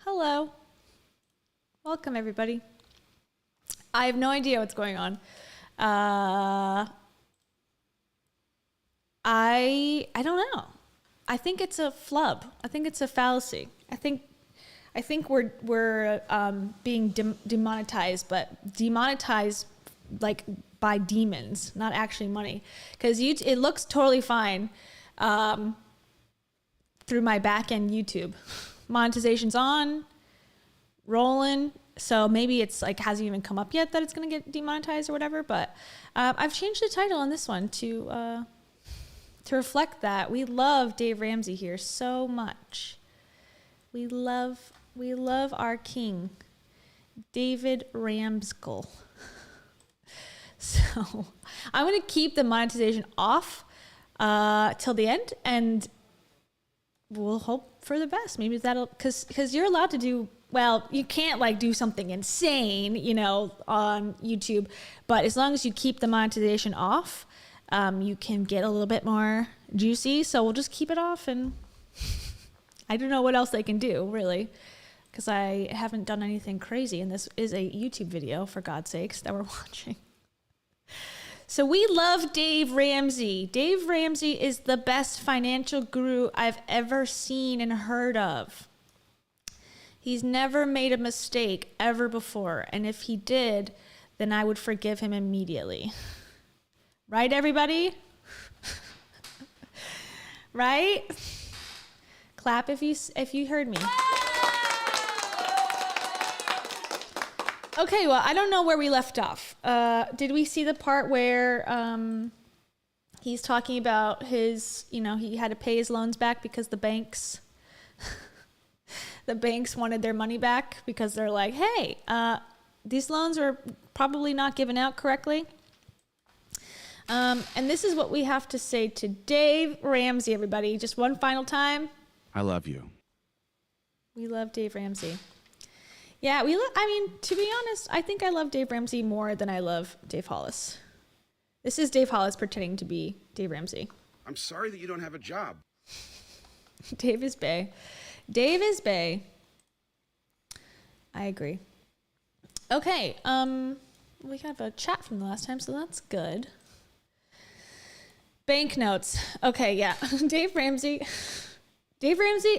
Hello. Welcome, everybody. I have no idea what's going on. I don't know. I think it's a flub. I think it's a fallacy. I think we're being demonetized, but demonetized like by demons, not actually money. Because it looks totally fine through my back end YouTube. Monetization's on, rolling. So maybe it's like hasn't even come up yet that it's going to get demonetized or whatever. But I've changed the title on this one to reflect that we love Dave Ramsey here so much. We love our king, David Ramsey. So I'm going to keep the monetization off till the end, and we'll hope for the best. Maybe that'll, because you're allowed to do, well, you can't like do something insane, on YouTube, but as long as you keep the monetization off, you can get a little bit more juicy. So we'll just keep it off, and I don't know what else they can do, really, because I haven't done anything crazy, and this is a YouTube video, for God's sakes, that we're watching. So we love Dave Ramsey. Dave Ramsey is the best financial guru I've ever seen and heard of. He's never made a mistake ever before, and if he did, then I would forgive him immediately. Right, everybody? Right? Clap if you heard me. Okay, well, I don't know where we left off. Did we see the part where he's talking about his, he had to pay his loans back because the banks wanted their money back because they're like, hey, these loans are probably not given out correctly. And this is what we have to say to Dave Ramsey, everybody. Just one final time. I love you. We love Dave Ramsey. Yeah, to be honest, I think I love Dave Ramsey more than I love Dave Hollis. This is Dave Hollis pretending to be Dave Ramsey. I'm sorry that you don't have a job. Dave is bae. Dave is bae. I agree. Okay, we have a chat from the last time, so that's good. Banknotes. Okay, yeah. Dave Ramsey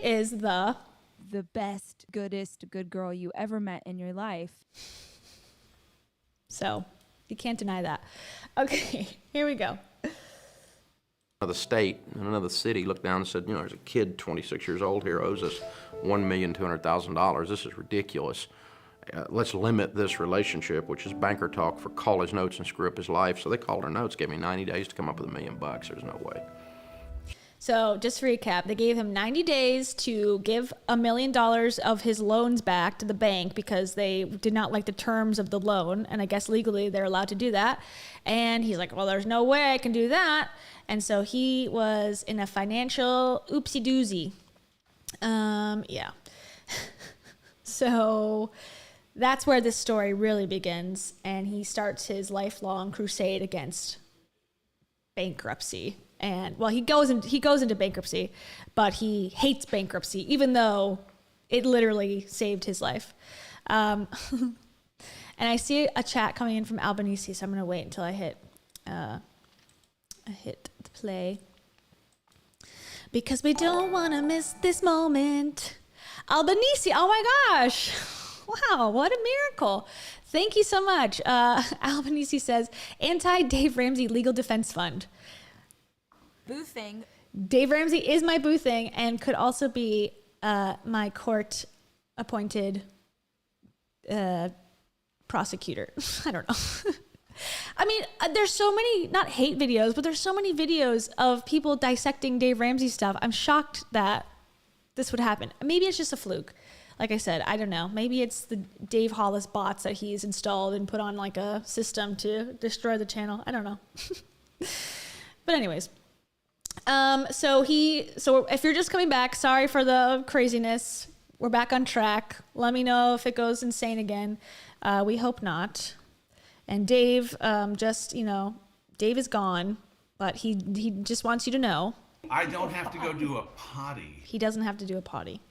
is the best, goodest, good girl you ever met in your life. So, you can't deny that. Okay, here we go. Another state and another city looked down and said, there's a kid 26 years old here owes us $1,200,000. This is ridiculous. Let's limit this relationship, which is banker talk for call his notes and screw up his life. So they called our notes, gave me 90 days to come up with $1 million. There's no way. So just to recap, they gave him 90 days to give $1 million of his loans back to the bank because they did not like the terms of the loan. And I guess legally they're allowed to do that. And he's like, well, there's no way I can do that. And so he was in a financial oopsie doozy. Yeah. So that's where this story really begins. And he starts his lifelong crusade against bankruptcy. And well, he goes into bankruptcy, but he hates bankruptcy, even though it literally saved his life. And I see a chat coming in from Albanese, so I'm going to wait until I hit the play, because we don't want to miss this moment. Albanese, oh my gosh. Wow, what a miracle. Thank you so much. Albanese says, anti-Dave Ramsey legal defense fund. Boo thing. Dave Ramsey is my boo thing and could also be my court-appointed prosecutor. I don't know. I mean, there's so many, not hate videos, but there's so many videos of people dissecting Dave Ramsey stuff. I'm shocked that this would happen. Maybe it's just a fluke. Like I said, I don't know. Maybe it's the Dave Hollis bots that he's installed and put on like a system to destroy the channel. I don't know. But anyways. So if you're just coming back, sorry for the craziness. We're back on track. Let me know if it goes insane again. We hope not. And Dave, Dave is gone, but he just wants you to know. I don't have to go do a potty. He doesn't have to do a potty.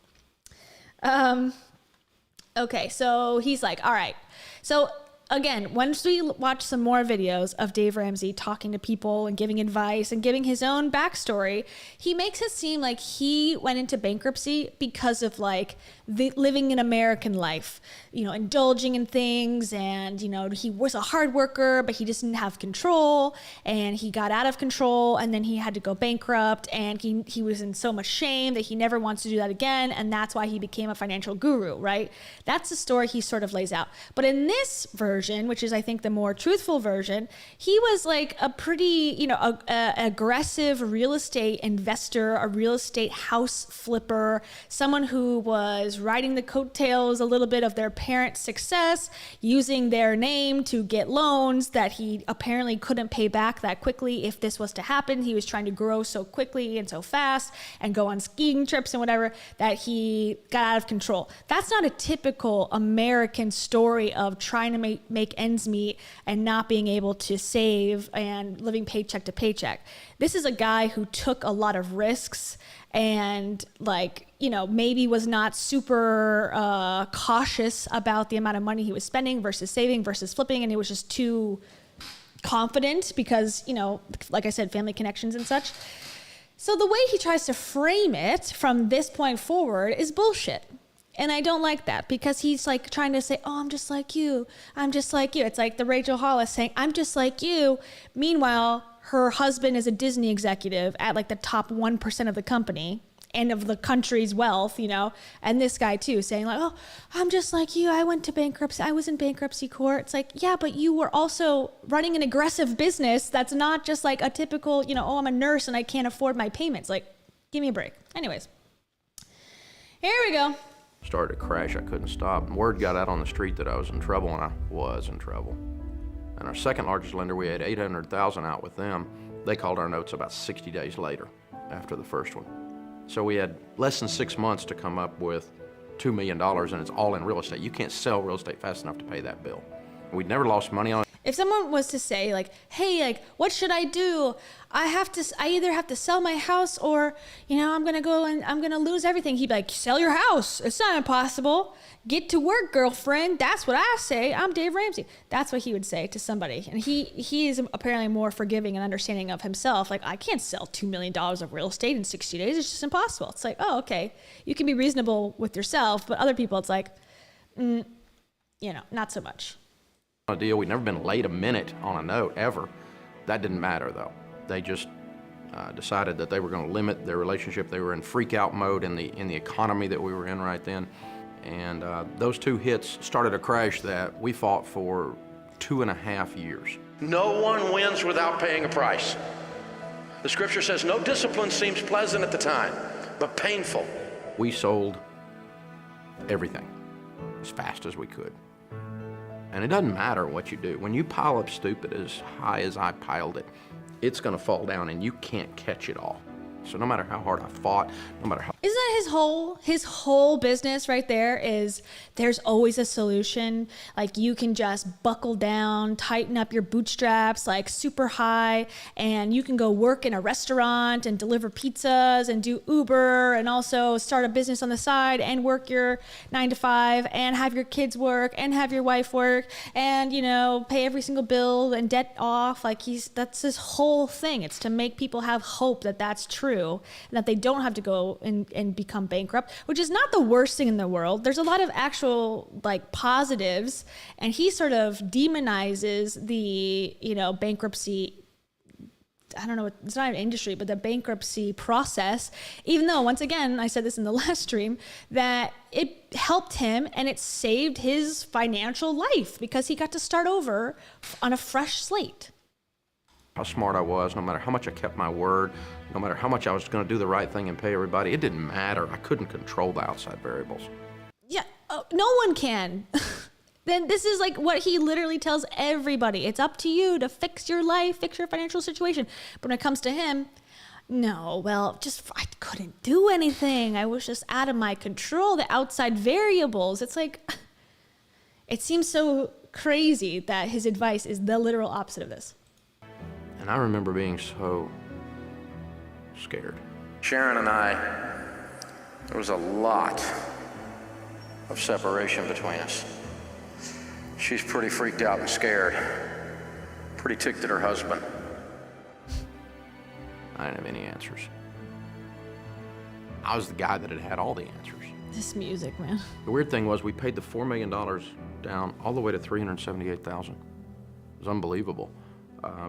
Okay, so he's like, all right. So again, once we watch some more videos of Dave Ramsey talking to people and giving advice and giving his own backstory, he makes it seem like he went into bankruptcy because of like living an American life, you know, indulging in things. And, you know, he was a hard worker, but he just didn't have control, and he got out of control, and then he had to go bankrupt, and he was in so much shame that he never wants to do that again. And that's why he became a financial guru, right? That's the story he sort of lays out. But in this version, which is I think the more truthful version, he was like a pretty, you know, a aggressive real estate investor, a real estate house flipper, someone who was riding the coattails a little bit of their parents' success, using their name to get loans that he apparently couldn't pay back that quickly if this was to happen. He was trying to grow so quickly and so fast and go on skiing trips and whatever that he got out of control. That's not a typical American story of trying to make ends meet and not being able to save and living paycheck to paycheck. This is a guy who took a lot of risks and, like, you know, maybe was not super cautious about the amount of money he was spending versus saving versus flipping, and he was just too confident because, you know, like I said, family connections and such. So the way he tries to frame it from this point forward is bullshit. And I don't like that, because he's like trying to say, oh, I'm just like you. I'm just like you. It's like the Rachel Hollis saying, I'm just like you. Meanwhile, her husband is a Disney executive at like the top 1% of the company and of the country's wealth, you know, and this guy too saying like, oh, I'm just like you. I went to bankruptcy. I was in bankruptcy court. It's like, yeah, but you were also running an aggressive business. That's not just like a typical, you know, oh, I'm a nurse and I can't afford my payments. Like, give me a break. Anyways, here we go. Started to crash. I couldn't stop. Word got out on the street that I was in trouble, and I was in trouble. And our second largest lender, we had $800,000 out with them. They called our notes about 60 days later after the first one. So we had less than 6 months to come up with $2 million, and it's all in real estate. You can't sell real estate fast enough to pay that bill. We'd never lost money on it. If someone was to say like, hey, like, what should I do? I either have to sell my house or, you know, I'm going to go and I'm going to lose everything. He'd be like, sell your house. It's not impossible. Get to work, girlfriend. That's what I say. I'm Dave Ramsey. That's what he would say to somebody. And he is apparently more forgiving and understanding of himself. Like, I can't sell $2 million of real estate in 60 days. It's just impossible. It's like, oh, okay. You can be reasonable with yourself, but other people, it's like, you know, not so much. A deal. We'd never been late a minute on a note, ever. That didn't matter, though. They just decided that they were going to limit their relationship. They were in freak-out mode in the economy that we were in right then. And those two hits started a crash that we fought for 2.5 years. No one wins without paying a price. The scripture says no discipline seems pleasant at the time, but painful. We sold everything as fast as we could. And it doesn't matter what you do. When you pile up stupid as high as I piled it, it's going to fall down and you can't catch it all. So no matter how hard I fought, no matter how... Isn't that his whole business right there is there's always a solution. Like, you can just buckle down, tighten up your bootstraps, like super high, and you can go work in a restaurant and deliver pizzas and do Uber and also start a business on the side and work your 9 to 5 and have your kids work and have your wife work and, you know, pay every single bill and debt off. Like, that's his whole thing. It's to make people have hope that that's true. And that they don't have to go and become bankrupt, which is not the worst thing in the world. There's a lot of actual like positives, and he sort of demonizes the, you know, bankruptcy. I don't know, it's not an industry, but the bankruptcy process, even though, once again, I said this in the last stream, that it helped him and it saved his financial life because he got to start over on a fresh slate. How smart I was, no matter how much I kept my word, no matter how much I was going to do the right thing and pay everybody, it didn't matter. I couldn't control the outside variables. Yeah, no one can. Then this is like what he literally tells everybody. It's up to you to fix your life, fix your financial situation. But when it comes to him, no, well, I couldn't do anything. I was just out of my control, the outside variables. It's like, it seems so crazy that his advice is the literal opposite of this. And I remember being so scared. Sharon and I, there was a lot of separation between us. She's pretty freaked out and scared, pretty ticked at her husband. I didn't have any answers. I was the guy that had all the answers. This music, man. The weird thing was we paid the $4 million down all the way to $378,000. It was unbelievable.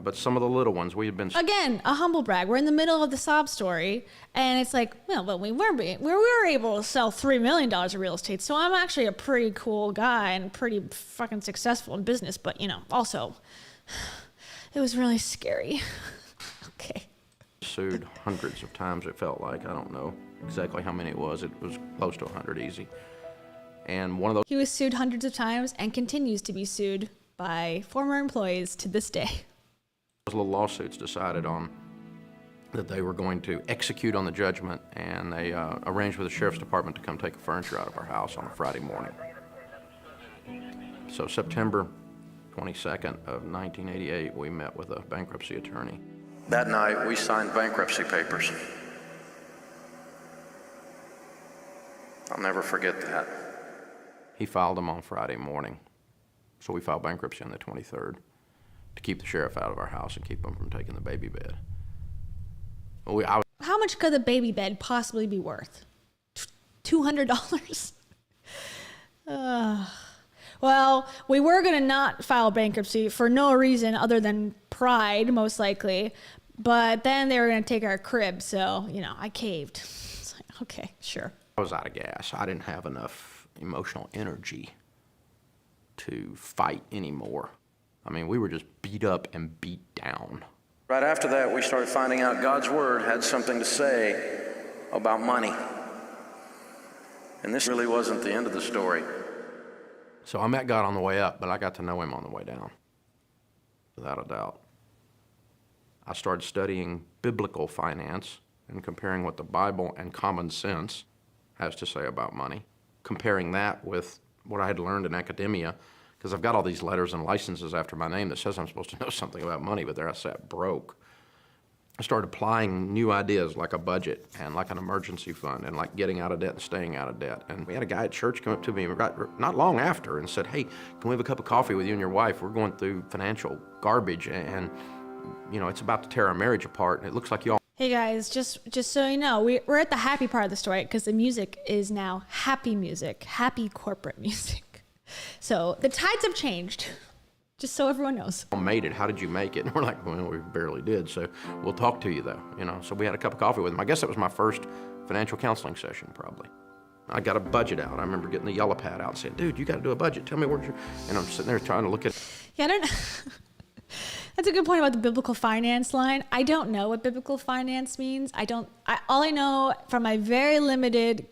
But some of the little ones, we had been... Again, a humble brag. We're in the middle of the sob story, and it's like, well, but we were able to sell $3 million of real estate, so I'm actually a pretty cool guy and pretty fucking successful in business, but, you know, also, it was really scary. Okay. Sued hundreds of times, it felt like. I don't know exactly how many it was. It was close to 100 easy. And one of those... He was sued hundreds of times and continues to be sued by former employees to this day. Those little lawsuits decided on that they were going to execute on the judgment, and they arranged with the sheriff's department to come take the furniture out of our house on a Friday morning. So September 22nd of 1988, we met with a bankruptcy attorney. That night, we signed bankruptcy papers. I'll never forget that. He filed them on Friday morning. So we filed bankruptcy on the 23rd to keep the sheriff out of our house and keep him from taking the baby bed. How much could the baby bed possibly be worth? $200? Well, we were going to not file bankruptcy for no reason other than pride, most likely. But then they were going to take our crib, so, you know, I caved. It's like, okay, sure. I was out of gas. I didn't have enough emotional energy to fight anymore. I mean, we were just beat up and beat down. Right after that, we started finding out God's Word had something to say about money. And this really wasn't the end of the story. So I met God on the way up, but I got to know him on the way down, without a doubt. I started studying biblical finance and comparing what the Bible and common sense has to say about money, comparing that with what I had learned in academia, because I've got all these letters and licenses after my name that says I'm supposed to know something about money, but there I sat broke. I started applying new ideas like a budget and like an emergency fund and like getting out of debt and staying out of debt. And we had a guy at church come up to me not long after and said, "Hey, can we have a cup of coffee with you and your wife? We're going through financial garbage and you know, it's about to tear our marriage apart, and it looks like you all..." Hey guys, just so you know, we're at the happy part of the story because the music is now happy music, happy corporate music. So the tides have changed, just so everyone knows. Made it. How did you make it? And we're like, well, we barely did, so we'll talk to you though, you know. So we had a cup of coffee with him. I guess that was my first financial counseling session, probably. I got a budget out. I remember getting the yellow pad out and saying, "Dude, you got to do a budget. Tell me where's your..." And I'm sitting there trying to look at... Yeah, I don't know. That's a good point about the biblical finance line. I don't know what biblical finance means. All I know from my very limited,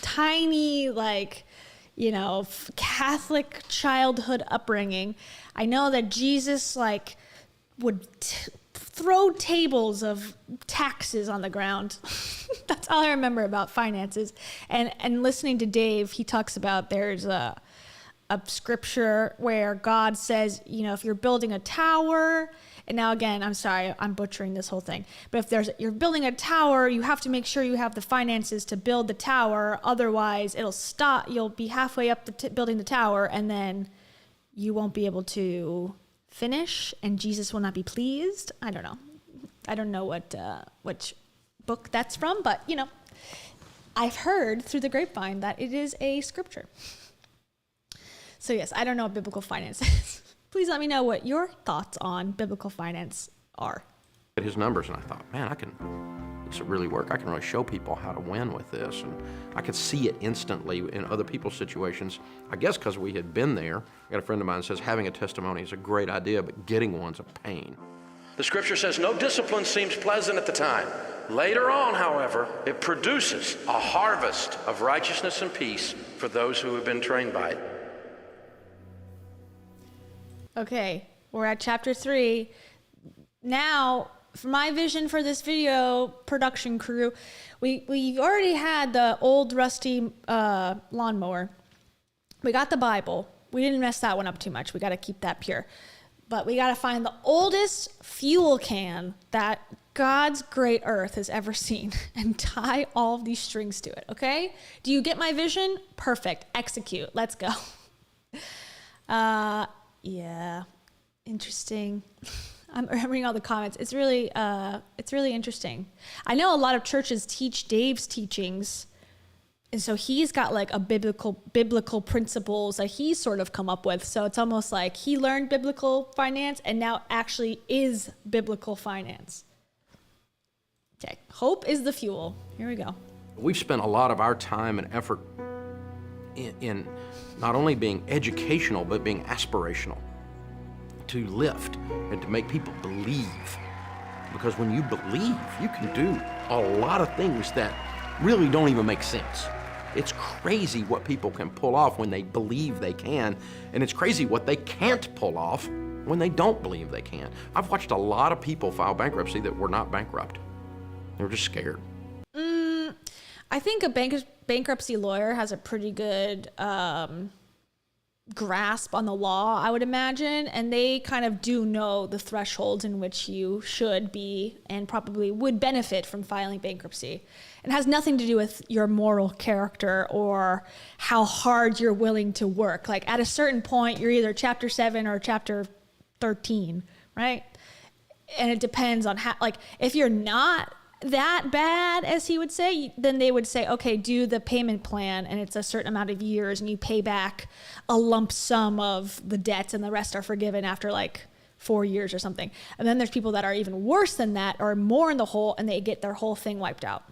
tiny, like, you know, Catholic childhood upbringing, I know that Jesus, like, would throw tables of taxes on the ground. That's all I remember about finances. And listening to Dave, he talks about there's a scripture where God says, you know, if you're building a tower, and now again, I'm sorry, I'm butchering this whole thing, but if you're building a tower, you have to make sure you have the finances to build the tower, otherwise it'll stop, you'll be halfway up building the tower, and then you won't be able to finish, and Jesus will not be pleased. I don't know which book that's from, but, you know, I've heard through the grapevine that it is a scripture. So yes, I don't know what biblical finance is. Please let me know what your thoughts on biblical finance are. At his numbers, and I thought, man, this will really work. I can really show people how to win with this. And I could see it instantly in other people's situations. I guess because we had been there. I got a friend of mine that says having a testimony is a great idea, but getting one's a pain. The scripture says no discipline seems pleasant at the time. Later on, however, it produces a harvest of righteousness and peace for those who have been trained by it. Okay, we're at chapter 3. Now, for my vision for this video production crew, we already had the old rusty lawnmower. We got the Bible. We didn't mess that one up too much. We got to keep that pure. But we got to find the oldest fuel can that God's great earth has ever seen and tie all of these strings to it, okay? Do you get my vision? Perfect. Execute. Let's go. Yeah. Interesting. I'm reading all the comments. It's really interesting. I know a lot of churches teach Dave's teachings, and so he's got like a biblical principles that he's sort of come up with. So it's almost like he learned biblical finance and now actually is biblical finance. Okay, hope is the fuel. Here we go. We've spent a lot of our time and effort in not only being educational, but being aspirational, to lift and to make people believe. Because when you believe, you can do a lot of things that really don't even make sense. It's crazy what people can pull off when they believe they can, and it's crazy what they can't pull off when they don't believe they can. I've watched a lot of people file bankruptcy that were not bankrupt. They were just scared. I think a bankruptcy lawyer has a pretty good grasp on the law, I would imagine, and they kind of do know the thresholds in which you should be and probably would benefit from filing bankruptcy. It has nothing to do with your moral character or how hard you're willing to work. Like at a certain point, you're either chapter 7 or chapter 13, right? And it depends on how, like if you're not that bad, as he would say, then they would say, okay, do the payment plan, and it's a certain amount of years, and you pay back a lump sum of the debts, and the rest are forgiven after like 4 years or something. And then there's people that are even worse than that, or more in the hole, and they get their whole thing wiped out.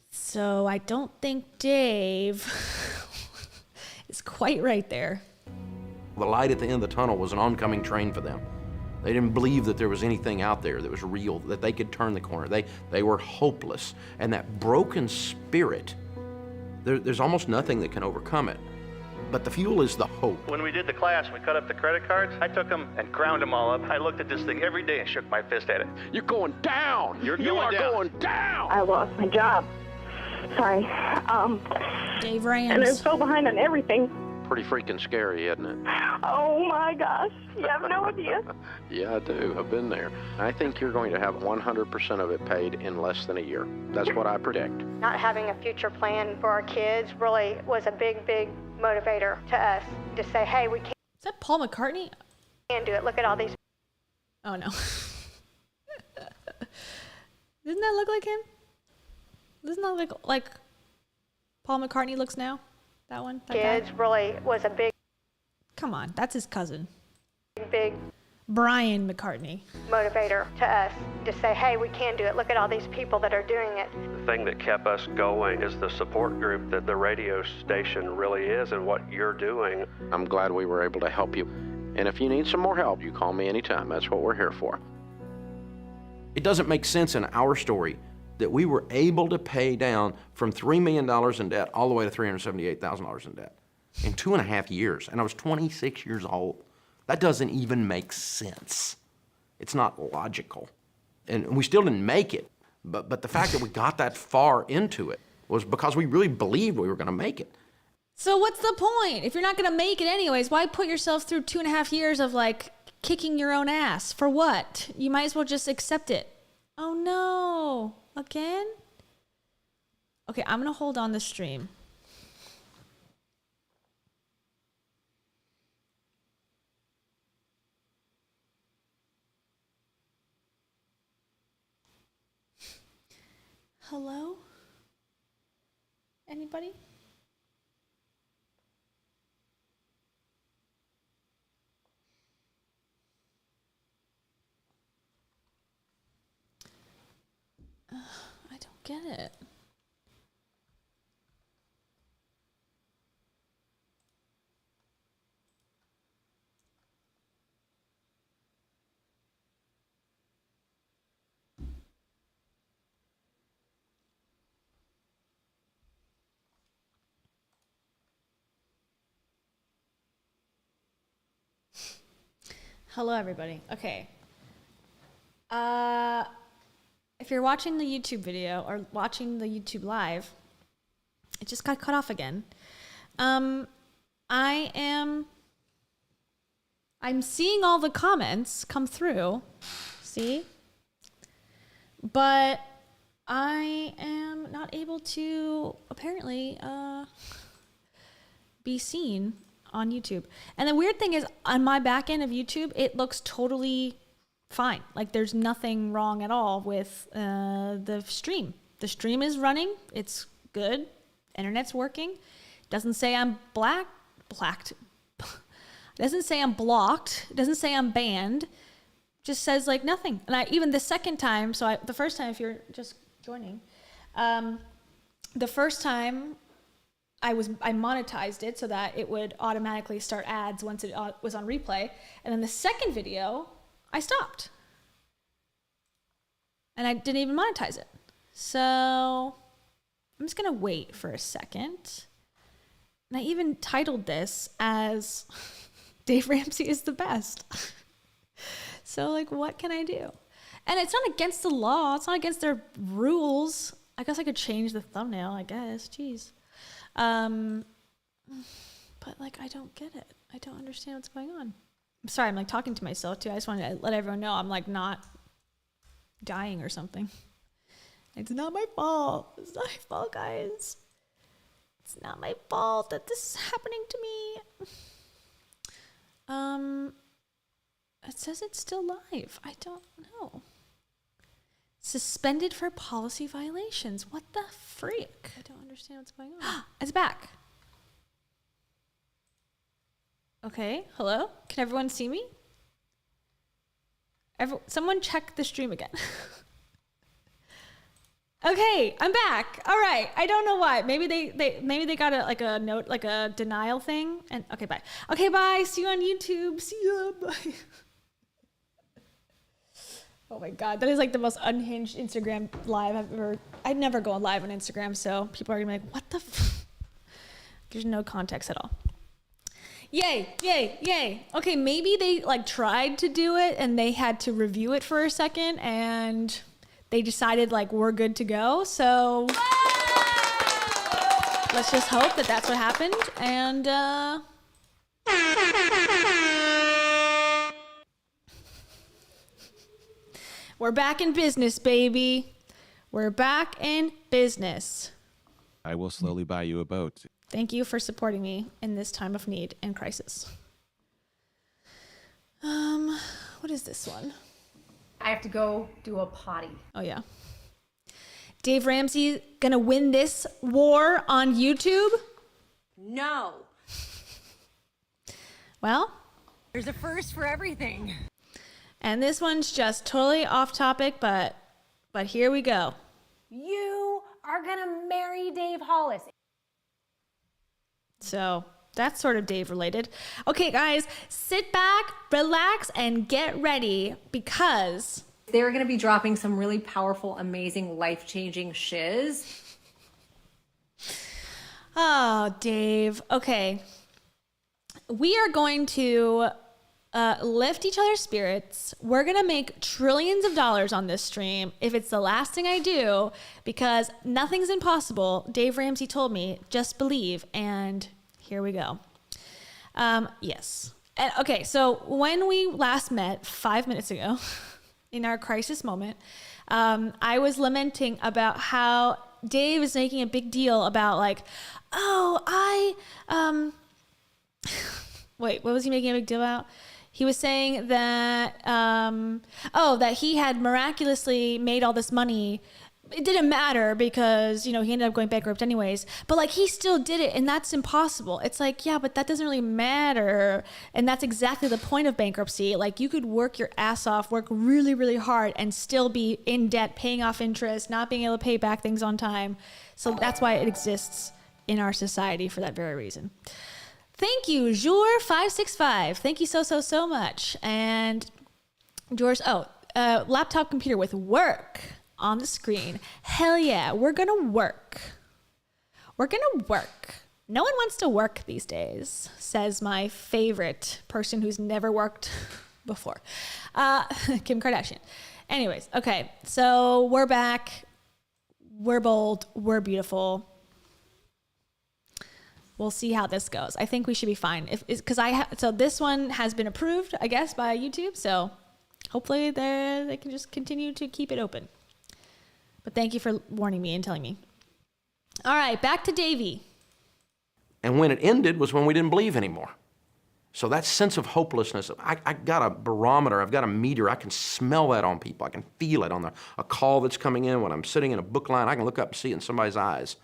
So I don't think Dave is quite right there. The light at the end of the tunnel was an oncoming train for them. They didn't believe that there was anything out there that was real, that they could turn the corner. They were hopeless. And that broken spirit, there's almost nothing that can overcome it. But the fuel is the hope. When we did the class, we cut up the credit cards. I took them and ground them all up. I looked at this thing every day and shook my fist at it. You're going down. You are going down. I lost my job. Sorry. Dave And I'm Rams. so behind on everything. Pretty freaking scary, isn't it? Oh my gosh. You have no idea. Yeah, I do. I've been there. I think you're going to have 100% of it paid in less than a year. That's what I predict. Not having a future plan for our kids really was a big, big motivator to us to say, hey, we Is that Paul McCartney? can do it. Look at all these. Oh no. Doesn't that look like him? Doesn't that look like Paul McCartney looks now? That one? That Kids guy? really was a big, Come on, that's his cousin. big Brian McCartney. motivator to us to say, hey, we can do it. Look at all these people that are doing it. The thing that kept us going is the support group that the radio station really is and what you're doing. I'm glad we were able to help you. And if you need some more help, you call me anytime. That's what we're here for. It doesn't make sense in our story that we were able to pay down from $3 million in debt all the way to $378,000 in debt in 2.5 years. And I was 26 years old. That doesn't even make sense. It's not logical. And we still didn't make it. But the fact that we got that far into it was because we really believed we were going to make it. So what's the point? If you're not going to make it anyways, why put yourself through 2.5 years of like kicking your own ass? For what? You might as well just accept it. Oh no. Again? Okay, I'm going to hold on the stream. Hello? Anybody? I don't get it. Hello, everybody. Okay. If you're watching the YouTube video or watching the YouTube live, it just got cut off again. I'm seeing all the comments come through. See? but I am not able to apparently be seen on YouTube. And the weird thing is, on my back end of YouTube, it looks totally fine. Like there's nothing wrong at all with the stream. The stream is running. It's good. Internet's working. Doesn't say I'm blacked. Doesn't say I'm blocked. Doesn't say I'm banned. Just says like nothing. And even the second time, the first time, if you're just joining, the first time I monetized it so that it would automatically start ads once it was on replay. And then the second video, I stopped. And I didn't even monetize it. So I'm just going to wait for a second. And I even titled this as Dave Ramsey is the best. So like, what can I do? And it's not against the law. It's not against their rules. I guess I could change the thumbnail, I guess. Jeez. But like, I don't get it. I don't understand what's going on. I'm sorry. I'm like talking to myself too. I just wanted to let everyone know I'm like not dying or something. It's not my fault. It's not my fault, guys. It's not my fault that this is happening to me. It says it's still live. I don't know. Suspended for policy violations. What the freak? I don't understand what's going on. It's back. Okay, hello? Can everyone see me? Someone check the stream again. Okay, I'm back. All right. I don't know why. Maybe they got a note, like a denial thing. And okay, bye. Okay, bye. See you on YouTube. See you. Bye. Oh my God, that is like the most unhinged Instagram live I've ever. I'd never go live on Instagram, so people are gonna be like, "What the?" There's no context at all. Yay, yay, yay. Okay, maybe they like tried to do it and they had to review it for a second and they decided like we're good to go. So let's just hope that that's what happened. And we're back in business, baby. We're back in business. I will slowly buy you a boat. Thank you for supporting me in this time of need and crisis. What is this one? I have to go do a potty. Oh, yeah. Dave Ramsey gonna win this war on YouTube? No. Well, There's a first for everything. and this one's just totally off topic, but here we go. You are gonna marry Dave Hollis. So that's sort of Dave related. Okay, guys, sit back, relax, and get ready because They're gonna be dropping some really powerful, amazing, life-changing shiz. oh, Dave. Okay, we are going to lift each other's spirits. We're going to make trillions of dollars on this stream if it's the last thing I do, because nothing's impossible. Dave Ramsey told me, just believe. And here we go. Yes. And, okay, so when we last met 5 minutes ago in our crisis moment, I was lamenting about how Dave is making a big deal about like, wait, what was he making a big deal about? He was saying that, that he had miraculously made all this money. It didn't matter because, he ended up going bankrupt anyways. But, like, he still did it, and that's impossible. It's like, yeah, but that doesn't really matter. And that's exactly the point of bankruptcy. Like, you could work your ass off, work really, really hard, and still be in debt, paying off interest, not being able to pay back things on time. So that's why it exists in our society for that very reason. Thank you, Jour565. Thank you so much. And Jour's, laptop computer with work on the screen. Hell yeah, we're gonna work. We're gonna work. No one wants to work these days, says my favorite person who's never worked before, Kim Kardashian. Anyways, okay, so we're back. We're bold. We're beautiful. We'll see how this goes. I think we should be fine. So this one has been approved, I guess, by YouTube. So hopefully they can just continue to keep it open. But thank you for warning me and telling me. All right, back to Davy. And when it ended was when we didn't believe anymore. So that sense of hopelessness, I got a barometer, I've got a meter, I can smell that on people, I can feel it on a call that's coming in, when I'm sitting in a book line, I can look up and see it in somebody's eyes.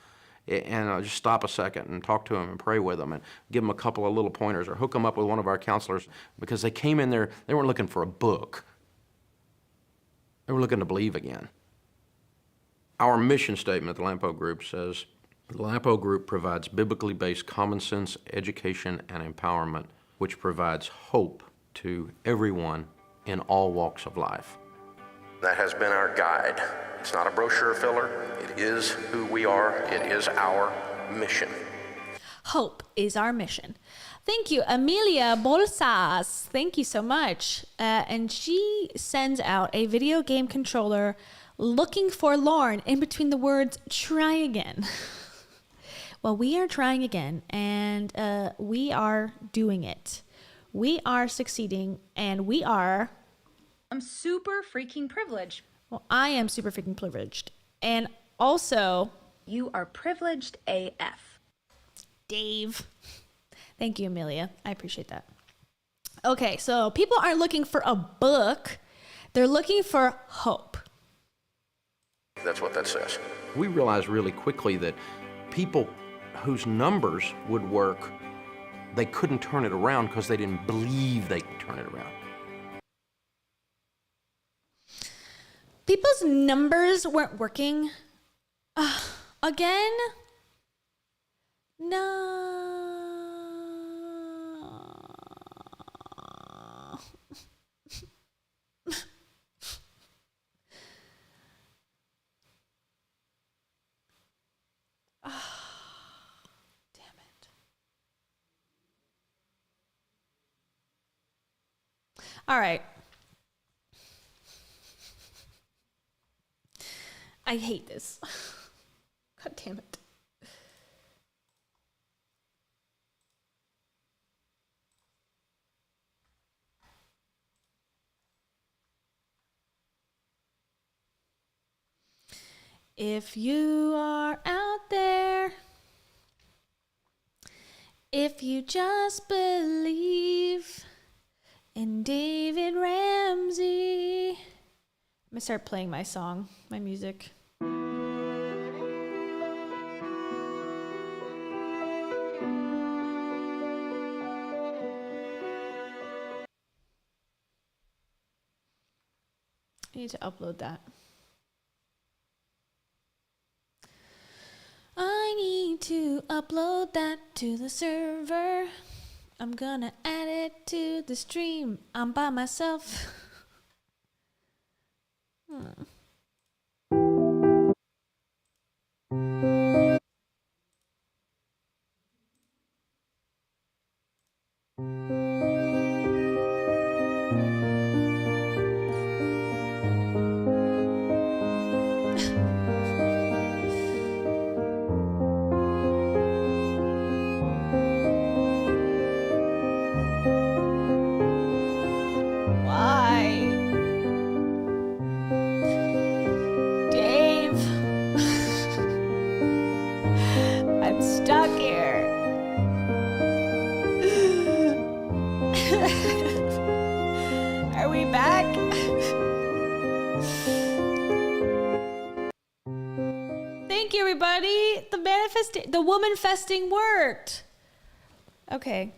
And I'll just stop a second and talk to them and pray with them and give them a couple of little pointers or hook them up with one of our counselors, because they came in there, they weren't looking for a book. They were looking to believe again. Our mission statement at the Lampo Group says, the Lampo Group provides biblically based common sense education and empowerment, which provides hope to everyone in all walks of life. That has been our guide. It's not a brochure filler. It is who we are. It is our mission. Hope is our mission. Thank you, Amelia Bolsas. Thank you so much. And she sends out a video game controller looking forlorn in between the words, try again. Well, we are trying again, and we are doing it. We are succeeding, and we are... I'm super freaking privileged. Well, I am super freaking privileged. And also... You are privileged AF. Dave. Thank you, Amelia. I appreciate that. Okay, so people aren't looking for a book. They're looking for hope. That's what that says. We realized really quickly that people whose numbers would work, they couldn't turn it around because they didn't believe they could turn it around. People's numbers weren't working. Again? No. All right. I hate this. God damn it. If you are out there, if you just believe in David Ramsey. I'm gonna start playing my song, my music. I need to upload that. I need to upload that to the server. I'm gonna add it to the stream. I'm by myself. The woman festing worked. Okay.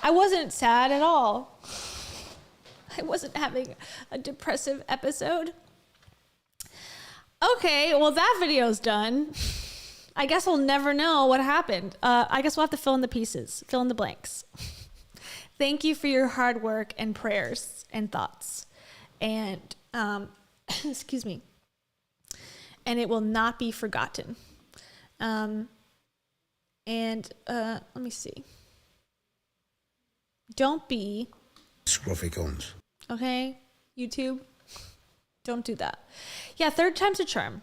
I wasn't sad at all. I wasn't having a depressive episode. Okay, well that video's done. I guess we'll never know what happened. I guess we'll have to fill in the pieces, fill in the blanks. Thank you for your hard work and prayers and thoughts. And, excuse me. And it will not be forgotten. Let me see. Don't be scruffy cunts. Okay, YouTube. Don't do that. Yeah, third time's a charm.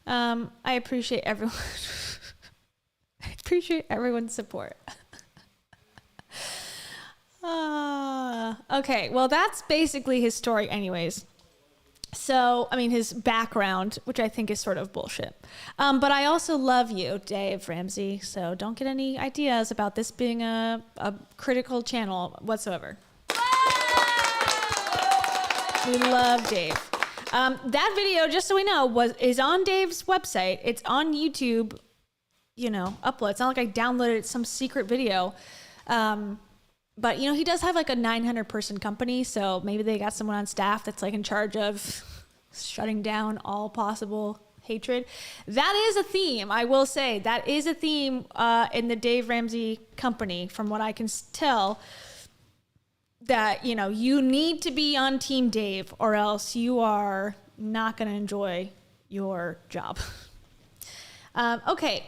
I appreciate everyone. I appreciate everyone's support. Okay, well, that's basically his story anyways. So, I mean, his background, which I think is sort of bullshit. But I also love you, Dave Ramsey. So don't get any ideas about this being a critical channel whatsoever. We love Dave. That video, just so we know, is on Dave's website. It's on YouTube, upload. It's not like I downloaded some secret video. But, he does have like a 900 person company. So maybe they got someone on staff that's like in charge of shutting down all possible hatred. That is a theme. I will say that is a theme in the Dave Ramsey company, from what I can tell, that, you need to be on Team Dave or else you are not going to enjoy your job. Okay.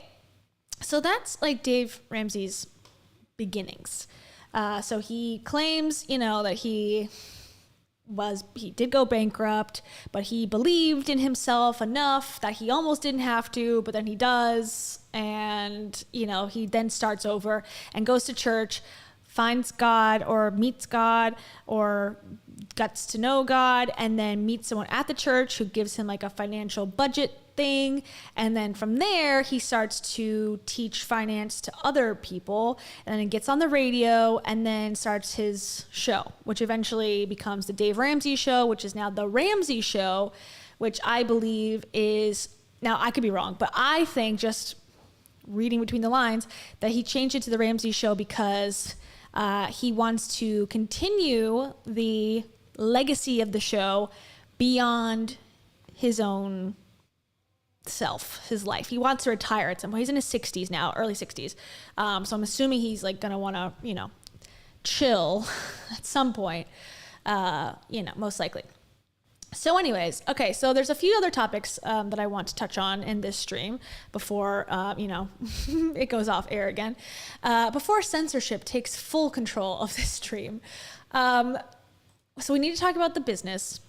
So that's like Dave Ramsey's beginnings. So he claims, that he did go bankrupt, but he believed in himself enough that he almost didn't have to, but then he does. And, he then starts over and goes to church, finds God or meets God or gets to know God, and then meets someone at the church who gives him like a financial budget thing. And then from there, he starts to teach finance to other people, and then he gets on the radio and then starts his show, which eventually becomes the Dave Ramsey Show, which is now the Ramsey Show, which I believe is, now I could be wrong, but I think, just reading between the lines, that he changed it to the Ramsey Show because he wants to continue the legacy of the show beyond his own self, his life. He wants to retire at some point. He's in his 60s now, early 60s. So I'm assuming he's like going to want to, chill at some point, most likely. So anyways, okay, so there's a few other topics that I want to touch on in this stream before, it goes off air again, before censorship takes full control of this stream. So we need to talk about the business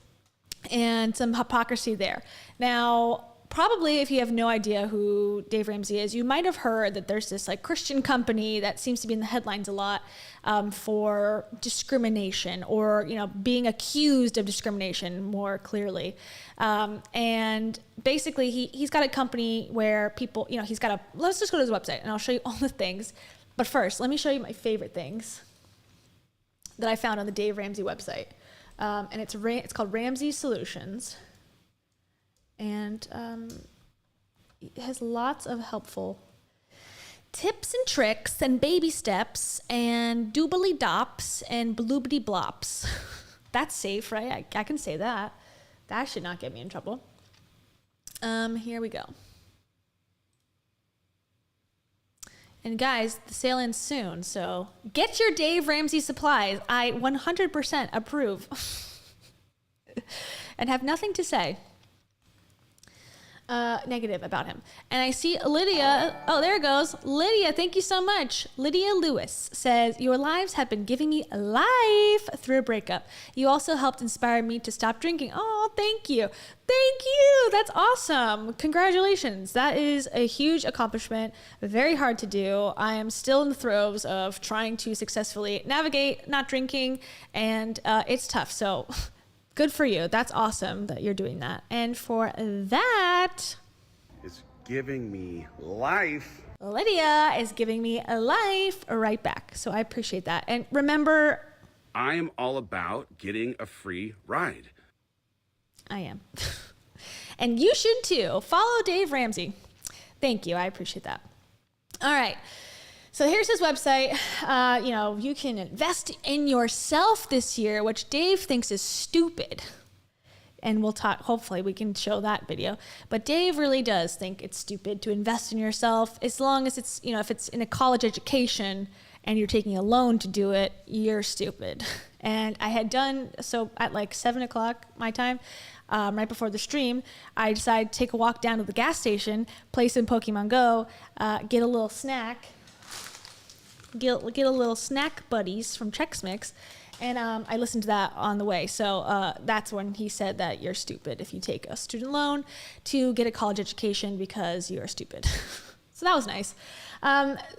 and some hypocrisy there. Now, probably if you have no idea who Dave Ramsey is, you might have heard that there's this like Christian company that seems to be in the headlines a lot for discrimination, or, being accused of discrimination more clearly. And basically he's got a company where people, let's just go to his website and I'll show you all the things. But first, let me show you my favorite things that I found on the Dave Ramsey website. And it's called Ramsey Solutions. And it has lots of helpful tips and tricks and baby steps and doobly dops and bloobity blops. That's safe, right? I can say that. That should not get me in trouble. Here we go. And guys, the sale ends soon, so get your Dave Ramsey supplies. I 100% approve and have nothing to say negative about him. And I see Lydia. Oh, there it goes. Lydia, thank you so much. Lydia Lewis says, your lives have been giving me life through a breakup. You also helped inspire me to stop drinking. Oh, thank you. Thank you. That's awesome. Congratulations. That is a huge accomplishment. Very hard to do. I am still in the throes of trying to successfully navigate not drinking, and it's tough. So good for you. That's awesome that you're doing that. And for that, it's giving me life. Lydia is giving me a life right back. So I appreciate that. And remember, I am all about getting a free ride. I am. And you should too. Follow Dave Ramsey. Thank you. I appreciate that. All right. So here's his website. You can invest in yourself this year, which Dave thinks is stupid. And we'll talk, hopefully we can show that video. But Dave really does think it's stupid to invest in yourself, as long as it's, if it's in a college education and you're taking a loan to do it, you're stupid. And I had done so at like 7 o'clock my time, right before the stream. I decided to take a walk down to the gas station, play some Pokemon Go, get a little snack. Get a little snack buddies from Chex Mix, and I listened to that on the way. So that's when he said that you're stupid if you take a student loan to get a college education because you're stupid. So that was nice.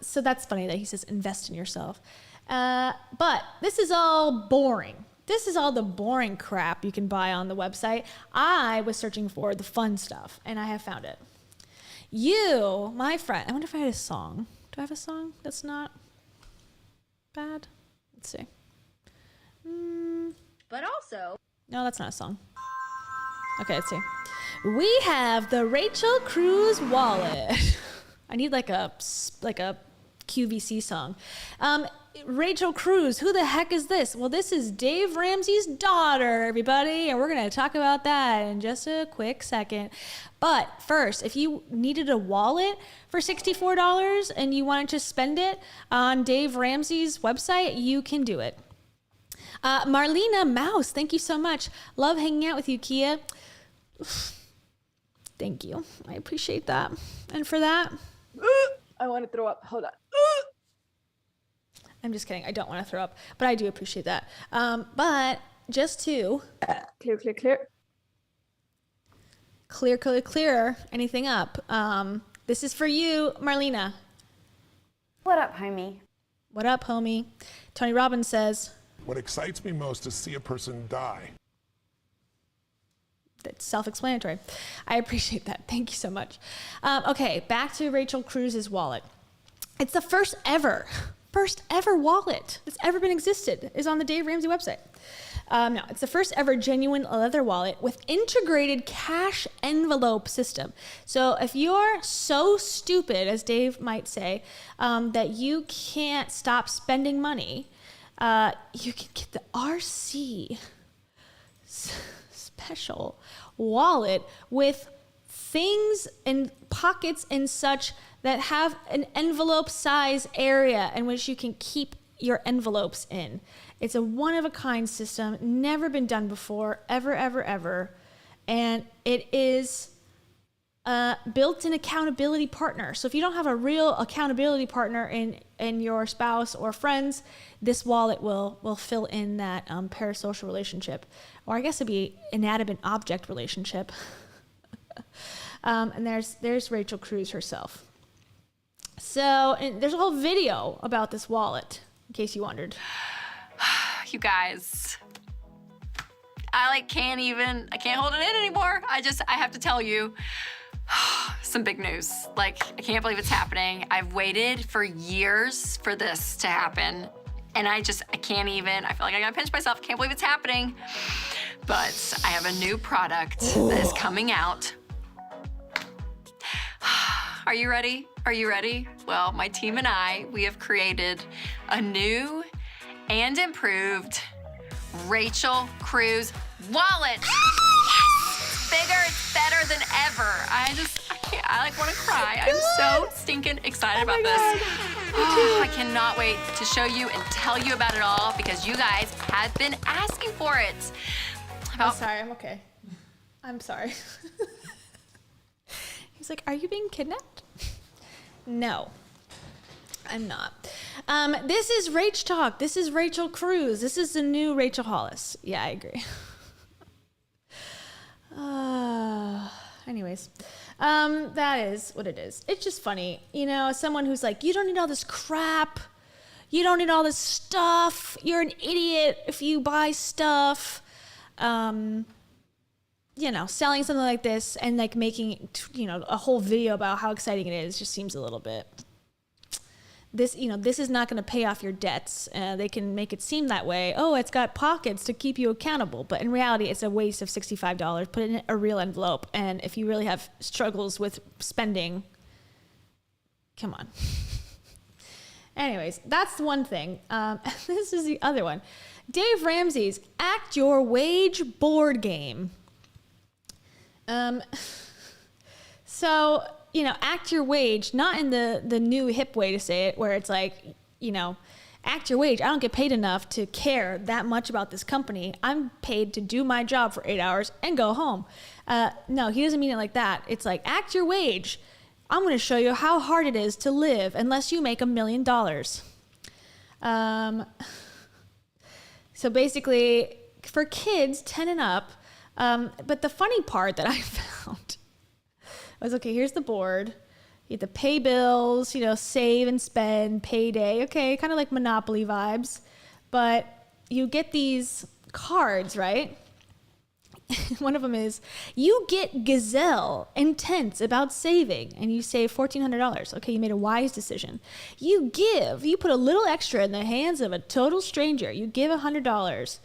So that's funny that he says invest in yourself. But this is all boring. this is all the boring crap you can buy on the website. I was searching for the fun stuff, and I have found it. You, my friend, I wonder if I had a song. Do I have a song that's not bad? Let's see. But also, No, that's not a song. Okay, let's see. We have the Rachel Cruz wallet. I need like a QVC song. Rachel Cruz, who the heck is this? Well, this is Dave Ramsey's daughter, everybody, and we're going to talk about that in just a quick second. But first, if you needed a wallet for $64 and you wanted to spend it on Dave Ramsey's website, you can do it. Marlena Mouse, thank you so much. Love hanging out with you, Kia. Thank you. I appreciate that. And for that, I want to throw up. Hold on. I'm just kidding. I don't want to throw up, but I do appreciate that. But just to clear anything up, this is for you, Marlena. What up, homie? What up, homie? Tony Robbins says, what excites me most is see a person die. that's self-explanatory. I appreciate that. Thank you so much. Okay, back to Rachel Cruz's wallet. It's the first ever wallet that's ever been existed is on the Dave Ramsey website. No, it's the first ever genuine leather wallet with integrated cash envelope system. So if you're so stupid, as Dave might say, that you can't stop spending money, you can get the RC special wallet with things and pockets and such that have an envelope size area in which you can keep your envelopes in. It's a one-of-a-kind system, never been done before, ever. And it is a built-in accountability partner. So if you don't have a real accountability partner in your spouse or friends, this wallet will fill in that parasocial relationship. Or I guess it'd be inanimate object relationship. And there's Rachel Cruz herself. So and there's a whole video about this wallet, in case you wondered. You guys, I can't hold it in anymore. I have to tell you some big news. I can't believe it's happening. I've waited for years for this to happen. And I can't even, I feel like I gotta pinch myself. I can't believe it's happening. But I have a new product that is coming out. Are you ready? Are you ready? Well, my team and I, we have created a new and improved Rachel Cruz wallet. Yes! Bigger, it's better than ever. I want to cry. I'm so stinking excited about this. I cannot wait to show you and tell you about it all because you guys have been asking for it. I'm sorry, I'm okay. I'm sorry. He's like, are you being kidnapped? No, I'm not. This is Rach Talk. This is Rachel Cruz. This is the new Rachel Hollis. Yeah, I agree. Anyways, that is what it is. It's just funny. As someone who's like, you don't need all this crap. You don't need all this stuff. You're an idiot if you buy stuff. Selling something like this and making, a whole video about how exciting it is just seems a little bit. This is not going to pay off your debts. They can make it seem that way. Oh, it's got pockets to keep you accountable. But in reality, it's a waste of $65. Put it in a real envelope. And if you really have struggles with spending, come on. Anyways, that's one thing. This is the other one. Dave Ramsey's Act Your Wage board game. So, act your wage, not in the new hip way to say it, where it's act your wage. I don't get paid enough to care that much about this company. I'm paid to do my job for 8 hours and go home. No, he doesn't mean it like that. It's act your wage. I'm going to show you how hard it is to live unless you make $1 million. So basically, for kids 10 and up, but the funny part that I found was, okay, here's the board. You have to pay bills, save and spend, payday. Okay, kind of like Monopoly vibes. But you get these cards, right? One of them is, you get gazelle intense about saving, and you save $1,400. Okay, you made a wise decision. You put a little extra in the hands of a total stranger. You give $100.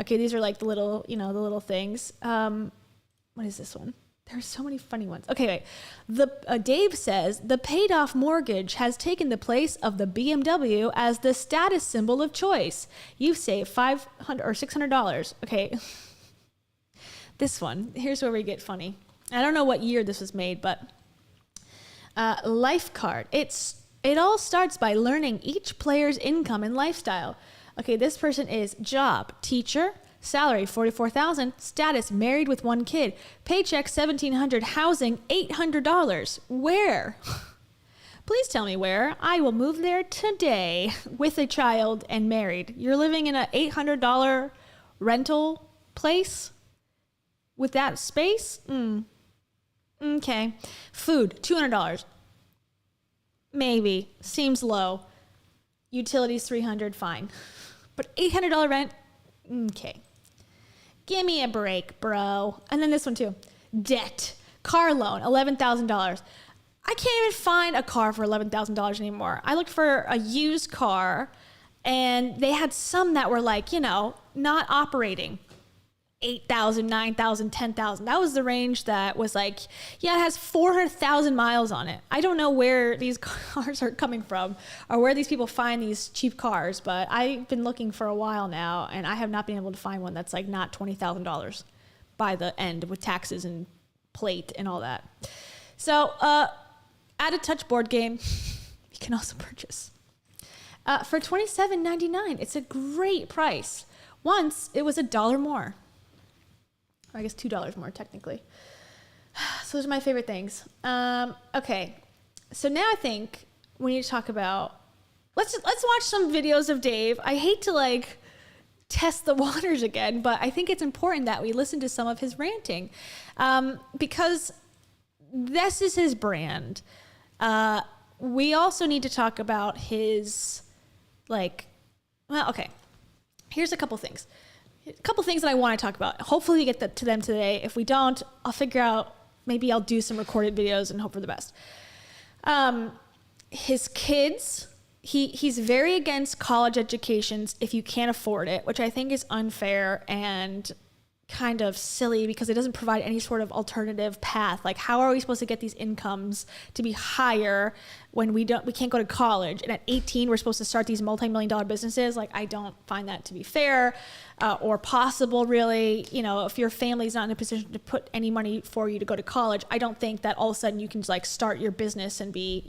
Okay, these are like the little, the little things. What is this one? There's so many funny ones. Okay, wait. Dave says, the paid off mortgage has taken the place of the BMW as the status symbol of choice. You've saved $500 or $600. Okay. This one, here's where we get funny. I don't know what year this was made, but life card. It all starts by learning each player's income and lifestyle. Okay, this person is job, teacher, salary $44,000, status married with 1 kid, paycheck $1,700, housing $800. Where? Please tell me where. I will move there today with a child and married. You're living in an $800 rental place? With that space? Okay. Food, $200. Maybe. Seems low. Utilities, $300, fine. But $800 rent? Okay. Give me a break, bro. And then this one too. Debt. Car loan, $11,000. I can't even find a car for $11,000 anymore. I looked for a used car, and they had some that were like, not operating. 8,000, 9,000, 10,000. That was the range that was like, yeah, it has 400,000 miles on it. I don't know where these cars are coming from or where these people find these cheap cars, but I've been looking for a while now, and I have not been able to find one that's like not $20,000 by the end with taxes and plate and all that. So, Add a Touch board game you can also purchase for $27.99. It's a great price. Once it was $1 more. Or I guess $2 more technically. So those are my favorite things. Okay, so now I think we need to talk about. Let's watch some videos of Dave. I hate to test the waters again, but I think it's important that we listen to some of his ranting, because this is his brand. We also need to talk about his okay. Here's a couple things. A couple things that I want to talk about. Hopefully we get to them today. If we don't, I'll figure out, maybe I'll do some recorded videos and hope for the best. His kids, he's very against college educations if you can't afford it, which I think is unfair and kind of silly because it doesn't provide any sort of alternative path. Like, how are we supposed to get these incomes to be higher when we can't go to college? And at 18, we're supposed to start these multi-million-dollar businesses. I don't find that to be fair or possible, really. If your family's not in a position to put any money for you to go to college, I don't think that all of a sudden you can start your business and be,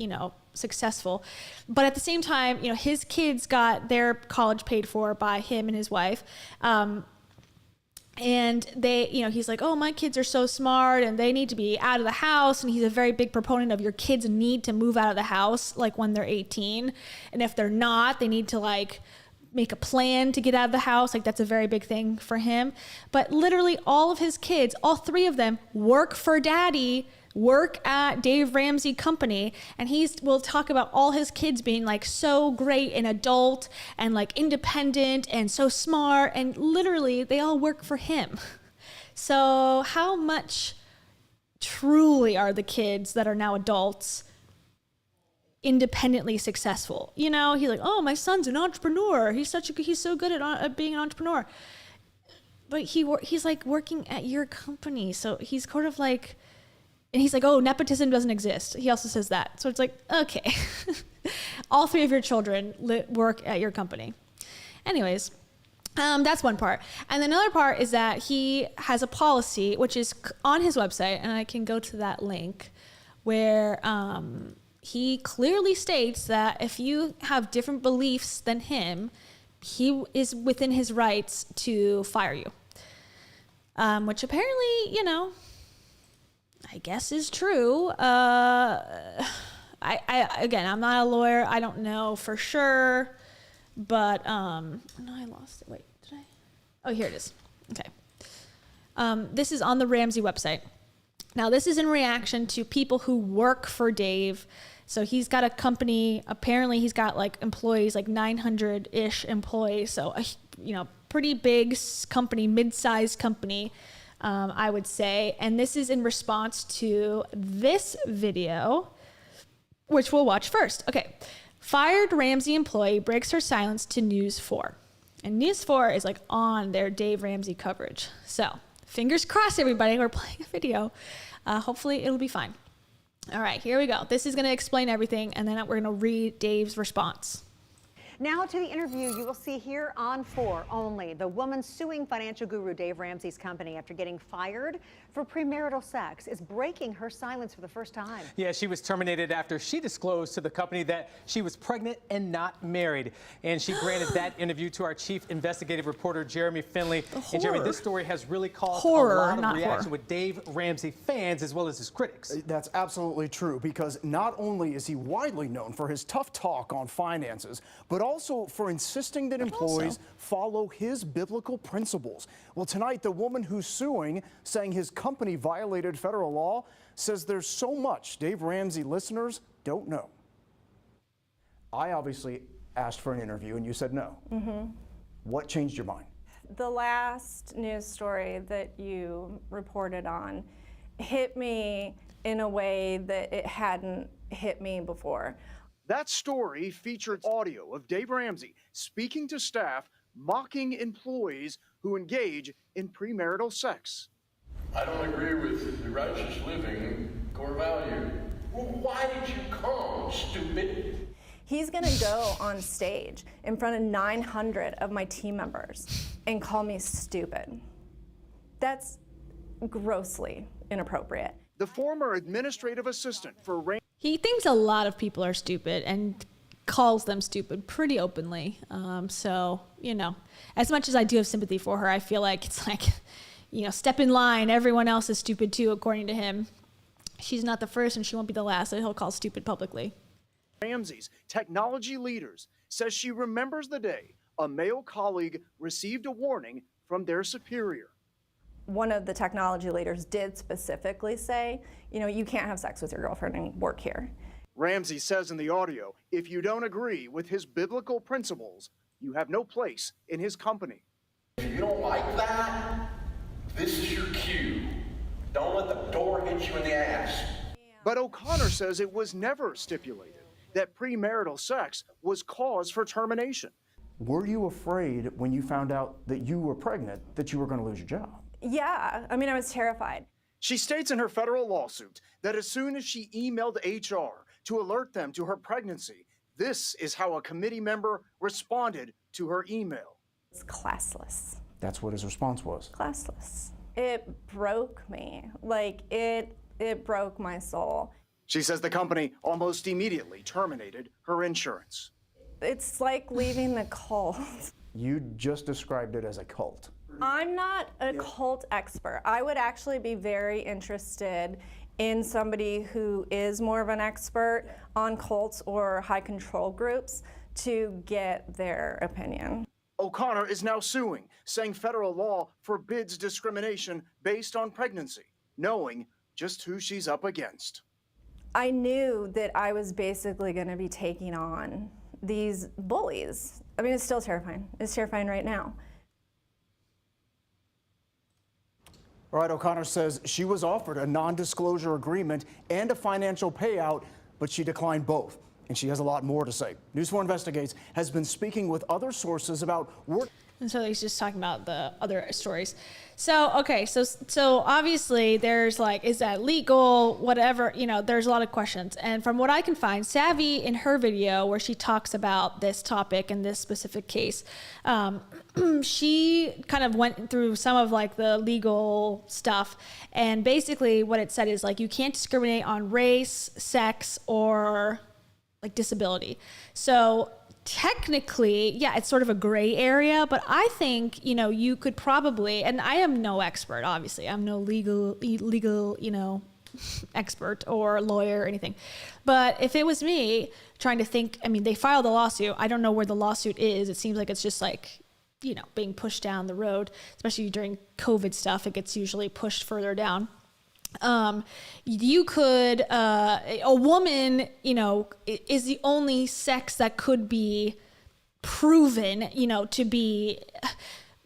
successful. But at the same time, his kids got their college paid for by him and his wife. And they, he's like, oh, my kids are so smart and they need to be out of the house. And he's a very big proponent of your kids need to move out of the house, when they're 18. And if they're not, they need to make a plan to get out of the house. That's a very big thing for him. But literally all of his kids, all 3 of them, work for daddy, work at Dave Ramsey company, and will talk about all his kids being so great and adult and independent and so smart, and literally they all work for him. So how much truly are the kids that are now adults independently successful? He's like, oh, my son's an entrepreneur. He's so good at being an entrepreneur. But he's working at your company, so he's sort of and he's like, oh, nepotism doesn't exist. He also says that. So it's okay. All 3 of your children work at your company. Anyways, that's one part. And another part is that he has a policy, which is on his website, and I can go to that link, where he clearly states that if you have different beliefs than him, he is within his rights to fire you. Which apparently, I guess is true. Again, I'm not a lawyer. I don't know for sure, but no, I lost it. Wait, did I? Oh, here it is. Okay. This is on the Ramsey website. Now, this is in reaction to people who work for Dave. So he's got a company. Apparently, he's got employees, 900-ish employees. So, pretty big company, mid-sized company, I would say. And this is in response to this video, which we'll watch first. Okay. Fired Ramsey employee breaks her silence to News 4. And News 4 is like on their Dave Ramsey coverage. So fingers crossed, everybody. We're playing a video. Hopefully it'll be fine. All right, here we go. This is going to explain everything, and then we're going to read Dave's response. Now to the interview you will see here on 4 only. The woman suing financial guru Dave Ramsey's company after getting fired for premarital sex is breaking her silence for the first time. Yeah, she was terminated after she disclosed to the company that she was pregnant and not married. And she granted that interview to our chief investigative reporter, Jeremy Finley. And Jeremy, this story has really caused a lot of reaction with Dave Ramsey fans as well as his critics. That's absolutely true, because not only is he widely known for his tough talk on finances, but also for insisting that employees follow his biblical principles. Well, tonight, the woman who's suing, saying his company violated federal law, says there's so much Dave Ramsey listeners don't know. I obviously asked for an interview and you said no. What changed your mind? The last news story that you reported on hit me in a way that it hadn't hit me before. That story featured audio of Dave Ramsey speaking to staff, mocking employees who engage in premarital sex. I don't agree with the righteous living core value. Well, why did you come, stupid? He's gonna go on stage in front of 900 of my team members and call me stupid. That's grossly inappropriate. The former administrative assistant for Ramsey. He thinks a lot of people are stupid and calls them stupid pretty openly. So, you know, as much as I do have sympathy for her, I feel like it's like, you know, step in line. Everyone else is stupid too, according to him. She's not the first and she won't be the last that he'll call stupid publicly. Ramsey's technology leaders says she remembers the day a male colleague received a warning from their superior. One of the technology leaders did specifically say, you know, you can't have sex with your girlfriend and work here. Ramsey says in the audio, if you don't agree with his biblical principles, you have no place in his company. If you don't like that, this is your cue. Don't let the door hit you in the ass. But O'Connor says it was never stipulated that premarital sex was cause for termination. Were you afraid when you found out that you were pregnant that you were going to lose your job? Yeah, I mean, I was terrified. She states in her federal lawsuit that as soon as she emailed HR to alert them to her pregnancy, this is how a committee member responded to her email. It's classless. That's what his response was. Classless. It broke me. Like, it broke my soul. She says the company almost immediately terminated her insurance. It's like leaving the cult. You just described it as a cult. I'm not a cult expert. I would actually be very interested in somebody who is more of an expert on cults or high control groups to get their opinion. O'Connor is now suing, saying federal law forbids discrimination based on pregnancy, knowing just who she's up against. I knew that I was basically going to be taking on these bullies. I mean, it's still terrifying. It's terrifying right now. All right, O'Connor says she was offered a non-disclosure agreement and a financial payout, but she declined both. And she has a lot more to say. News 4 Investigates has been speaking with other sources about work. And so he's just talking about the other stories. So, okay, so obviously there's like, is that legal? Whatever, you know, there's a lot of questions. And from what I can find, Savvy in her video where she talks about this topic and this specific case, she kind of went through some of like the legal stuff. And basically what it said is like, you can't discriminate on race, sex, or like disability. So technically, yeah, it's sort of a gray area, but I think, you know, you could probably, and I am no expert, obviously, I'm no legal, you know, expert or lawyer or anything. But if it was me trying to think, I mean, they filed a lawsuit. I don't know where the lawsuit is. It seems like it's just like, you know, being pushed down the road, especially during COVID stuff. It gets usually pushed further down. You could, a woman, you know, is the only sex that could be proven, you know, to be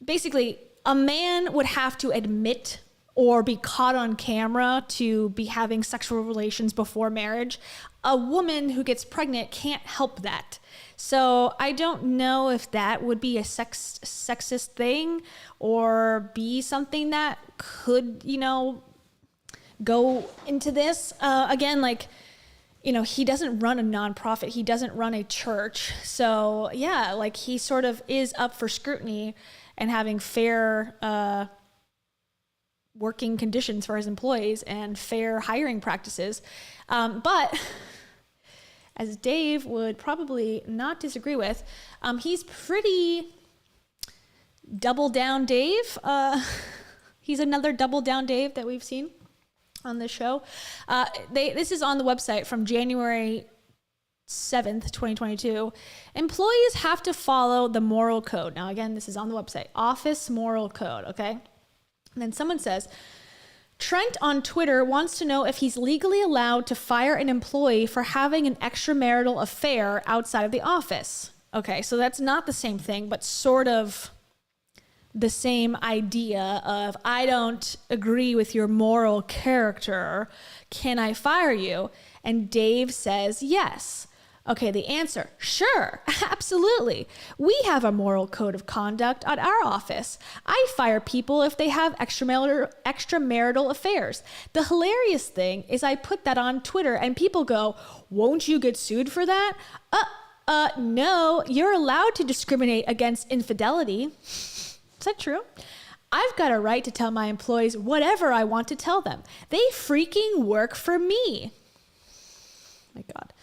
basically a man would have to admit or be caught on camera to be having sexual relations before marriage. A woman who gets pregnant can't help that. So I don't know if that would be a sexist thing or be something that could, go into this. Again, he doesn't run a nonprofit. He doesn't run a church. So yeah, he sort of is up for scrutiny and having fair working conditions for his employees and fair hiring practices. But as Dave would probably not disagree with, he's pretty double down Dave. He's another double down Dave that we've seen on this show. This is on the website from January 7th, 2022. Employees have to follow the moral code. Now, again, this is on the website, Office Moral Code, okay? And then someone says, Trent on Twitter wants to know if he's legally allowed to fire an employee for having an extramarital affair outside of the office. Okay, so that's not the same thing, but sort of the same idea of, I don't agree with your moral character. Can I fire you? And Dave says yes. Okay, the answer, sure, absolutely. We have a moral code of conduct at our office. I fire people if they have extramarital affairs. The hilarious thing is I put that on Twitter and people go, won't you get sued for that? No, you're allowed to discriminate against infidelity. Is that true? I've got a right to tell my employees whatever I want to tell them. They freaking work for me. My God.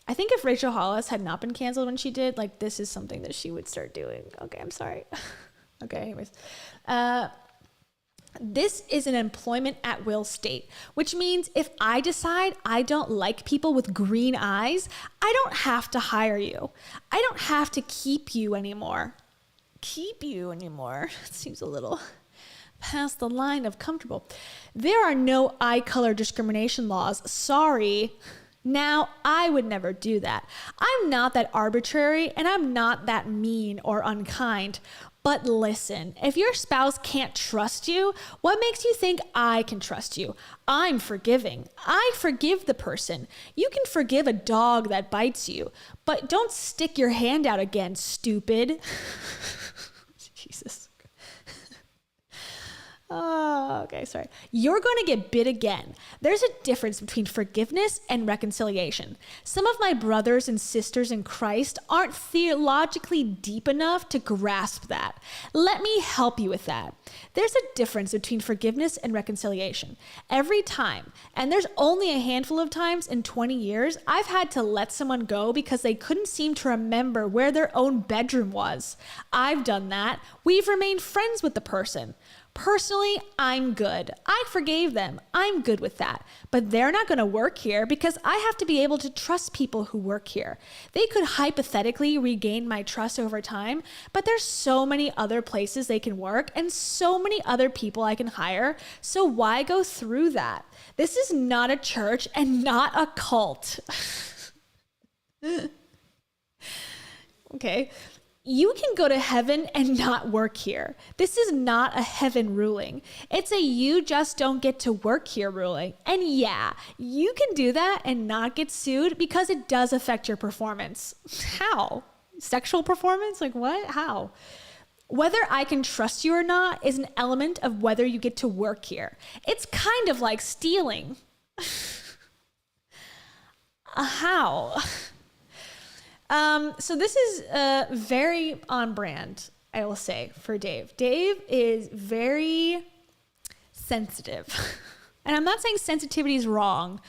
I think if Rachel Hollis had not been canceled when she did, this is something that she would start doing. Okay, I'm sorry. Okay, anyways. This is an employment at will state, which means if I decide I don't like people with green eyes, I don't have to hire you. I don't have to keep you anymore. Keep you anymore. It seems a little past the line of comfortable. There are no eye color discrimination laws. Sorry. Now, I would never do that. I'm not that arbitrary and I'm not that mean or unkind. But listen, if your spouse can't trust you, what makes you think I can trust you? I'm forgiving. I forgive the person. You can forgive a dog that bites you, but don't stick your hand out again, stupid. Jesus. Oh, okay, sorry. You're going to get bit again. There's a difference between forgiveness and reconciliation. Some of my brothers and sisters in Christ aren't theologically deep enough to grasp that. Let me help you with that. There's a difference between forgiveness and reconciliation. Every time, and there's only a handful of times in 20 years, I've had to let someone go because they couldn't seem to remember where their own bedroom was. I've done that. We've remained friends with the person. Personally, I'm good. I forgave them. I'm good with that. But they're not going to work here because I have to be able to trust people who work here. They could hypothetically regain my trust over time, but there's so many other places they can work and so many other people I can hire. So why go through that? This is not a church and not a cult. Okay. You can go to heaven and not work here. This is not a heaven ruling. It's a you just don't get to work here ruling. And yeah, you can do that and not get sued because it does affect your performance. How? Sexual performance? What? How? Whether I can trust you or not is an element of whether you get to work here. It's kind of like stealing. How? So this is very on brand, I will say, for Dave. Dave is very sensitive. And I'm not saying sensitivity is wrong.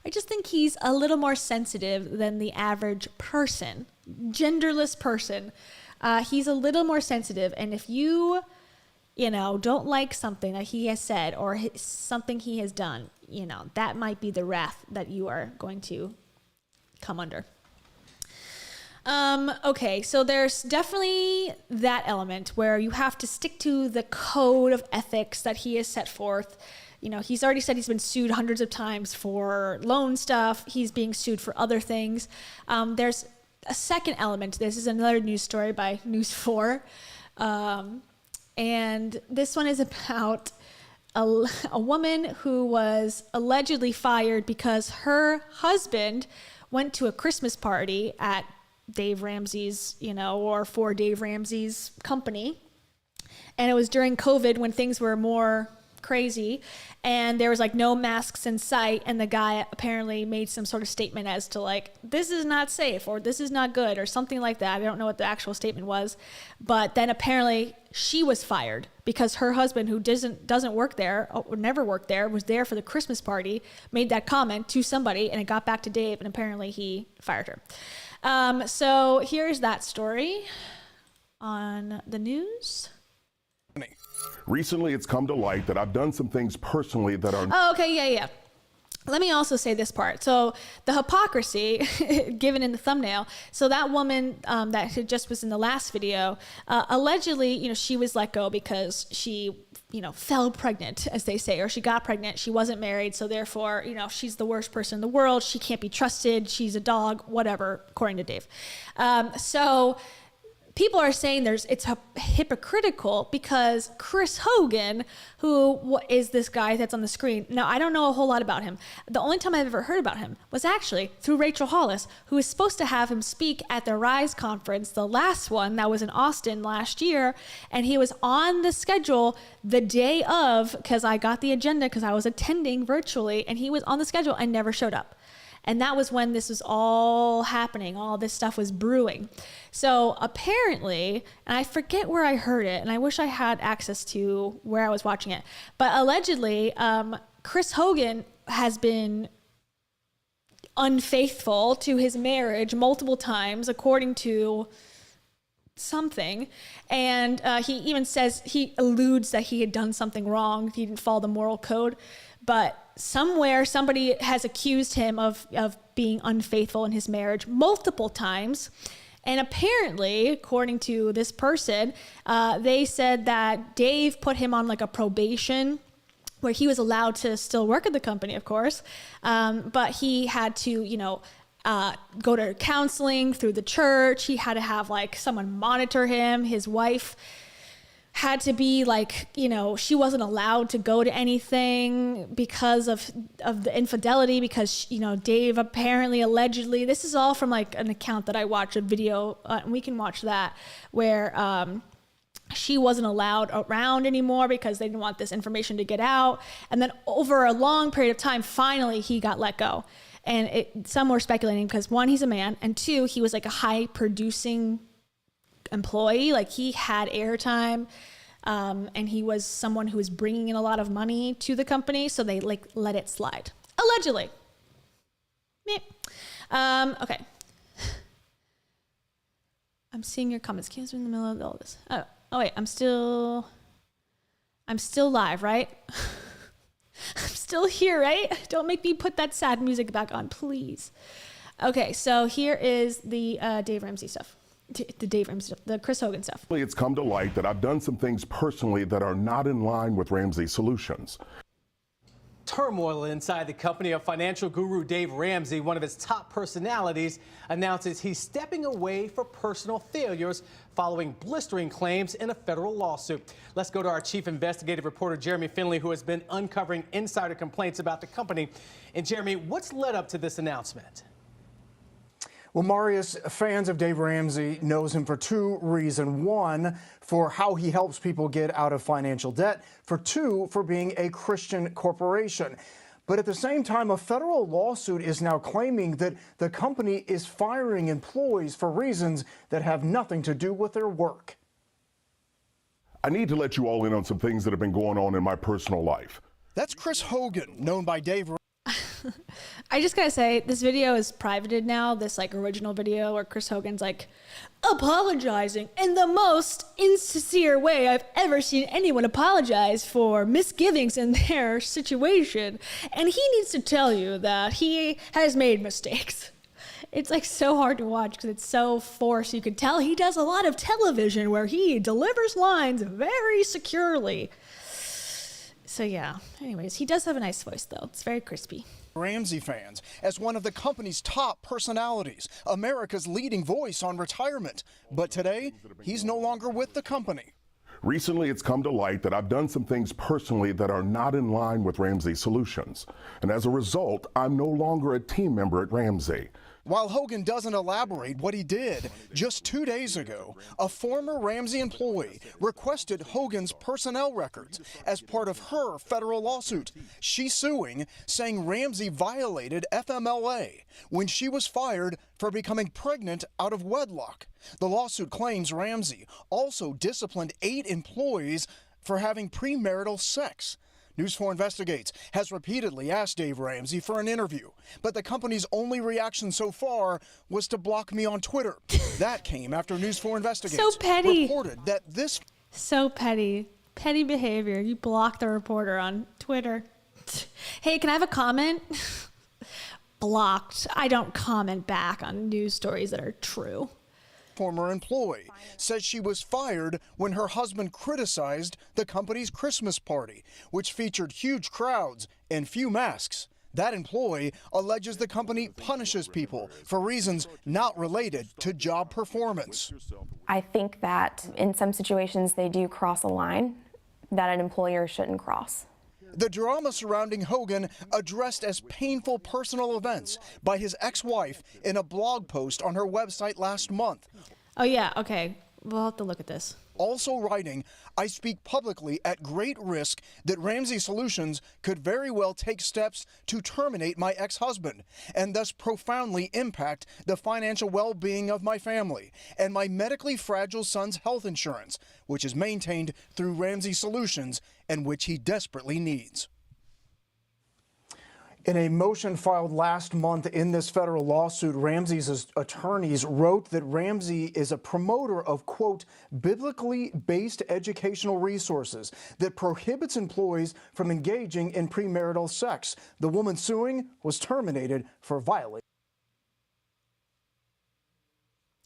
I just think he's a little more sensitive than the average person, genderless person. He's a little more sensitive. And if you don't like something that he has said or something he has done, that might be the wrath that you are going to come under. Okay, so there's definitely that element where you have to stick to the code of ethics that he has set forth. He's already said he's been sued hundreds of times for loan stuff. He's being sued for other things. There's a second element. This is another news story by News 4. And this one is about a woman who was allegedly fired because her husband went to a Christmas party at Dave Ramsey's, or for Dave Ramsey's company. And it was during COVID when things were more crazy and there was like no masks in sight, and the guy apparently made some sort of statement as to like, this is not safe or this is not good or something like that. I don't know what the actual statement was, but then apparently she was fired because her husband, who doesn't work there or never worked there, was there for the Christmas party, made that comment to somebody, and it got back to Dave, and apparently he fired her. So here's that story on the news. Recently, it's come to light that I've done some things personally that are... Oh, okay, yeah. Let me also say this part. So the hypocrisy given in the thumbnail. So that woman that just was in the last video, allegedly, she was let go because she, fell pregnant, as they say, or she got pregnant. She wasn't married. So therefore, she's the worst person in the world. She can't be trusted. She's a dog, whatever, according to Dave. So people are saying it's hypocritical because Chris Hogan, who is this guy that's on the screen. Now, I don't know a whole lot about him. The only time I've ever heard about him was actually through Rachel Hollis, who was supposed to have him speak at the Rise conference, the last one that was in Austin last year. And he was on the schedule the day of, because I got the agenda because I was attending virtually, and he was on the schedule and never showed up. And that was when this was all happening. All this stuff was brewing. So apparently, and I forget where I heard it, and I wish I had access to where I was watching it, but allegedly, Chris Hogan has been unfaithful to his marriage multiple times, according to something. And he even says, he alludes that he had done something wrong. He didn't follow the moral code. But somewhere somebody has accused him of being unfaithful in his marriage multiple times. And apparently, according to this person, they said that Dave put him on like a probation where he was allowed to still work at the company, of course. But he had to, go to counseling through the church. He had to have like someone monitor him. His wife had to be like, she wasn't allowed to go to anything because of the infidelity, because, Dave apparently, allegedly, this is all from like an account that I watched, a video, and we can watch that, where she wasn't allowed around anymore because they didn't want this information to get out. And then over a long period of time, finally he got let go. And some were speculating because one, he's a man, and two, he was like a high producing employee. Like he had airtime, and he was someone who was bringing in a lot of money to the company, so they like let it slide, allegedly. Okay. I'm seeing your comments. Cancer in the middle of all this. Oh wait, I'm still live, right? I'm still here, right? Don't make me put that sad music back on, please. Okay, so here is the Dave Ramsey stuff. The Chris Hogan stuff. It's come to light that I've done some things personally that are not in line with Ramsey Solutions. Turmoil inside the company of financial guru Dave Ramsey, one of his top personalities, announces he's stepping away for personal failures following blistering claims in a federal lawsuit. Let's go to our chief investigative reporter, Jeremy Finley, who has been uncovering insider complaints about the company. And Jeremy, what's led up to this announcement? Well, Marius, fans of Dave Ramsey knows him for two reasons. One, for how he helps people get out of financial debt. For two, for being a Christian corporation. But at the same time, a federal lawsuit is now claiming that the company is firing employees for reasons that have nothing to do with their work. I need to let you all in on some things that have been going on in my personal life. That's Chris Hogan, known by Dave Ramsey. I just gotta say, this video is privated now, this like original video where Chris Hogan's like apologizing in the most insincere way I've ever seen anyone apologize for misgivings in their situation. And he needs to tell you that he has made mistakes. It's like so hard to watch because it's so forced. You could tell he does a lot of television where he delivers lines very securely. So yeah, anyways, he does have a nice voice though. It's very crispy. Ramsey fans as one of the company's top personalities, America's leading voice on retirement. But today, he's no longer with the company. Recently, it's come to light that I've done some things personally that are not in line with Ramsey Solutions. And as a result, I'm no longer a team member at Ramsey. While Hogan doesn't elaborate what he did, just 2 days ago, a former Ramsey employee requested Hogan's personnel records as part of her federal lawsuit. She's suing, saying Ramsey violated FMLA when she was fired for becoming pregnant out of wedlock. The lawsuit claims Ramsey also disciplined 8 employees for having premarital sex. News 4 Investigates has repeatedly asked Dave Ramsey for an interview, but the company's only reaction so far was to block me on Twitter. That came after News 4 Investigates So petty. reported that this... So petty. Petty behavior. You blocked the reporter on Twitter. Hey, can I have a comment? Blocked. I don't comment back on news stories that are true. Former employee says she was fired when her husband criticized the company's Christmas party, which featured huge crowds and few masks. That employee alleges the company punishes people for reasons not related to job performance. I think that in some situations they do cross a line that an employer shouldn't cross. The drama surrounding Hogan addressed as painful personal events by his ex-wife in a blog post on her website last month. Oh yeah, okay. We'll have to look at this. Also writing, I speak publicly at great risk that Ramsey Solutions could very well take steps to terminate my ex-husband and thus profoundly impact the financial well-being of my family and my medically fragile son's health insurance, which is maintained through Ramsey Solutions and which he desperately needs. In a motion filed last month in this federal lawsuit, Ramsey's attorneys wrote that Ramsey is a promoter of, quote, biblically based educational resources that prohibits employees from engaging in premarital sex. The woman suing was terminated for violating.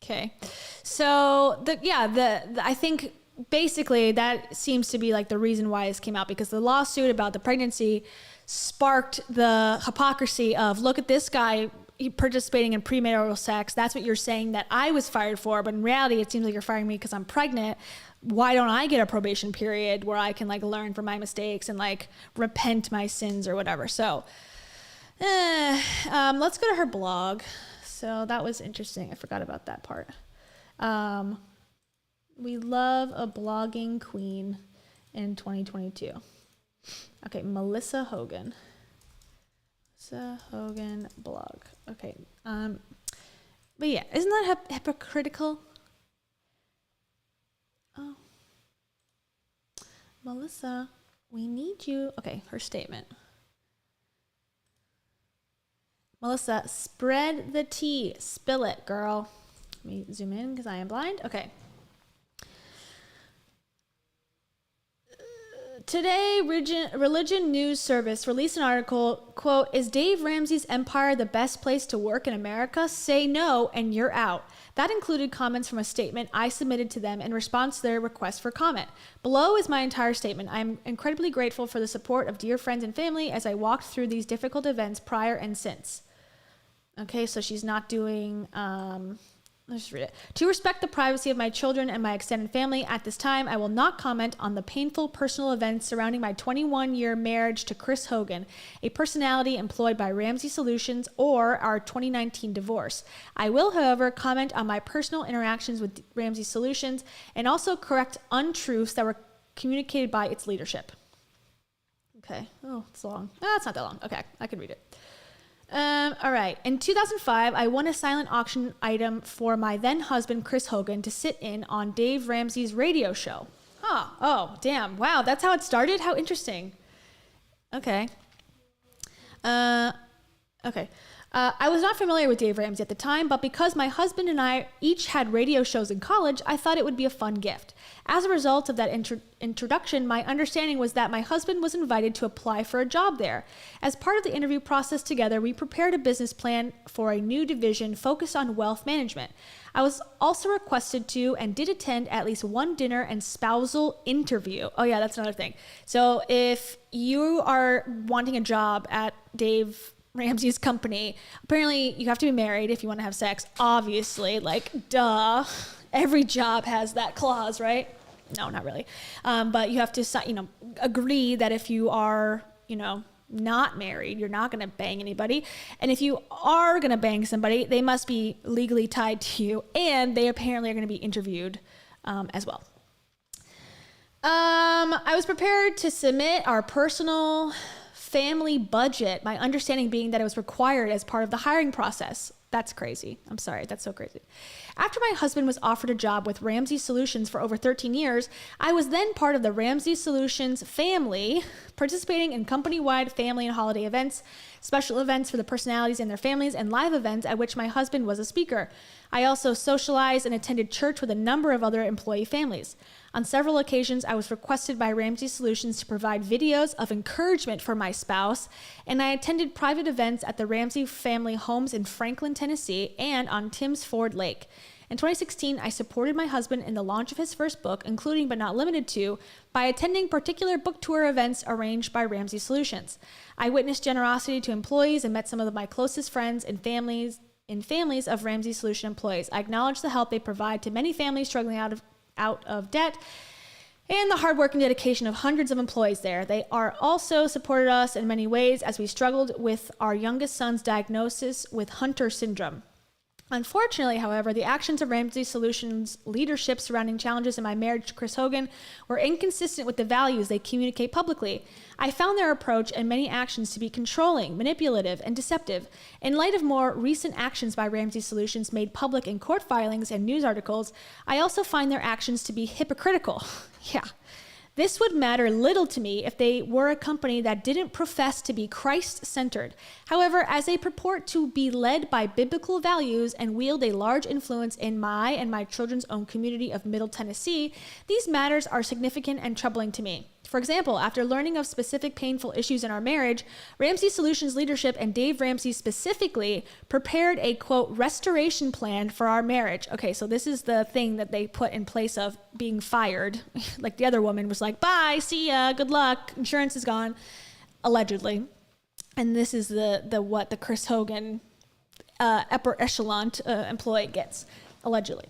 Okay. So I think basically that seems to be like the reason why this came out, because the lawsuit about the pregnancy sparked the hypocrisy of, look at this guy participating in premarital sex. That's what you're saying that I was fired for. But in reality, it seems like you're firing me because I'm pregnant. Why don't I get a probation period where I can like learn from my mistakes and like repent my sins or whatever? So let's go to her blog. So that was interesting. I forgot about that part. We love a blogging queen in 2022. Okay, Melissa Hogan. Melissa Hogan blog. Okay. But yeah, isn't that hypocritical? Oh. Melissa, we need you. Okay, her statement. Melissa, spread the tea. Spill it, girl. Let me zoom in because I am blind. Okay. Today, Religion News Service released an article, quote, is Dave Ramsey's empire the best place to work in America? Say no and you're out. That included comments from a statement I submitted to them in response to their request for comment. Below is my entire statement. I'm incredibly grateful for the support of dear friends and family as I walked through these difficult events prior and since. Okay, so she's not doing... Let's just read it. To respect the privacy of my children and my extended family, at this time, I will not comment on the painful personal events surrounding my 21-year marriage to Chris Hogan, a personality employed by Ramsey Solutions, or our 2019 divorce. I will, however, comment on my personal interactions with Ramsey Solutions and also correct untruths that were communicated by its leadership. Okay. Oh, it's long. It's not that long. Okay, I can read it. All right. In 2005, I won a silent auction item for my then husband, Chris Hogan, to sit in on Dave Ramsey's radio show. Oh, damn. Wow. That's how it started? How interesting. Okay. Okay. I was not familiar with Dave Ramsey at the time, but because my husband and I each had radio shows in college, I thought it would be a fun gift. As a result of that introduction, my understanding was that my husband was invited to apply for a job there. As part of the interview process together, we prepared a business plan for a new division focused on wealth management. I was also requested to and did attend at least one dinner and spousal interview. Oh yeah, that's another thing. So if you are wanting a job at Dave Ramsey's company, apparently you have to be married if you want to have sex. Obviously, like, duh. Every job has that clause, right? No, not really. But you have to, agree that if you are, not married, you're not going to bang anybody. And if you are going to bang somebody, they must be legally tied to you, and they apparently are going to be interviewed as well. I was prepared to submit our personal family budget, my understanding being that it was required as part of the hiring process. That's crazy. I'm sorry. That's so crazy. After my husband was offered a job with Ramsey Solutions for over 13 years, I was then part of the Ramsey Solutions family, participating in company-wide family and holiday events, special events for the personalities and their families, and live events at which my husband was a speaker. I also socialized and attended church with a number of other employee families. On several occasions, I was requested by Ramsey Solutions to provide videos of encouragement for my spouse, and I attended private events at the Ramsey family homes in Franklin, Tennessee, and on Timms Ford Lake. In 2016, I supported my husband in the launch of his first book, including but not limited to, by attending particular book tour events arranged by Ramsey Solutions. I witnessed generosity to employees and met some of my closest friends and families of Ramsey Solution employees. I acknowledge the help they provide to many families struggling out of debt, and the hard work and dedication of hundreds of employees there. They are also supported us in many ways as we struggled with our youngest son's diagnosis with Hunter syndrome. Unfortunately, however, the actions of Ramsey Solutions leadership surrounding challenges in my marriage to Chris Hogan were inconsistent with the values they communicate publicly. I found their approach and many actions to be controlling, manipulative, and deceptive. In light of more recent actions by Ramsey Solutions made public in court filings and news articles, I also find their actions to be hypocritical. Yeah. This would matter little to me if they were a company that didn't profess to be Christ-centered. However, as they purport to be led by biblical values and wield a large influence in my and my children's own community of Middle Tennessee, these matters are significant and troubling to me. For example, after learning of specific painful issues in our marriage, Ramsey Solutions leadership and Dave Ramsey specifically prepared a, quote, restoration plan for our marriage. Okay, so this is the thing that they put in place of being fired. Like the other woman was like, bye, see ya, good luck, insurance is gone, allegedly. And this is what the Chris Hogan upper echelon employee gets, allegedly.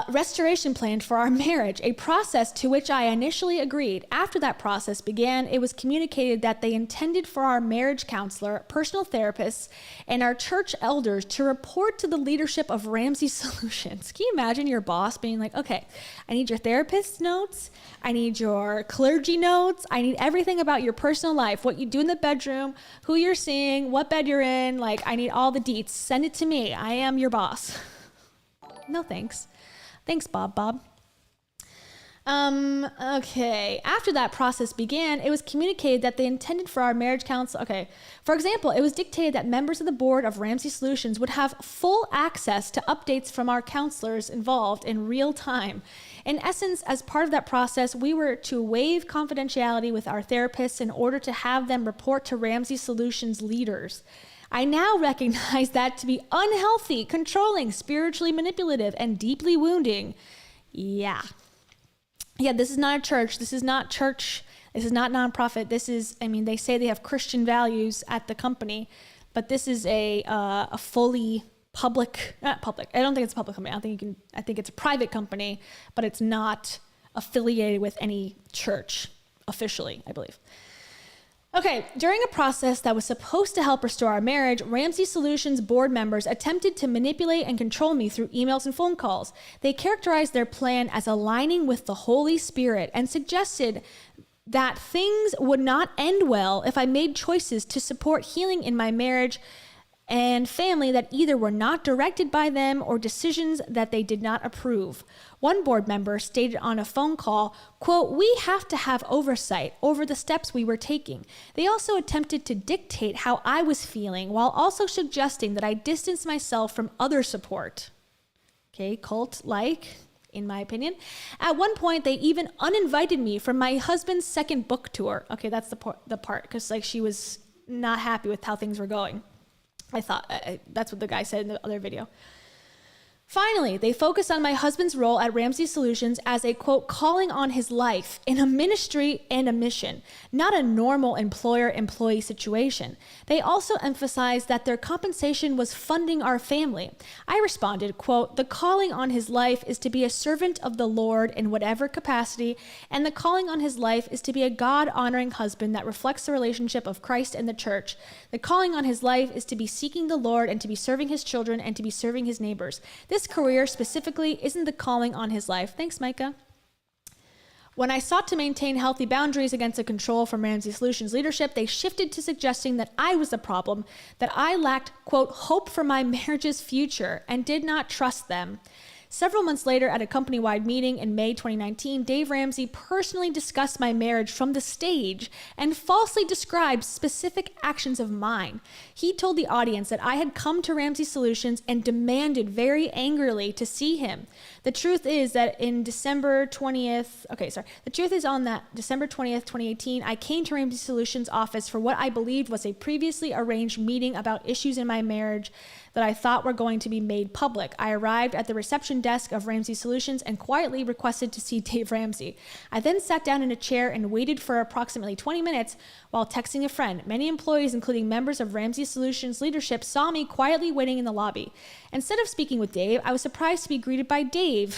Restoration plan for our marriage, a process to which I initially agreed. After that process began, it was communicated that they intended for our marriage counselor, personal therapists, and our church elders to report to the leadership of Ramsey Solutions. Can you imagine your boss being like, okay, I need your therapist's notes, I need your clergy notes, I need everything about your personal life, what you do in the bedroom, who you're seeing, what bed you're in, like I need all the deets, send it to me, I am your boss. No thanks. Thanks, Bob. Okay. After that process began, it was communicated that they intended for our marriage counsel. Okay. For example, it was dictated that members of the board of Ramsey Solutions would have full access to updates from our counselors involved in real time. In essence, as part of that process, we were to waive confidentiality with our therapists in order to have them report to Ramsey Solutions leaders. I now recognize that to be unhealthy, controlling, spiritually manipulative, and deeply wounding. Yeah, this is not a church. This is not church. This is not nonprofit. This is, they say they have Christian values at the company, but this is a fully not public. I don't think it's a public company. I think it's a private company, but it's not affiliated with any church officially, I believe. Okay, during a process that was supposed to help restore our marriage, Ramsey Solutions board members attempted to manipulate and control me through emails and phone calls. They characterized their plan as aligning with the Holy Spirit and suggested that things would not end well if I made choices to support healing in my marriage and family that either were not directed by them or decisions that they did not approve. One board member stated on a phone call, quote, "We have to have oversight over the steps we were taking." They also attempted to dictate how I was feeling while also suggesting that I distance myself from other support. Okay, cult-like, in my opinion. At one point, they even uninvited me from my husband's second book tour. Okay, that's the part, because she was not happy with how things were going. I thought that's what the guy said in the other video. Finally, they focus on my husband's role at Ramsey Solutions as a, quote, calling on his life in a ministry and a mission, not a normal employer-employee situation. They also emphasize that their compensation was funding our family. I responded, quote, the calling on his life is to be a servant of the Lord in whatever capacity, and the calling on his life is to be a God-honoring husband that reflects the relationship of Christ and the church. The calling on his life is to be seeking the Lord and to be serving his children and to be serving his neighbors. This career specifically isn't the calling on his life. Thanks, Micah. When I sought to maintain healthy boundaries against the control from Ramsey Solutions leadership, they shifted to suggesting that I was the problem, that I lacked, quote, hope for my marriage's future and did not trust them. Several months later, at a company-wide meeting in May 2019, Dave Ramsey personally discussed my marriage from the stage and falsely described specific actions of mine. He told the audience that I had come to Ramsey Solutions and demanded very angrily to see him. The truth is that on that December 20th, 2018, I came to Ramsey Solutions office for what I believed was a previously arranged meeting about issues in my marriage that I thought were going to be made public. I arrived at the reception desk of Ramsey Solutions and quietly requested to see Dave Ramsey. I then sat down in a chair and waited for approximately 20 minutes while texting a friend. Many employees, including members of Ramsey Solutions leadership, saw me quietly waiting in the lobby. Instead of speaking with Dave, I was surprised to be greeted by Dave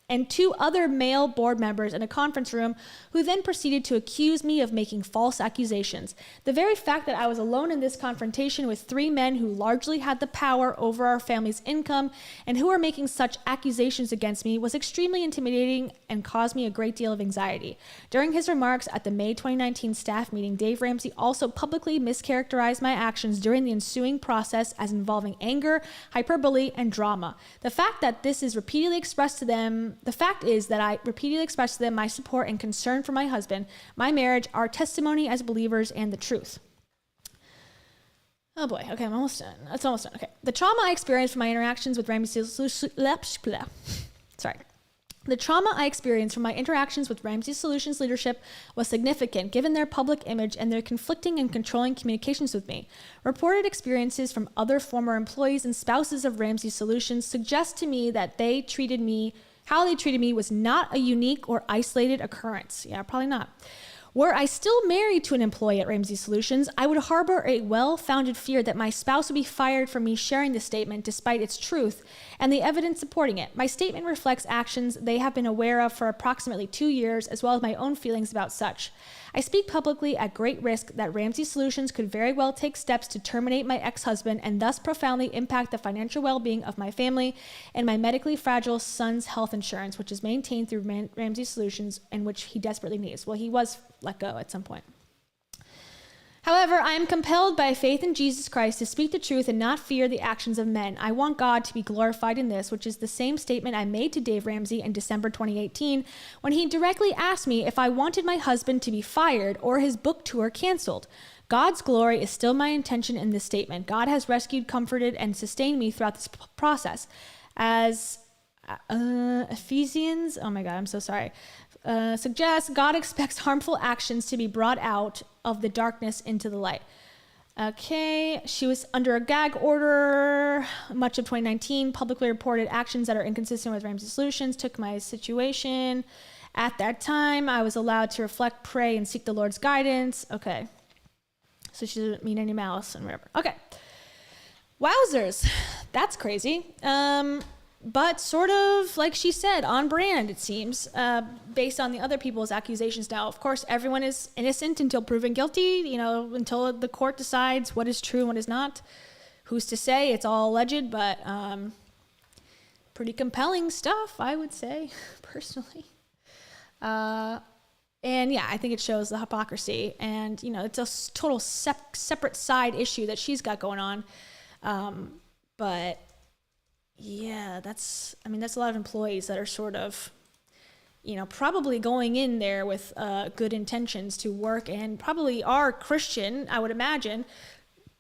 and two other male board members in a conference room who then proceeded to accuse me of making false accusations. The very fact that I was alone in this confrontation with three men who largely had the power over our family's income and who were making such accusations against me was extremely intimidating and caused me a great deal of anxiety. During his remarks at the May 2019 staff meeting, Dave Ramsey also publicly mischaracterized my actions during the ensuing process as involving anger, hyperbole, and drama. The fact is that I repeatedly expressed to them my support and concern for my husband, my marriage, our testimony as believers, and the truth. Oh boy, okay, I'm almost done. It's almost done. Okay. The trauma I experienced from my interactions with Ramsey Solutions leadership was significant given their public image and their conflicting and controlling communications with me. Reported experiences from other former employees and spouses of Ramsey Solutions suggest to me that how they treated me was not a unique or isolated occurrence. Yeah, probably not. Were I still married to an employee at Ramsey Solutions, I would harbor a well-founded fear that my spouse would be fired for me sharing the statement despite its truth and the evidence supporting it. My statement reflects actions they have been aware of for approximately 2 years, as well as my own feelings about such. I speak publicly at great risk that Ramsey Solutions could very well take steps to terminate my ex-husband and thus profoundly impact the financial well-being of my family and my medically fragile son's health insurance, which is maintained through Ramsey Solutions and which he desperately needs. Well, he was let go at some point. However, I am compelled by faith in Jesus Christ to speak the truth and not fear the actions of men. I want God to be glorified in this, which is the same statement I made to Dave Ramsey in December 2018 when he directly asked me if I wanted my husband to be fired or his book tour canceled. God's glory is still my intention in this statement. God has rescued, comforted, and sustained me throughout this process. As Ephesians, oh my God, I'm so sorry, suggests, God expects harmful actions to be brought out of the darkness into the light. Okay, she was under a gag order much of 2019, publicly reported actions that are inconsistent with Ramsey Solutions, took my situation. At that time, I was allowed to reflect, pray, and seek the Lord's guidance. Okay, so she doesn't mean any malice and whatever. Okay, wowzers, that's crazy. But sort of, like she said, on brand, it seems, based on the other people's accusations. Now, of course, everyone is innocent until proven guilty, until the court decides what is true and what is not. Who's to say? It's all alleged, but pretty compelling stuff, I would say, personally. And yeah, I think it shows the hypocrisy. And, it's a total separate side issue that she's got going on. But yeah, that's a lot of employees that are sort of, probably going in there with good intentions to work and probably are Christian, I would imagine,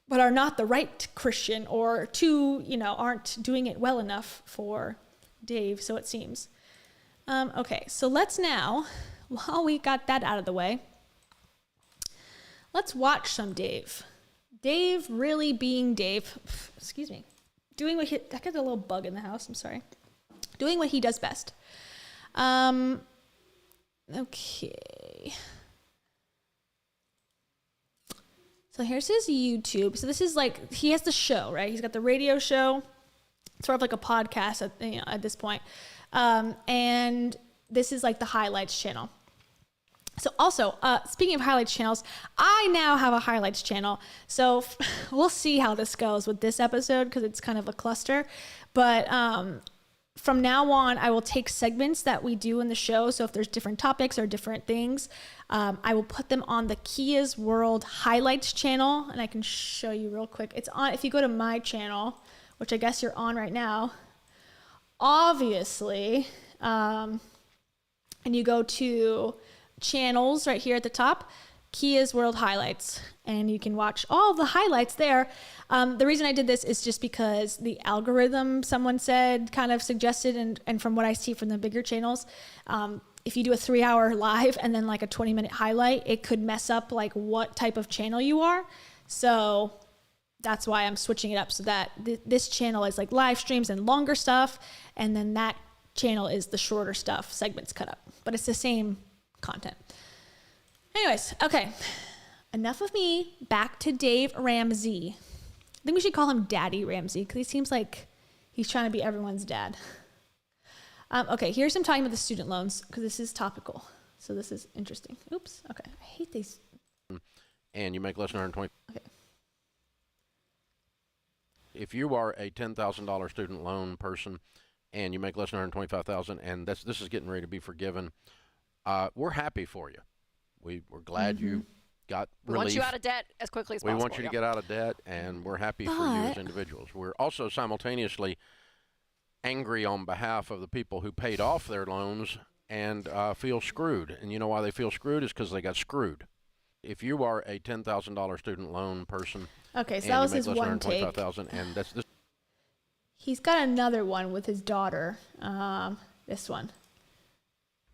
but are not the right Christian or aren't doing it well enough for Dave, so it seems. Okay, so let's now, while we got that out of the way, let's watch some Dave. Dave really being Dave. Excuse me. doing what I got a little bug in the house. I'm sorry. Doing what he does best. Okay. So here's his YouTube. So this is like, he has the show, right? He's got the radio show. It's sort of like a podcast at this point. And this is like the highlights channel. So also, speaking of highlights channels, I now have a highlights channel. So we'll see how this goes with this episode because it's kind of a cluster. But from now on, I will take segments that we do in the show. So if there's different topics or different things, I will put them on the Kia's World highlights channel. And I can show you real quick. It's on, if you go to my channel, which I guess you're on right now, obviously, and you go to channels right here at the top, Kia's World highlights, and you can watch all of the highlights there. The reason I did this is just because the algorithm, someone said, kind of suggested, and from what I see from the bigger channels, if you do a 3-hour live and then like a 20-minute highlight, it could mess up like what type of channel you are. So that's why I'm switching it up so that this channel is like live streams and longer stuff, and then that channel is the shorter stuff, segments cut up, but it's the same content. Anyways, okay, enough of me. Back to Dave Ramsey. I think we should call him Daddy Ramsey because he seems like he's trying to be everyone's dad. Okay, here's him talking about the student loans because this is topical. So this is interesting. Oops. Okay, I hate these. And you make less than 120. Okay. If you are a $10,000 student loan person and you make less than $125,000, and this is getting ready to be forgiven, we're happy for you. We're glad you got relief. We want you out of debt as quickly as possible. We want you to get out of debt, and we're happy for you as individuals. We're also simultaneously angry on behalf of the people who paid off their loans and feel screwed. And you know why they feel screwed? Is because they got screwed. If you are a $10,000 student loan person, okay, so that was his one take. And that's this. He's got another one with his daughter. This one.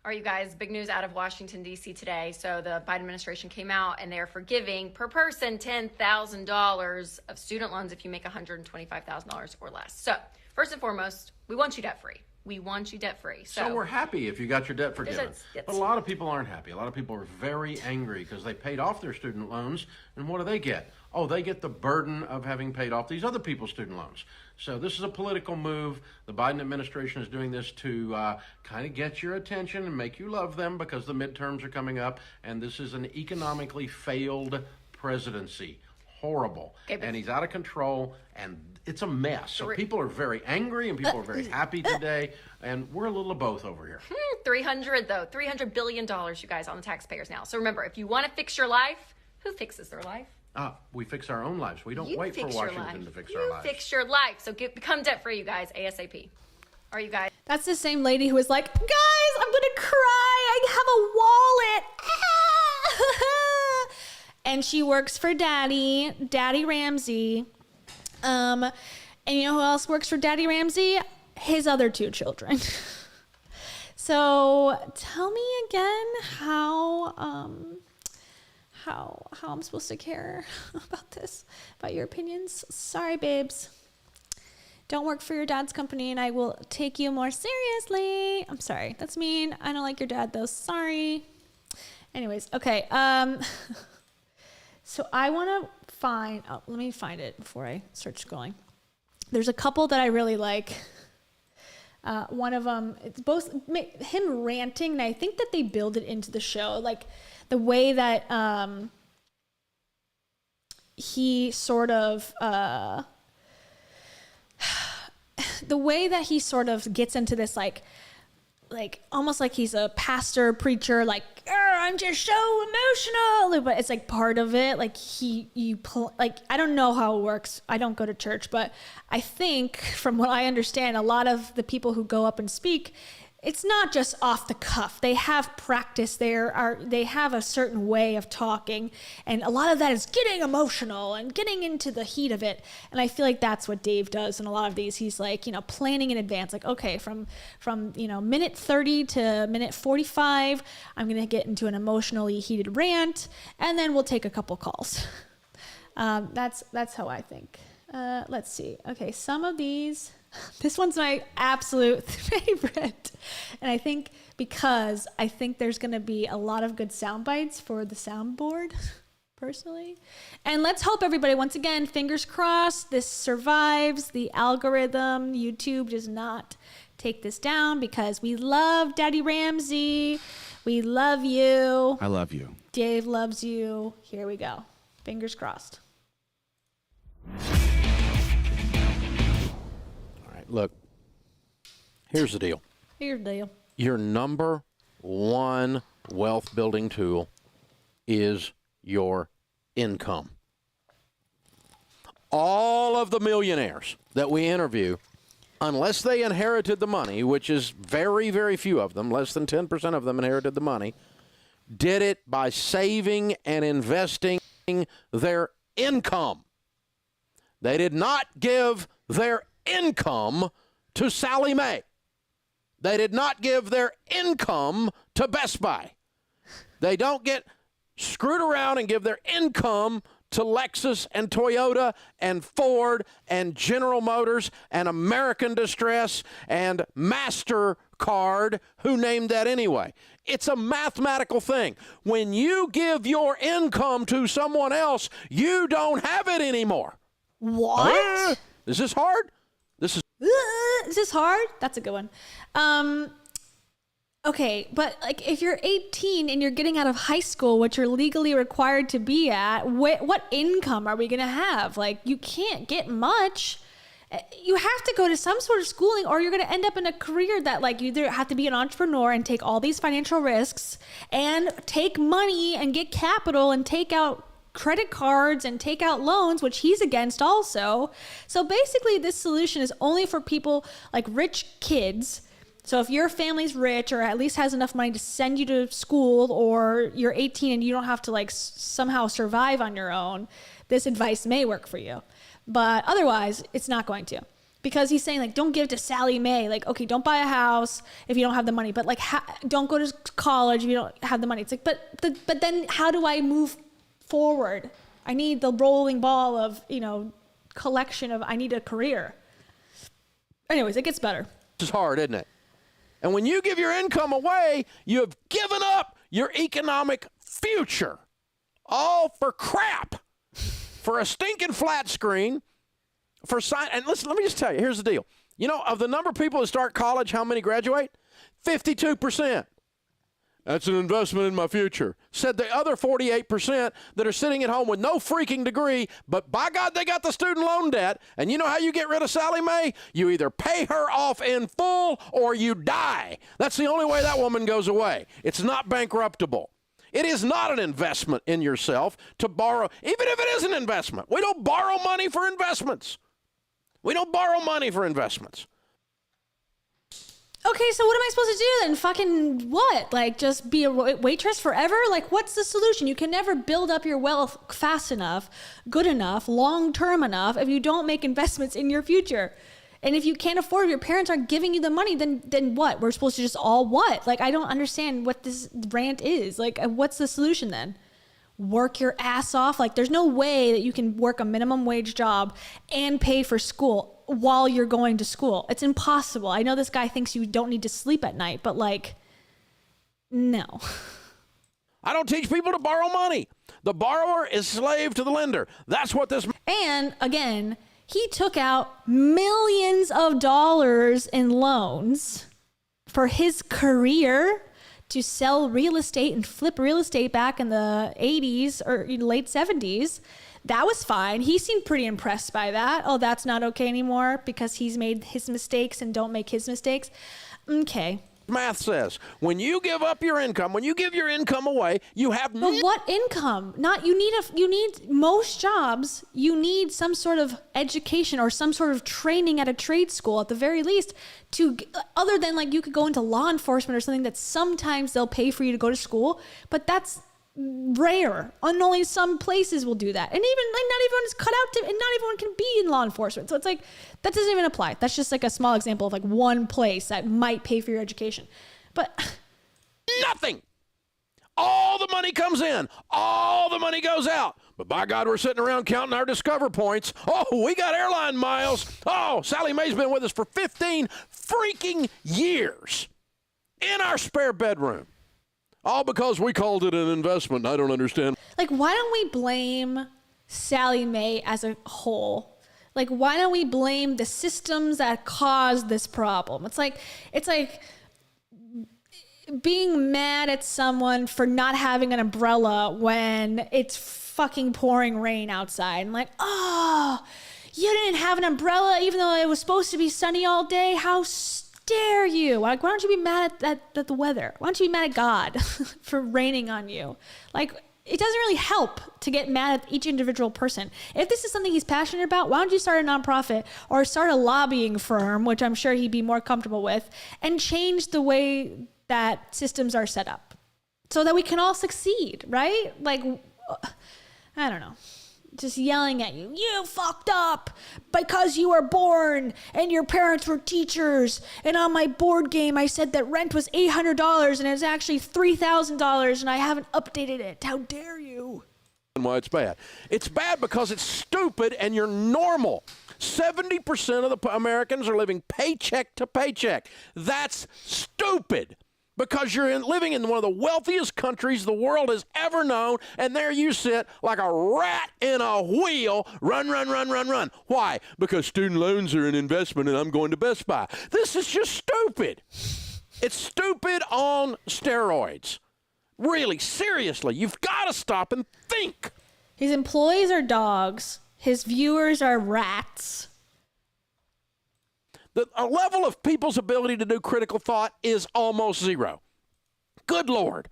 All right, you guys, big news out of Washington, D.C. today. So the Biden administration came out and they're forgiving per person $10,000 of student loans if you make $125,000 or less. So first and foremost, we want you debt-free. We want you debt-free. So we're happy if you got your debt forgiven. But a lot of people aren't happy. A lot of people are very angry because they paid off their student loans. And what do they get? Oh, they get the burden of having paid off these other people's student loans. So this is a political move. The Biden administration is doing this to kind of get your attention and make you love them because the midterms are coming up. And this is an economically failed presidency. Horrible. Okay, and he's out of control, and it's a mess. So people are very angry, and people are very happy today, and we're a little of both over here. $300 billion, you guys, on the taxpayers now. So remember, if you want to fix your life, who fixes their life? We fix our own lives. We don't wait for Washington to fix our lives. You fix your life. So become debt-free, you guys, ASAP. Are you guys? That's the same lady who was like, guys, I'm going to cry. I have a wallet. And she works for Daddy Ramsey. And you know who else works for Daddy Ramsey? His other 2 children. So tell me again how I'm supposed to care about this, about your opinions. Sorry, babes. Don't work for your dad's company and I will take you more seriously. I'm sorry. That's mean. I don't like your dad though. Sorry. Anyways, okay. So I want to find, let me find it before I start scrolling. There's a couple that I really like. One of them, it's both him ranting, and I think that they build it into the show. Like the way that he sort of, gets into this like almost like he's a pastor preacher, like I'm just so emotional, but it's like part of it. Like I don't know how it works. I don't go to church, but I think from what I understand, a lot of the people who go up and speak, it's not just off the cuff. They have practice. They have a certain way of talking, and a lot of that is getting emotional and getting into the heat of it. And I feel like that's what Dave does in a lot of these. He's like, planning in advance. Like, okay, from minute 30 to minute 45, I'm gonna get into an emotionally heated rant, and then we'll take a couple calls. That's how I think Let's see. Okay, some of these, this one's my absolute favorite. And I think because I think there's going to be a lot of good sound bites for the soundboard, personally. And let's hope everybody, once again, fingers crossed, this survives. The algorithm, YouTube does not take this down because we love Daddy Ramsey. We love you. I love you. Dave loves you. Here we go. Fingers crossed. Look, here's the deal. Here's the deal. Your number one wealth building tool is your income. All of the millionaires that we interview, unless they inherited the money, which is very, very few of them, less than 10% of them inherited the money, did it by saving and investing their income. They did not give their income to Sally Mae. They did not give their income to Best Buy. They don't get screwed around and give their income to Lexus and Toyota and Ford and General Motors and American Distress and MasterCard. Who named that anyway? It's a mathematical thing. When you give your income to someone else, you don't have it anymore. What? Is this hard? Is this hard? That's a good one. Okay, but like if you're 18 and you're getting out of high school, which you're legally required to be at, what income are we going to have? Like, you can't get much. You have to go to some sort of schooling, or you're going to end up in a career that, like, you either have to be an entrepreneur and take all these financial risks and take money and get capital and take out credit cards and take out loans, which he's against also. So basically this solution is only for people like rich kids. So if your family's rich or at least has enough money to send you to school, or you're 18 and you don't have to like somehow survive on your own, this advice may work for you. But otherwise, it's not going to. Because he's saying, like, don't give to Sally Mae. Like, okay, don't buy a house if you don't have the money. But, like, don't go to college if you don't have the money. It's like, but then how do I move forward? I need the rolling ball of, collection of, I need a career. Anyways, it gets better. It's hard, isn't it? And when you give your income away, you have given up your economic future. All for crap. For a stinking flat screen. And listen, let me just tell you, here's the deal. Of the number of people that start college, how many graduate? 52%. That's an investment in my future. Said the other 48% that are sitting at home with no freaking degree, but by God, they got the student loan debt. And you know how you get rid of Sally Mae? You either pay her off in full or you die. That's the only way that woman goes away. It's not bankruptable. It is not an investment in yourself to borrow, even if it is an investment. We don't borrow money for investments. We don't borrow money for investments. Okay, so what am I supposed to do then? Fucking what? Like, just be a waitress forever? Like, what's the solution? You can never build up your wealth fast enough, good enough, long-term enough if you don't make investments in your future. And if you can't afford, your parents aren't giving you the money, then what? We're supposed to just all what? Like, I don't understand what this rant is. Like, what's the solution then? Work your ass off? Like, there's no way that you can work a minimum wage job and pay for school while you're going to school. It's impossible. I know this guy thinks you don't need to sleep at night, but like, no. I don't teach people to borrow money. The borrower is slave to the lender. That's what this... And again, he took out millions of dollars in loans for his career to sell real estate and flip real estate back in the 80s or late 70s. That was fine. He seemed pretty impressed by that. Oh, that's not okay anymore because he's made his mistakes and don't make his mistakes. Okay. Math says when you give up your income, when you give your income away, you have... But what income? You need most jobs, you need some sort of education or some sort of training at a trade school at the very least to, other than like you could go into law enforcement or something that sometimes they'll pay for you to go to school, but that's rare. And only some places will do that. And even like not everyone is cut out to, and not everyone can be in law enforcement. So it's like, that doesn't even apply. That's just like a small example of like one place that might pay for your education. But nothing. All the money comes in. All the money goes out. But by God, we're sitting around counting our Discover points. Oh, we got airline miles. Oh, Sally Mae's been with us for 15 freaking years in our spare bedroom. All because we called it an investment. I don't understand. Like, why don't we blame Sally Mae as a whole? Like, why don't we blame the systems that caused this problem? It's like being mad at someone for not having an umbrella when it's fucking pouring rain outside. And like, oh, you didn't have an umbrella even though it was supposed to be sunny all day? How dare you? Like, why don't you be mad at the weather? Why don't you be mad at God for raining on you? Like, it doesn't really help to get mad at each individual person. If this is something he's passionate about, why don't you start a nonprofit or start a lobbying firm, which I'm sure he'd be more comfortable with, and change the way that systems are set up so that we can all succeed, right? Like, I don't know. Just yelling at you. You fucked up because you were born and your parents were teachers. And on my board game, I said that rent was $800 and it's actually $3,000 and I haven't updated it. How dare you? Why it's bad. It's bad because it's stupid and you're normal. 70% of the Americans are living paycheck to paycheck. That's stupid. Because you're living in one of the wealthiest countries the world has ever known, and there you sit like a rat in a wheel, run. Why? Because student loans are an investment and I'm going to Best Buy. This is just stupid. It's stupid on steroids. Really, seriously, you've got to stop and think. His employees are dogs. His viewers are rats. The level of people's ability to do critical thought is almost zero. Good Lord.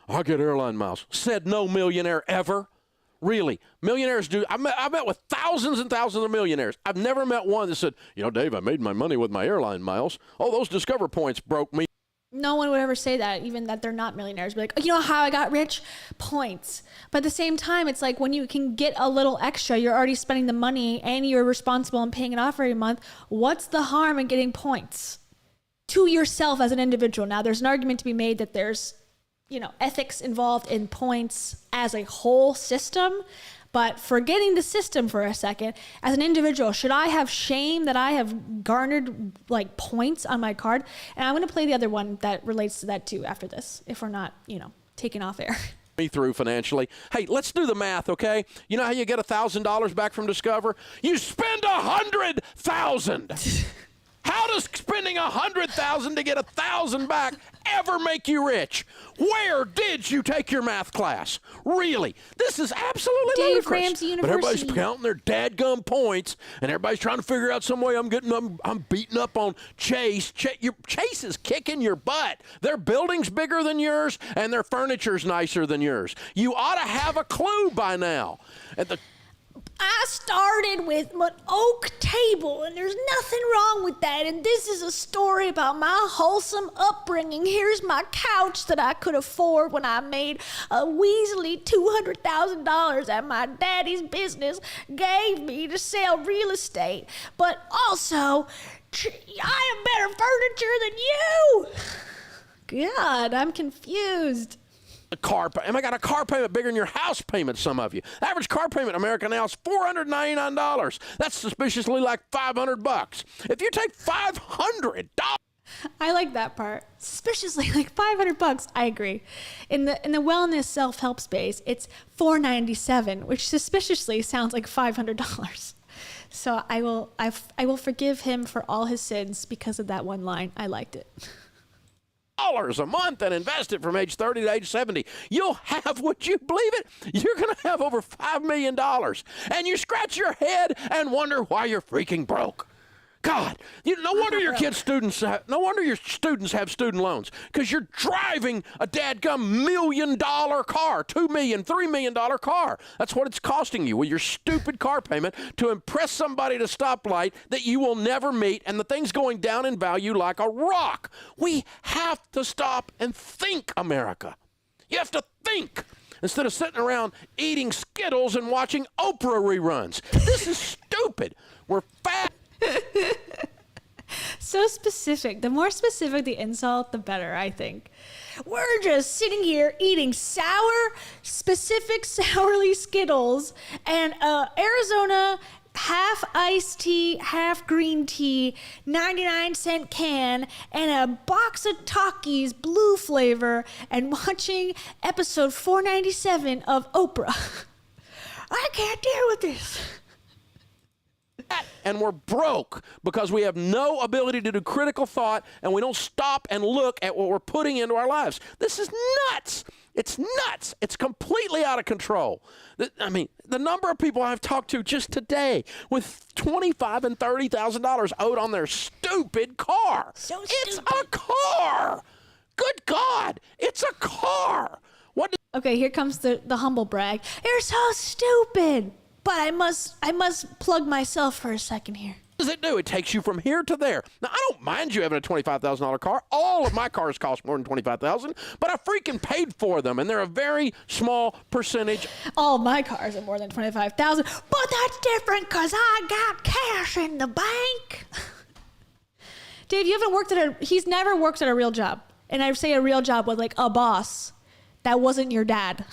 I'll get airline miles. Said no millionaire ever. Really. Millionaires do. I met with thousands and thousands of millionaires. I've never met one that said, you know, Dave, I made my money with my airline miles. Oh, those Discover points broke me. No one would ever say that, even that they're not millionaires. Be like, you know how I got rich? Points. But at the same time, it's like when you can get a little extra, you're already spending the money and you're responsible and paying it off every month. What's the harm in getting points to yourself as an individual? Now, there's an argument to be made that there's, you know, ethics involved in points as a whole system. But forgetting the system for a second, as an individual, should I have shame that I have garnered like points on my card? And I'm going to play the other one that relates to that too after this, if we're not, you know, taken off air. Me through financially. Hey, let's do the math, okay? You know how you get $1,000 back from Discover? You spend $100,000. How does spending $100,000 to get $1,000 back ever make you rich? Where did you take your math class? Really? This is absolutely ludicrous. Ramsey University. But everybody's counting their dadgum points, and everybody's trying to figure out some way I'm beating up on Chase. Chase is kicking your butt. Their building's bigger than yours, and their furniture's nicer than yours. You ought to have a clue by now. I started with an oak table, and there's nothing wrong with that. And this is a story about my wholesome upbringing. Here's my couch that I could afford when I made a measly $200,000 that my daddy's business gave me to sell real estate. But also, I have better furniture than you. God, I'm confused. I got a car payment bigger than your house payment, some of you. The average car payment in America now is $499. That's suspiciously like $500. If you take $500... I like that part. Suspiciously like $500. I agree. In the wellness self-help space, it's $497, which suspiciously sounds like $500. So I will forgive him for all his sins because of that one line. I liked it. A month and invest it from age 30 to age 70. You'll have, would you believe it? You're going to have over $5 million. And you scratch your head and wonder why you're freaking broke. God, no wonder your students have student loans, because you're driving a dadgum $1 million car, $2 million, $3 million car. That's what it's costing you with your stupid car payment to impress somebody at a stoplight that you will never meet, and the thing's going down in value like a rock. We have to stop and think, America. You have to think instead of sitting around eating Skittles and watching Oprah reruns. This is stupid. We're fat. So specific. The more specific the insult, the better, I think. We're just sitting here eating specific sourly Skittles and Arizona half iced tea, half green tea, 99-cent can, and a box of Takis, blue flavor, and watching episode 497 of Oprah. I can't deal with this. And we're broke because we have no ability to do critical thought, and we don't stop and look at what we're putting into our lives. This is nuts. It's nuts. It's completely out of control. I mean, the number of people I've talked to just today with $25,000 and $30,000 owed on their stupid car. So it's stupid. a car. Good God. It's a car. What? Okay, here comes the humble brag. You're so stupid. But I must plug myself for a second here. What does it do? It takes you from here to there. Now, I don't mind you having a $25,000 car. All of my cars cost more than $25,000, but I freaking paid for them, and they're a very small percentage. All my cars are more than $25,000, but that's different because I got cash in the bank. Dave, he's never worked at a real job. And I say a real job with like a boss that wasn't your dad.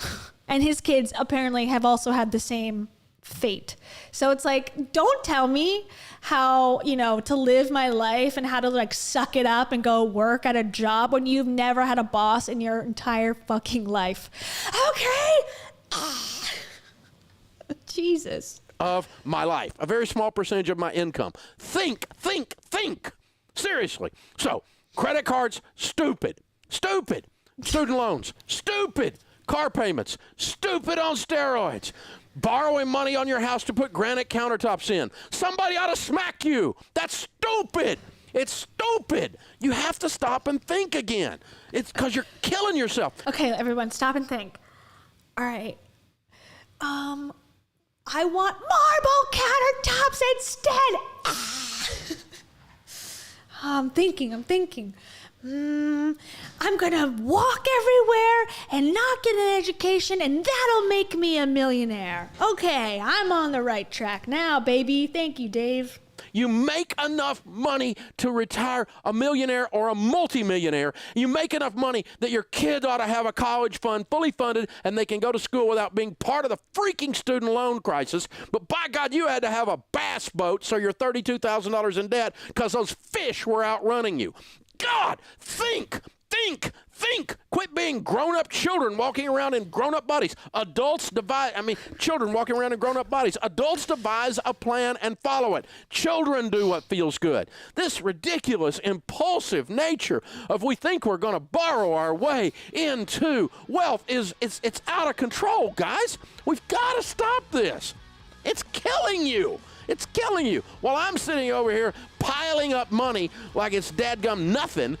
And his kids apparently have also had the same fate. So it's like, don't tell me how, to live my life and how to like suck it up and go work at a job when you've never had a boss in your entire fucking life. Okay. Jesus. Of my life, a very small percentage of my income. Think. Seriously. So, credit cards, stupid. Student loans, stupid. Car payments, stupid on steroids. Borrowing money on your house to put granite countertops in. Somebody ought to smack you. That's stupid. It's stupid. You have to stop and think again. It's because you're killing yourself. Okay, everyone, stop and think. All right. I want marble countertops instead. I'm thinking. I'm gonna walk everywhere and not get an education, and that'll make me a millionaire. Okay, I'm on the right track now, baby. Thank you, Dave. You make enough money to retire a millionaire or a multimillionaire. You make enough money that your kid ought to have a college fund fully funded and they can go to school without being part of the freaking student loan crisis. But by God, you had to have a bass boat so you're $32,000 in debt because those fish were outrunning you. God, think. Quit being grown-up children walking around in grown-up bodies. Children walking around in grown-up bodies. Adults devise a plan and follow it. Children do what feels good. This ridiculous, impulsive nature of we think we're going to borrow our way into wealth it's out of control, guys. We've got to stop this. It's killing you. It's killing you. While I'm sitting over here piling up money like it's dadgum nothing,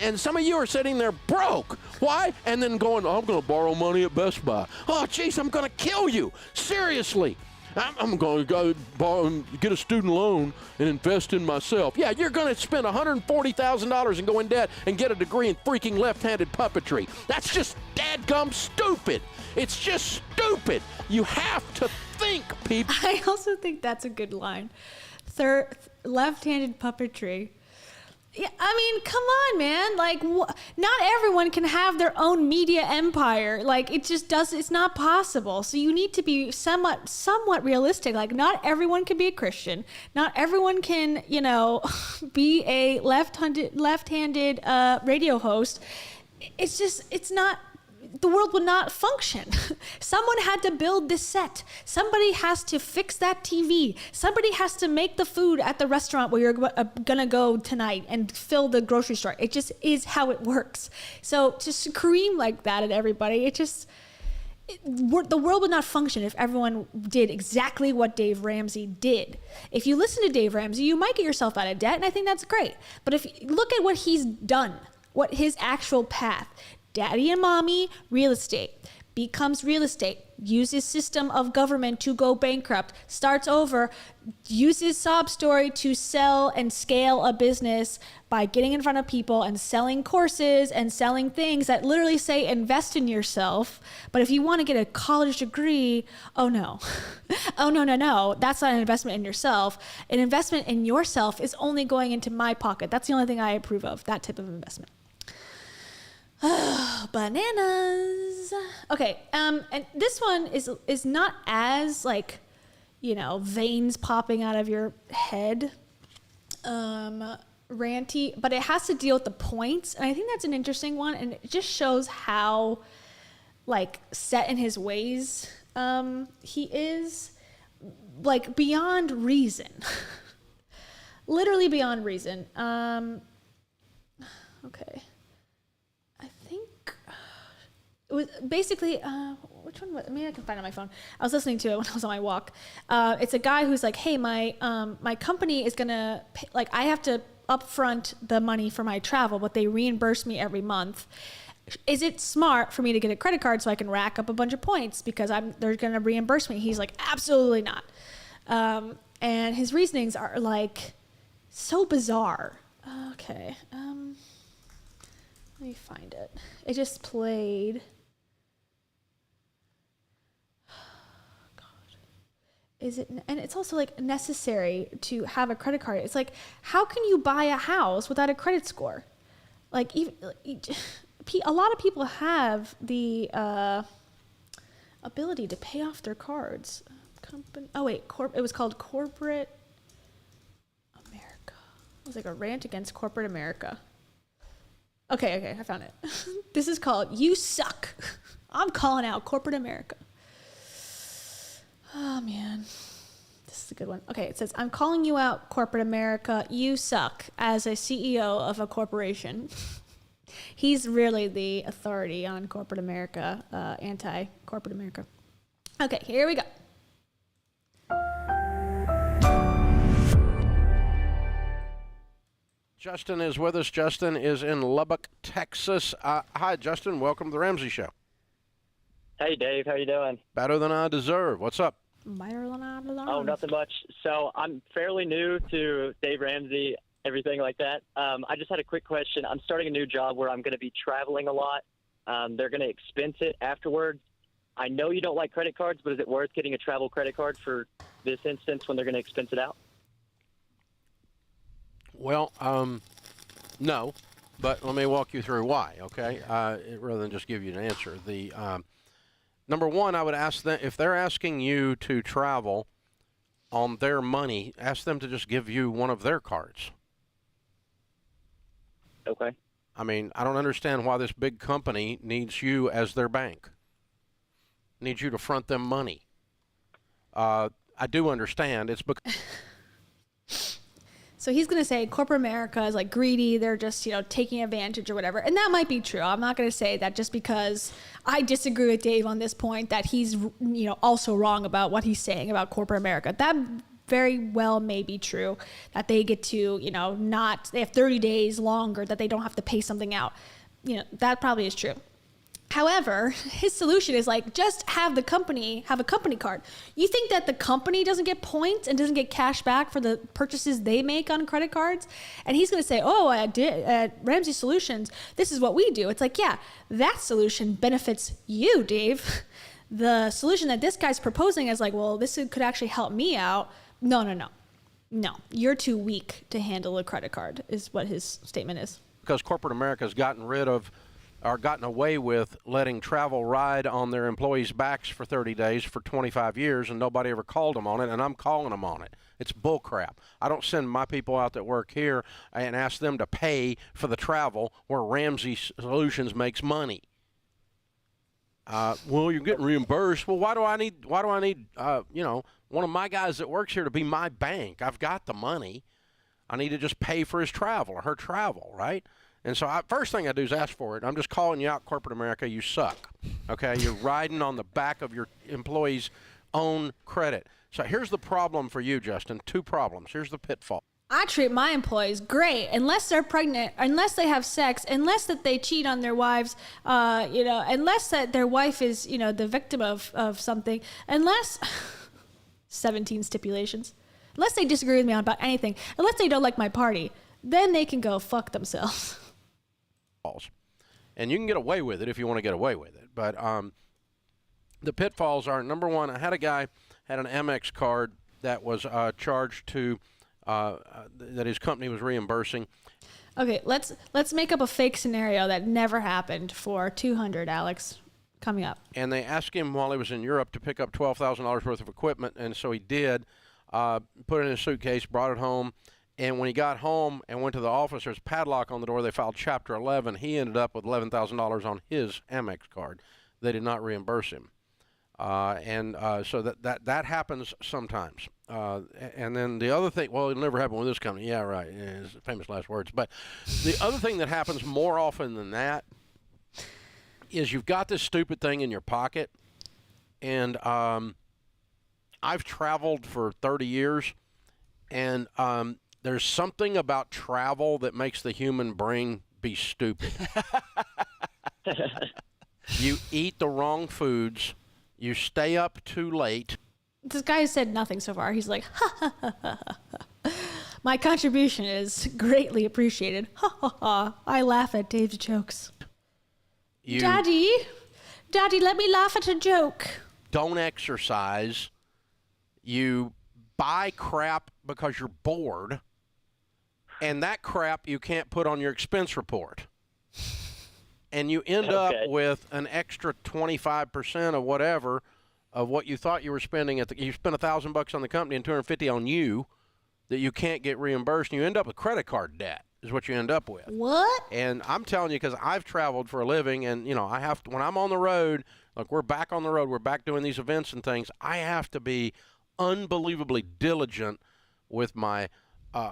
and some of you are sitting there broke. Why? And then going, I'm going to borrow money at Best Buy. Oh, geez, I'm going to kill you. Seriously. I'm going to go borrow and get a student loan and invest in myself. Yeah, you're going to spend $140,000 and go in debt and get a degree in freaking left-handed puppetry. That's just dadgum stupid. It's just stupid. You have to think, people. I also think that's a good line. Left-handed puppetry. Yeah, I mean, come on, man. Like, not everyone can have their own media empire. Like, it's not possible. So you need to be somewhat realistic. Like, not everyone can be a Christian. Not everyone can, be a left-handed radio host. It's not. The world would not function. Someone had to build this set. Somebody has to fix that TV. Somebody has to make the food at the restaurant where you're gonna go tonight and fill the grocery store. It just is how it works. So to scream like that at everybody, the world would not function if everyone did exactly what Dave Ramsey did. If you listen to Dave Ramsey, you might get yourself out of debt, and I think that's great. But if you look at what he's done, what his actual path, Daddy and Mommy, real estate. becomes real estate, uses system of government to go bankrupt, starts over, uses sob story to sell and scale a business by getting in front of people and selling courses and selling things that literally say invest in yourself. But if you want to get a college degree, oh no. Oh no. That's not an investment in yourself. An investment in yourself is only going into my pocket. That's the only thing I approve of, that type of investment. Bananas. Okay, and this one is not as like, veins popping out of your head, ranty, but it has to deal with the points, and I think that's an interesting one, and it just shows how like set in his ways he is, like beyond reason. Literally beyond reason. Okay. It was basically, which one was it? Maybe I can find it on my phone. I was listening to it when I was on my walk. It's a guy who's like, hey, my company is going to, like, I have to upfront the money for my travel, but they reimburse me every month. Is it smart for me to get a credit card so I can rack up a bunch of points because they're going to reimburse me? He's like, absolutely not. And his reasonings are like so bizarre. Okay. Let me find it. It just played. Is it, and it's also like necessary to have a credit card. It's like, how can you buy a house without a credit score? Like, even a lot of people have the ability to pay off their cards. It was called Corporate America. It was like a rant against corporate America. Okay, I found it. This is called You Suck. I'm calling out corporate America. Oh, man. This is a good one. Okay, it says, I'm calling you out, corporate America. You suck as a CEO of a corporation. He's really the authority on corporate America, anti-corporate America. Okay, here we go. Justin is with us. Justin is in Lubbock, Texas. Hi, Justin. Welcome to the Ramsey Show. Hey, Dave. How you doing? Better than I deserve. What's up? Better than I deserve. Oh, nothing much. So I'm fairly new to Dave Ramsey, everything like that. I just had a quick question. I'm starting a new job where I'm going to be traveling a lot. They're going to expense it afterwards. I know you don't like credit cards, but is it worth getting a travel credit card for this instance when they're going to expense it out? Well, no, but let me walk you through why, okay, rather than just give you an answer. Number one, I would ask them, if they're asking you to travel on their money, ask them to just give you one of their cards. Okay. I mean, I don't understand why this big company needs you as their bank, needs you to front them money. I do understand. It's because... So he's going to say corporate America is like greedy. They're just, taking advantage or whatever. And that might be true. I'm not going to say that just because I disagree with Dave on this point that he's, also wrong about what he's saying about corporate America. That very well may be true, that they get to, they have 30 days longer that they don't have to pay something out. That probably is true. However, his solution is like, just have a company card. You think that the company doesn't get points and doesn't get cash back for the purchases they make on credit cards? And he's going to say, at Ramsey Solutions, this is what we do. It's like, yeah, that solution benefits you, Dave. The solution that this guy's proposing is like, well, this could actually help me out. No, you're too weak to handle a credit card, is what his statement is. Because corporate America has gotten away with letting travel ride on their employees' backs for 30 days for 25 years, and nobody ever called them on it, and I'm calling them on it. It's bullcrap. I don't send my people out that work here and ask them to pay for the travel where Ramsey Solutions makes money. Well, you're getting reimbursed. Well, why do I need one of my guys that works here to be my bank? I've got the money. I need to just pay for his travel or her travel, right? And so first thing I do is ask for it. I'm just calling you out, corporate America. You suck. Okay? You're riding on the back of your employees' own credit. So here's the problem for you, Justin. Two problems. Here's the pitfall. I treat my employees great, unless they're pregnant, unless they have sex, unless that they cheat on their wives, unless that their wife is, the victim of something, unless 17 stipulations, unless they disagree with me about anything, unless they don't like my party, then they can go fuck themselves. And you can get away with it if you want to get away with it. But the pitfalls are, number one, I had a guy had an Amex card that was charged to that his company was reimbursing. Okay, let's make up a fake scenario that never happened for 200, Alex, coming up. And they asked him while he was in Europe to pick up $12,000 worth of equipment, and so he did, put it in a suitcase, brought it home, and when he got home and went to the office, there's a padlock on the door. They filed Chapter 11. He ended up with $11,000 on his Amex card. They did not reimburse him. So that happens sometimes. And then the other thing, well, it'll never happen with this company. Yeah, right. It's famous last words. But the other thing that happens more often than that is you've got this stupid thing in your pocket. And I've traveled for 30 years. And there's something about travel that makes the human brain be stupid. You eat the wrong foods. You stay up too late. This guy has said nothing so far. He's like, ha, ha, ha, ha, ha. My contribution is greatly appreciated. Ha, ha, ha. I laugh at Dave's jokes. Daddy, let me laugh at a joke. Don't exercise. You buy crap because you're bored. And that crap you can't put on your expense report. And you end up with an extra 25% of whatever of what you thought you were spending you spent $1,000 on the company and $250 on you that you can't get reimbursed. And you end up with credit card debt is what you end up with. What? And I'm telling you, because I've traveled for a living, and I have to, when I'm on the road, like we're back on the road, we're back doing these events and things. I have to be unbelievably diligent with my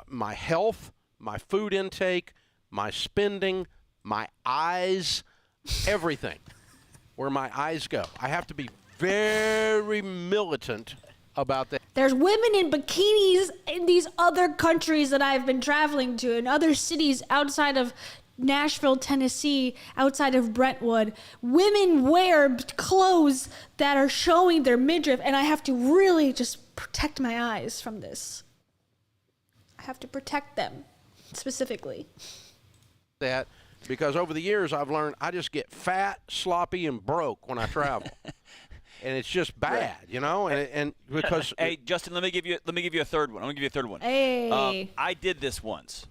my health, my food intake, my spending, my eyes, everything, where my eyes go. I have to be very militant about that. There's women in bikinis in these other countries that I've been traveling to, in other cities outside of Nashville, Tennessee, outside of Brentwood. Women wear clothes that are showing their midriff, and I have to really just protect my eyes from this. I have to protect them, specifically. That. Because over the years, I've learned I just get fat, sloppy, and broke when I travel, and it's just bad, And because hey, Justin, let me give you a third one. I'm gonna give you a third one. Hey, I did this once,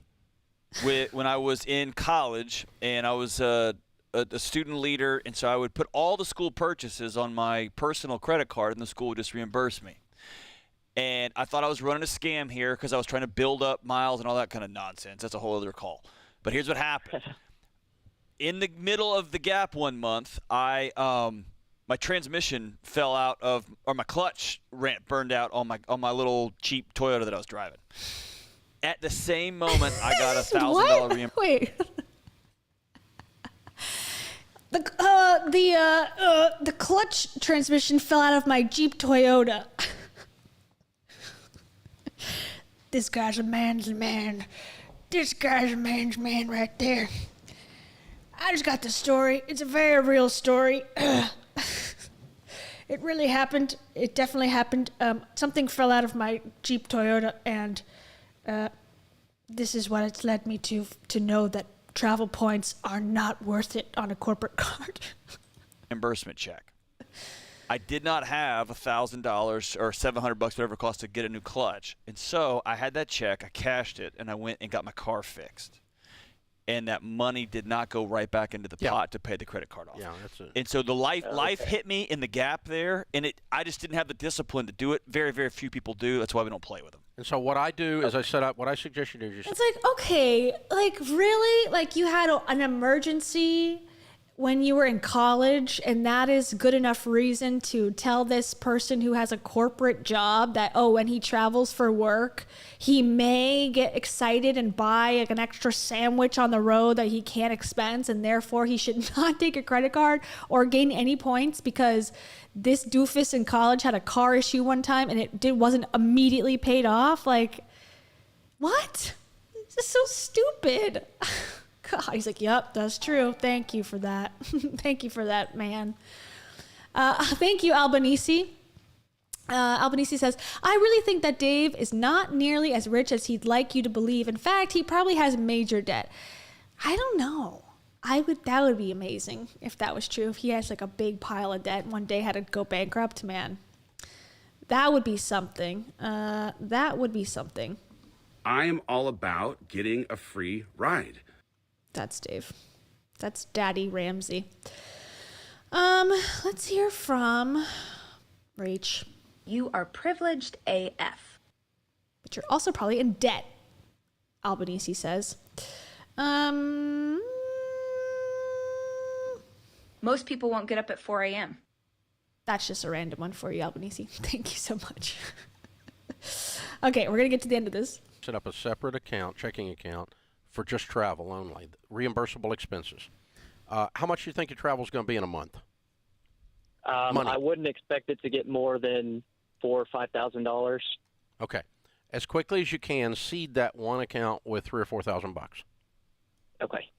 when I was in college, and I was a student leader, and so I would put all the school purchases on my personal credit card, and the school would just reimburse me. And I thought I was running a scam here because I was trying to build up miles and all that kind of nonsense. That's a whole other call. But here's what happened. In the middle of the gap one month, my transmission fell out or my clutch burned out on my little cheap Toyota that I was driving. At the same moment, I got $1,000 reimbursement. Wait. The clutch transmission fell out of my Jeep Toyota. This guy's a man's man. This guy's a man's man right there. I just got the story. It's a very real story. It really happened. It definitely happened. Something fell out of my Jeep Toyota, and this is what it's led me to know that travel points are not worth it on a corporate card. Reimbursement check. I did not have $1,000 or $700, whatever it cost to get a new clutch. And so I had that check, I cashed it, and I went and got my car fixed. And that money did not go right back into the pot to pay the credit card off. Yeah, that's it. And so the life hit me in the gap there, and I just didn't have the discipline to do it. Very, very few people do. That's why we don't play with them. And so what I do is what I suggest you do is it's like, okay, like really? Like you had an emergency when you were in college, and that is good enough reason to tell this person who has a corporate job that, when he travels for work, he may get excited and buy like an extra sandwich on the road that he can't expense, and therefore he should not take a credit card or gain any points because this doofus in college had a car issue one time and it wasn't immediately paid off. Like, What? This is so stupid. God, he's like, yep, that's true. Thank you for that. Thank you for that, man. Thank you, Albanese. Albanese says, I really think that Dave is not nearly as rich as he'd like you to believe. In fact, he probably has major debt. I don't know. That would be amazing if that was true. If he has like a big pile of debt and one day had to go bankrupt, man. That would be something. That would be something. I am all about getting a free ride. That's Dave. That's Daddy Ramsey. Let's hear from Rach. You are privileged AF. But you're also probably in debt, Albanese says. Most people won't get up at 4 a.m. That's just a random one for you, Albanese. Thank you so much. Okay, we're going to get to the end of this. Set up a separate checking account for just travel only, reimbursable expenses. How much do you think your travel is going to be in a month? Money. I wouldn't expect it to get more than $4,000 or $5,000. Okay. As quickly as you can, seed that one account with $3,000 or $4,000. Okay.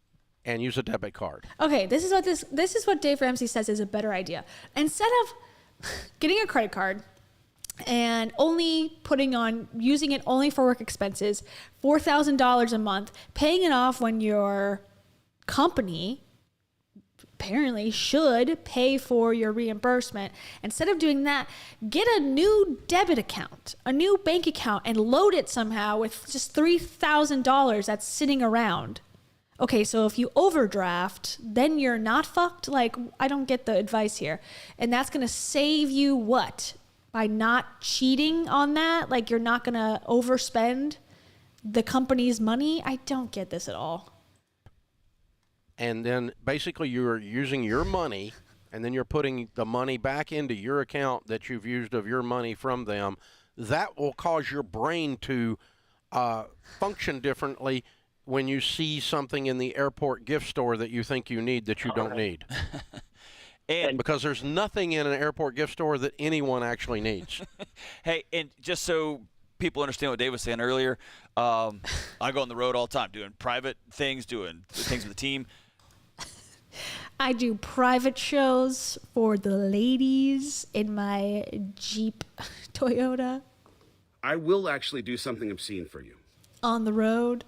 And use a debit card. Okay, this is what Dave Ramsey says is a better idea. Instead of getting a credit card and using it only for work expenses, $4,000 a month, paying it off when your company apparently should pay for your reimbursement. Instead of doing that, get a new debit account, a new bank account, and load it somehow with just $3,000 that's sitting around. Okay, so if you overdraft, then you're not fucked? Like, I don't get the advice here. And that's going to save you what? By not cheating on that? Like, you're not going to overspend the company's money? I don't get this at all. And then basically you're using your money, and then you're putting the money back into your account that you've used of your money from them. That will cause your brain to function differently when you see something in the airport gift store that you think you need that you don't need. And because there's nothing in an airport gift store that anyone actually needs. Hey, and just so people understand what Dave was saying earlier, I go on the road all the time doing private things, doing things with the team. I do private shows for the ladies in my Jeep Toyota. I will actually do something obscene for you. On the road.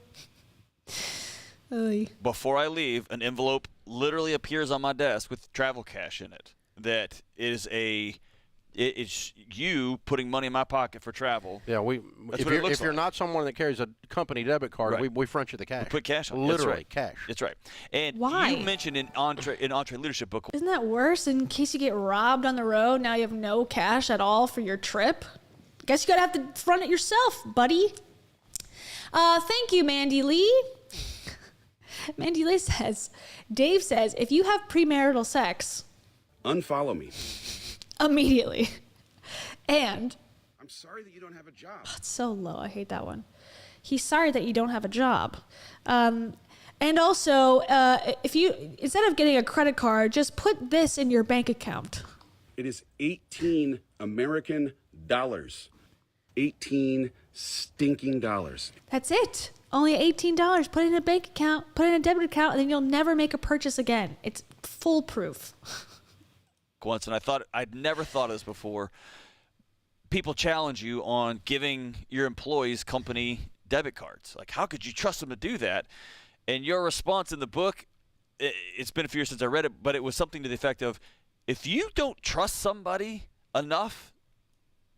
Before I leave, an envelope literally appears on my desk with travel cash in it. That is it's you putting money in my pocket for travel. Yeah, if you're not someone that carries a company debit card, right, we front you the cash. We put cash on. Literally, That's right. cash. That's right. And why? You mentioned in Entree Leadership book. Isn't that worse in case you get robbed on the road? Now you have no cash at all for your trip. Guess you gotta have to front it yourself, buddy. Thank you, Mandy Lee. Mandy Lee says, Dave says, if you have premarital sex, unfollow me immediately. And I'm sorry that you don't have a job. Oh, it's so low. I hate that one. He's sorry that you don't have a job. And also, if you, instead of getting a credit card, just put this in your bank account. It is 18 American dollars. 18 stinking dollars. That's it. Only $18. Put it in a bank account, put it in a debit account, and then you'll never make a purchase again. It's foolproof. Once, and I'd never thought of this before. People challenge you on giving your employees company debit cards. Like, how could you trust them to do that? And your response in the book, it's been a few years since I read it, but it was something to the effect of, if you don't trust somebody enough,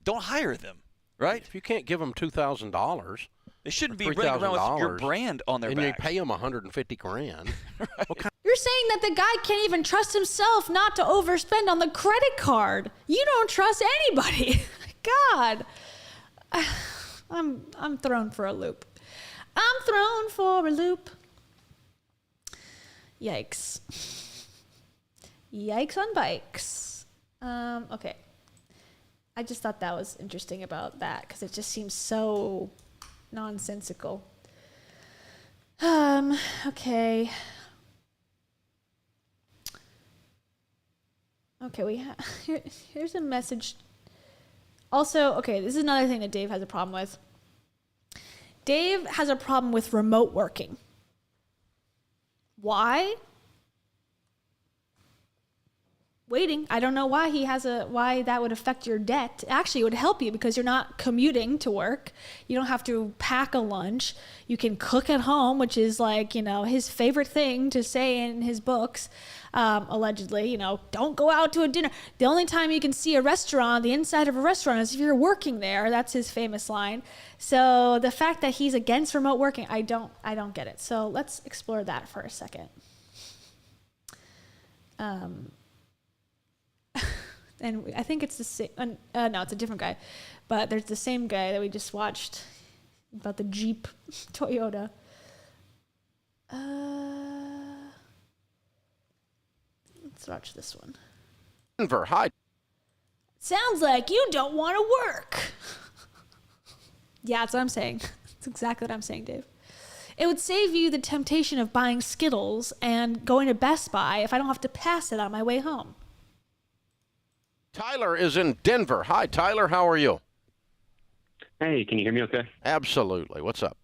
don't hire them, right? If you can't give them $2,000, they shouldn't be running around with your brand on their back. And you pay them $150,000. Right. You're saying that the guy can't even trust himself not to overspend on the credit card. You don't trust anybody. God, I'm thrown for a loop. I'm thrown for a loop. Yikes. Yikes on bikes. Okay. I just thought that was interesting about that because it just seems so nonsensical. Okay. Okay, here's a message. Also, okay, this is another thing that Dave has a problem with. Dave has a problem with remote working. Why? Waiting. I don't know why why that would affect your debt. Actually, it would help you because you're not commuting to work. You don't have to pack a lunch. You can cook at home, which is like, his favorite thing to say in his books. Allegedly, don't go out to a dinner. The only time you can see a restaurant, the inside of a restaurant, is if you're working there. That's his famous line. So the fact that he's against remote working, I don't get it. So let's explore that for a second. And I think it's the same. No, it's a different guy. But there's the same guy that we just watched about the Jeep Toyota. Let's watch this one. Denver, hi. Sounds like you don't want to work. Yeah, that's what I'm saying. That's exactly what I'm saying, Dave. It would save you the temptation of buying Skittles and going to Best Buy if I don't have to pass it on my way home. Tyler is in Denver. Hi, Tyler. How are you? Hey, can you hear me okay? Absolutely. What's up?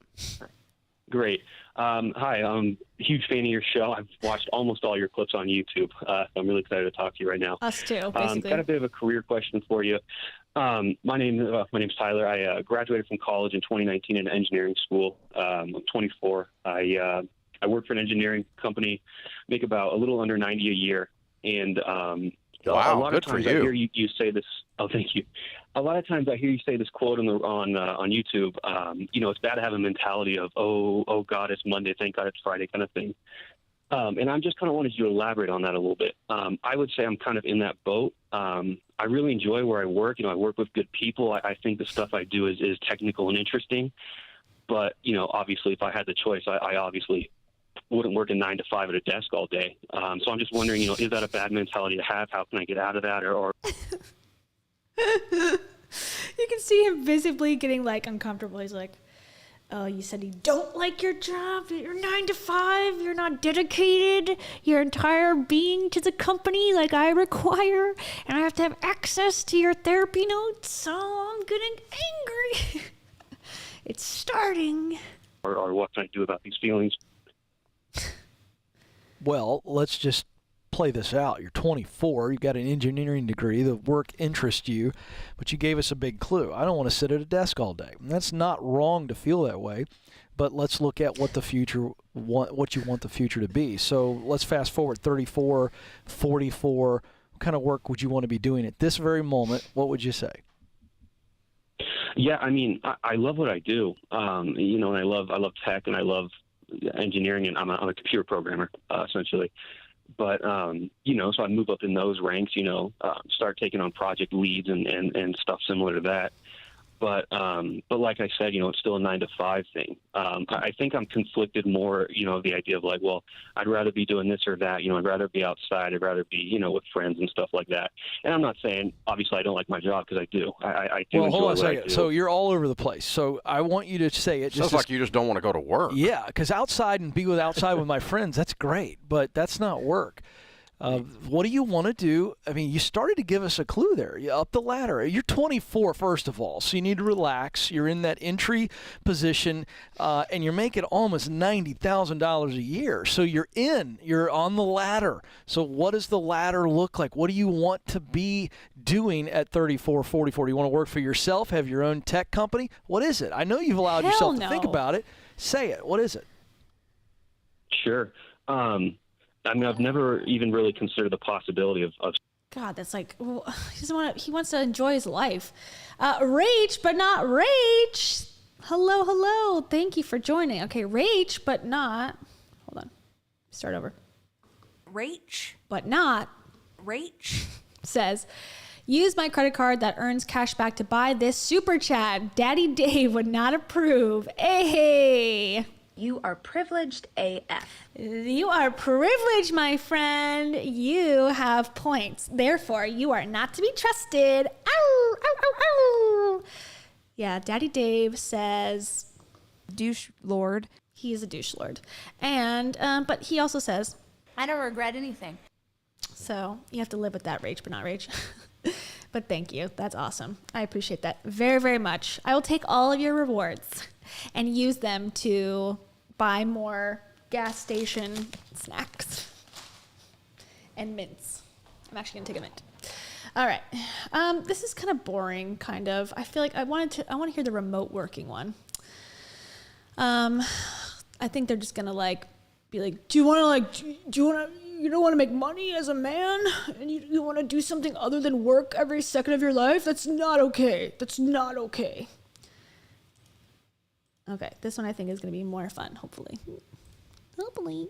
Great. Hi, I'm a huge fan of your show. I've watched almost all your clips on YouTube. I'm really excited to talk to you right now. Us too, basically. Got a bit of a career question for you. My name's Tyler. I graduated from college in 2019 in engineering school. I'm 24. I work for an engineering company, make about a little under 90 a year, and wow, a lot good of times for I you. hear you say this. Oh, thank you. A lot of times I hear you say this quote on YouTube. It's bad to have a mentality of oh God, it's Monday, thank God it's Friday kind of thing. And I'm just kind of wanted you to elaborate on that a little bit. I would say I'm kind of in that boat. I really enjoy where I work. I work with good people. I think the stuff I do is technical and interesting. But obviously, if I had the choice, I obviously wouldn't work a 9 to 5 at a desk all day. So I'm just wondering, is that a bad mentality to have? How can I get out of that? Or You can see him visibly getting uncomfortable. He's like, oh, you said you don't like your job. You're 9 to 5. You're not dedicated your entire being to the company like I require. And I have to have access to your therapy notes. So I'm getting angry. It's starting. or what can I do about these feelings? Well, let's just play this out. You're 24. You've got an engineering degree. The work interests you, but you gave us a big clue. I don't want to sit at a desk all day. And that's not wrong to feel that way, but let's look at what you want the future to be. So let's fast forward 34, 44. What kind of work would you want to be doing at this very moment? What would you say? Yeah, I mean, I love what I do. And I love tech and I love engineering, and I'm a computer programmer, essentially. But, so I move up in those ranks, start taking on project leads and stuff similar to that. But like I said, it's still a 9 to 5 thing. I think I'm conflicted more, the idea of well, I'd rather be doing this or that. I'd rather be outside. I'd rather be, with friends and stuff like that. And I'm not saying, obviously, I don't like my job because I do. I do enjoy hold on a what I second. do. So you're all over the place. So I want you to say it. Sounds like you just don't want to go to work. Yeah, because outside with my friends, that's great, but that's not work. What do you want to do? I mean, you started to give us a clue there. You're up the ladder. You're 24, first of all, so you need to relax. You're in that entry position, and you're making almost $90,000 a year. So you're on the ladder. So what does the ladder look like? What do you want to be doing at 34, 44? Do you want to work for yourself, have your own tech company? What is it? I know you've allowed yourself to think about it. Say it. What is it? Sure. I mean, I've never even really considered the possibility of God, that's he wants to enjoy his life. Rach, but not rage. Hello. Thank you for joining. Okay, rage, but not. Hold on. Start over. Rach, but not. Rach says, use my credit card that earns cash back to buy this super chat. Daddy Dave would not approve. Hey. You are privileged AF. You are privileged, my friend. You have points. Therefore, you are not to be trusted. Ow, ow, ow, ow. Yeah, Daddy Dave says... douche lord. He is a douche lord. And, but he also says... I don't regret anything. So, you have to live with that, rage, but not rage. But thank you. That's awesome. I appreciate that very, very much. I will take all of your rewards and use them to buy more gas station snacks and mints. I'm actually gonna take a mint. All right. This is kind of boring, kind of. I feel like I want to hear the remote working one. I think they're just gonna be like, do you want to make money as a man, and you want to do something other than work every second of your life? That's not okay. That's not okay. Okay, this one I think is gonna be more fun. Hopefully. Hopefully.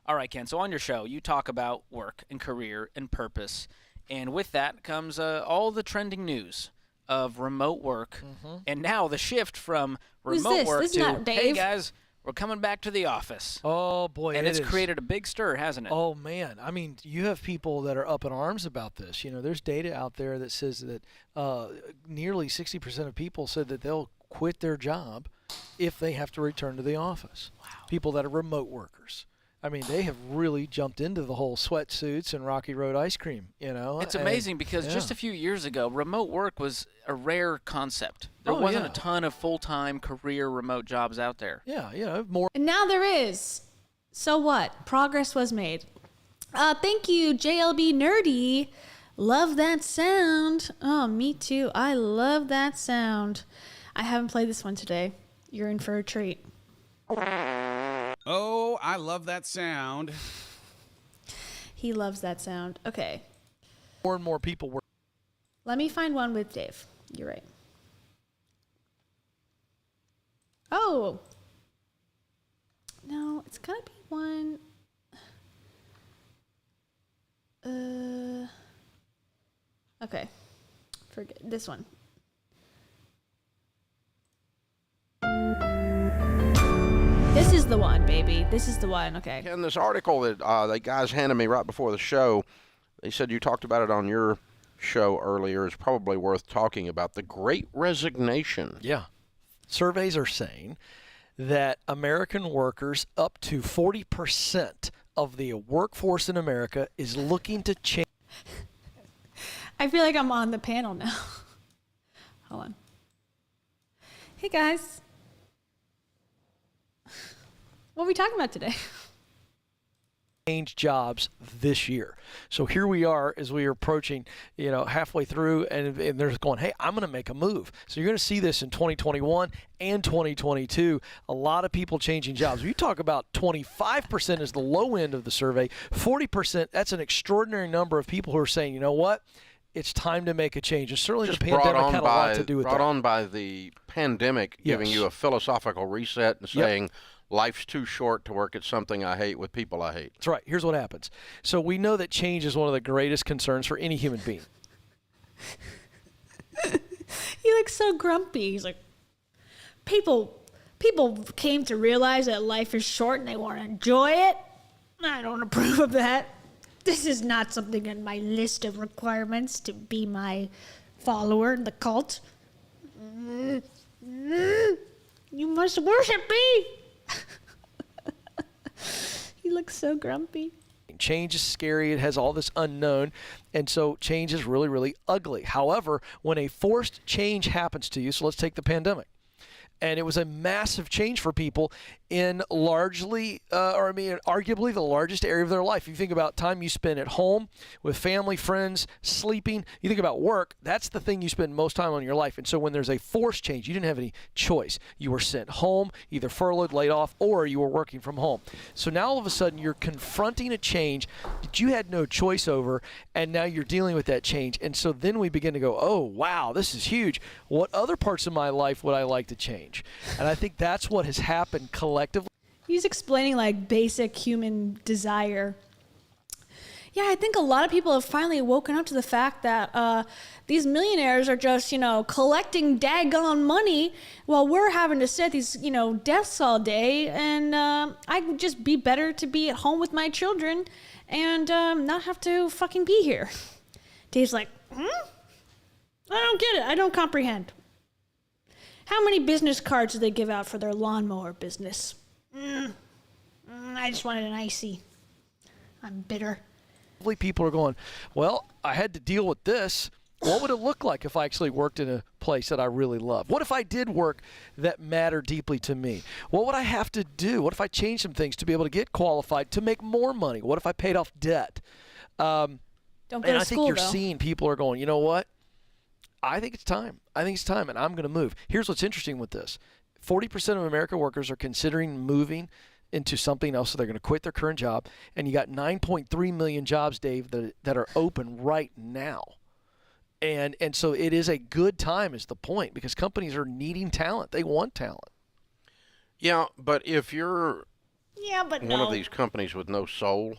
All right, Ken, so on your show, you talk about work and career and purpose. And with that comes all the trending news of remote work. And now the shift from remote work This is to, not Dave. hey, guys, we're coming back to the office. Oh, boy. And it's is. created a big stir, hasn't it? Oh, man. I mean, you have people that are up in arms about this. You know, there's data out there that says that nearly 60% of people said that they'll quit their job if they have to return to the office. Wow. People that are remote workers. I mean, they have really jumped into the whole sweatsuits and Rocky Road ice cream, you know. It's amazing because just a few years ago, remote work was a rare concept. There wasn't a ton of full-time career remote jobs out there. Yeah, more. And now there is. So what? Progress was made. Thank you, JLB Nerdy. Love that sound. Oh, me too. I love that sound. I haven't played this one today. You're in for a treat. Oh, I love that sound. He loves that sound. Okay. More and more people work. Let me find one with Dave. You're right. Oh. No, it's gotta be one. Okay. Forget this one. This is the one, baby. This is the one. Okay. In this article that the guys handed me right before the show, they said you talked about it on your show earlier. It's probably worth talking about the Great Resignation. Yeah. Surveys are saying that American workers, up to 40% of the workforce in America, is looking to change. I feel like I'm on the panel now. Hold on. Hey, guys. What are we talking about today? Change jobs this year. So here we are as we are approaching, halfway through, and they're going, hey, I'm going to make a move. So you're going to see this in 2021 and 2022. A lot of people changing jobs. You talk about 25% is the low end of the survey. 40%, that's an extraordinary number of people who are saying, you know what? It's time to make a change. And certainly the pandemic had a lot to do with that. Brought on by the pandemic, giving you a philosophical reset and saying, life's too short to work at something I hate with people I hate. That's right. Here's what happens. So we know that change is one of the greatest concerns for any human being. He looks so grumpy. He's like, people came to realize that life is short and they want to enjoy it. I don't approve of that. This is not something in my list of requirements to be my follower in the cult. You must worship me. He looks so grumpy. Change is scary. It has all this unknown. And so change is really, really ugly. However, when a forced change happens to you, so let's take the pandemic. And it was a massive change for people in arguably the largest area of their life. You think about time you spend at home with family, friends, sleeping. You think about work. That's the thing you spend most time on in your life. And so when there's a forced change, you didn't have any choice. You were sent home, either furloughed, laid off, or you were working from home. So now all of a sudden you're confronting a change that you had no choice over, and now you're dealing with that change. And so then we begin to go, oh, wow, this is huge. What other parts of my life would I like to change? And I think that's what has happened collectively. He's explaining like basic human desire. Yeah, I think a lot of people have finally woken up to the fact that these millionaires are just, collecting daggone money while we're having to sit at these, desks all day. And I would just be better to be at home with my children and not have to fucking be here. Dave's like, I don't get it. I don't comprehend. How many business cards do they give out for their lawnmower business? I just wanted an icy. I'm bitter. People are going, well, I had to deal with this. What would it look like if I actually worked in a place that I really love? What if I did work that mattered deeply to me? What would I have to do? What if I changed some things to be able to get qualified to make more money? What if I paid off debt? Don't go to and I school, think you're though. seeing people are going, you know what? I think it's time. I think it's time, and I'm going to move. Here's what's interesting with this. 40% of American workers are considering moving into something else, so they're going to quit their current job. And you got 9.3 million jobs, Dave, that are open right now. And so it is a good time is the point, because companies are needing talent. They want talent. Yeah, but if you're one of these companies with no soul,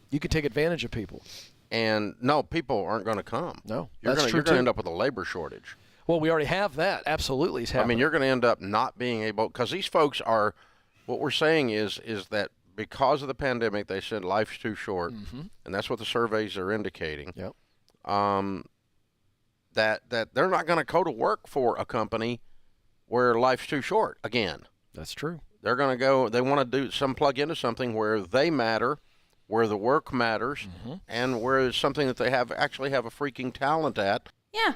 you can take advantage of people. And no, people aren't going to come. No, you're that's going true to too. end up with a labor shortage. Well, we already have that. Absolutely, it's I happening. mean, you're going to end up not being able, because these folks are. What we're saying is that because of the pandemic, they said life's too short, and that's what the surveys are indicating. Yep. That they're not going to go to work for a company where life's too short again. That's true. They're going to go. They want to plug into something where they matter, where the work matters, and where it's something that they actually have a freaking talent at. Yeah.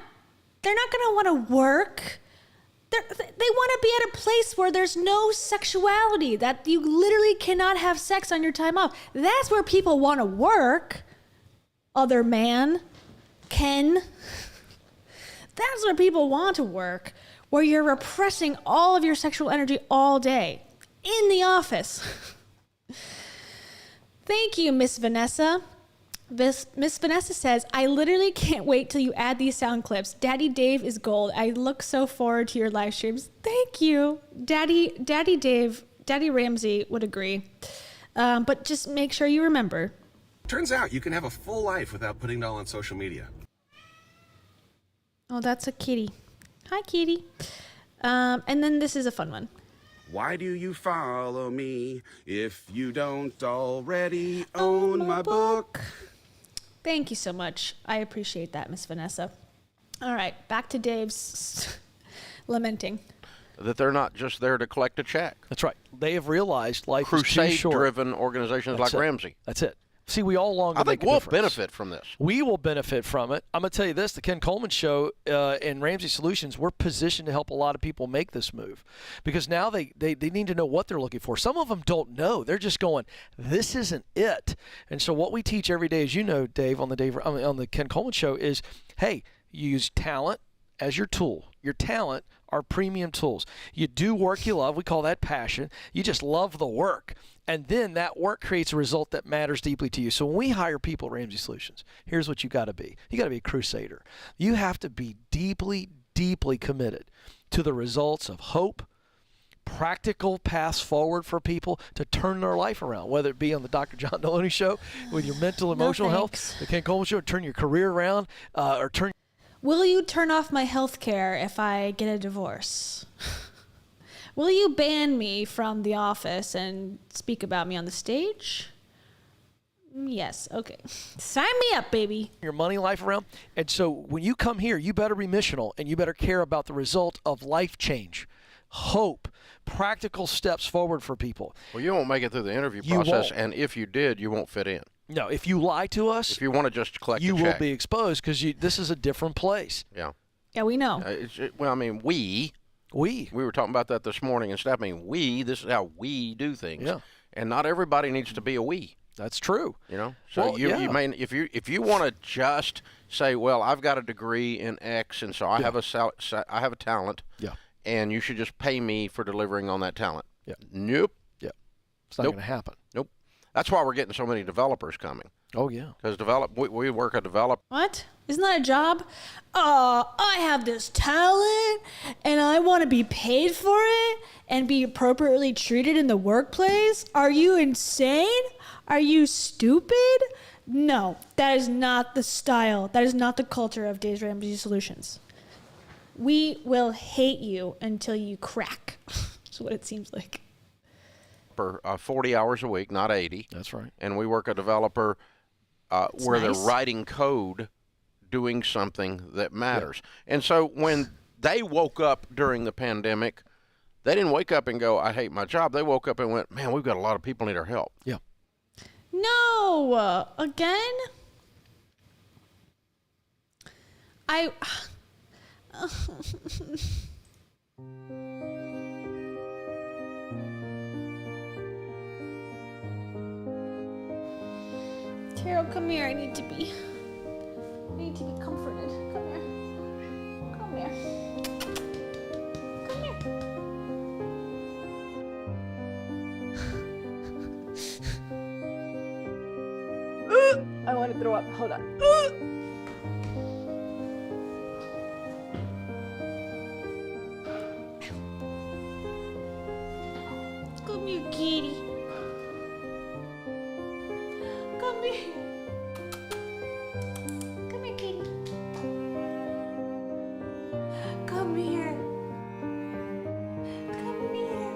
They're not going to want to work. They want to be at a place where there's no sexuality, that you literally cannot have sex on your time off. That's where people want to work. Other man, Ken. That's where people want to work, where you're repressing all of your sexual energy all day in the office. Thank you, Miss Vanessa. Miss Vanessa says, I literally can't wait till you add these sound clips. Daddy Dave is gold. I look so forward to your live streams. Thank you. Daddy Dave, Daddy Ramsey would agree. But just make sure you remember. Turns out you can have a full life without putting it all on social media. Oh, that's a kitty. Hi, kitty. And then this is a fun one. Why do you follow me if you don't already own my book? Thank you so much. I appreciate that, Miss Vanessa. All right, back to Dave's lamenting. That they're not just there to collect a check. That's right. They have realized life is too short. Crusade-driven organizations like Ramsey. That's it. See, we all long to I make think a we'll difference. benefit from this. We will benefit from it. I'm going to tell you this, the Ken Coleman Show and Ramsey Solutions, we're positioned to help a lot of people make this move, because now they need to know what they're looking for. Some of them don't know. They're just going, this isn't it. And so what we teach every day, as you know, Dave, on the Ken Coleman Show is, hey, you use talent as your tool. Your talent are premium tools. You do work you love. We call that passion. You just love the work. And then that work creates a result that matters deeply to you. So when we hire people at Ramsey Solutions, here's what you got to be. You got to be a crusader. You have to be deeply, deeply committed to the results of hope, practical paths forward for people to turn their life around, whether it be on the Dr. John Deloney Show with your mental, emotional health, the Ken Coleman Show, turn your career around, or turn. Will you turn off my health care if I get a divorce? Will you ban me from the office and speak about me on the stage? Yes. Okay. Sign me up, baby. Your money life around. And so when you come here, you better be missional, and you better care about the result of life change, hope, practical steps forward for people. Well, you won't make it through the interview You process, won't. and if you did, you won't fit in. No, if you lie to us, If you want to just collect you a check. will be exposed, because this is a different place. Yeah. Yeah, we know. Well, I mean, we were talking about that this morning and stuff. I mean, this is how we do things. Yeah. And not everybody needs to be a we. That's true. You know, so Well, you yeah. may if you want to just say, well, I've got a degree in X, and so I have a talent. Yeah. And you should just pay me for delivering on that talent. Yeah. Nope. Yeah. It's not Nope. going to happen. Nope. That's why we're getting so many developers coming. Oh yeah. Because we work a develop. What? Isn't that a job? I have this talent and I want to be paid for it and be appropriately treated in the workplace? Are you insane? Are you stupid? No, that is not the style. That is not the culture of Dave Ramsey Solutions. We will hate you until you crack. That's what it seems like. 40 hours a week, not 80. That's right. And we work a developer where nice. they're writing code doing something that matters. And so when they woke up during the pandemic, They didn't wake up and go, I hate my job. They woke up and went, man, we've got a lot of people need our help. Yeah. No, again? Carol, come here. I need to be comforted. Come here. Come here. Come here. I want to throw up. Hold on. Come here, kitty. Come here. Come here, kitty. Come here. Come here.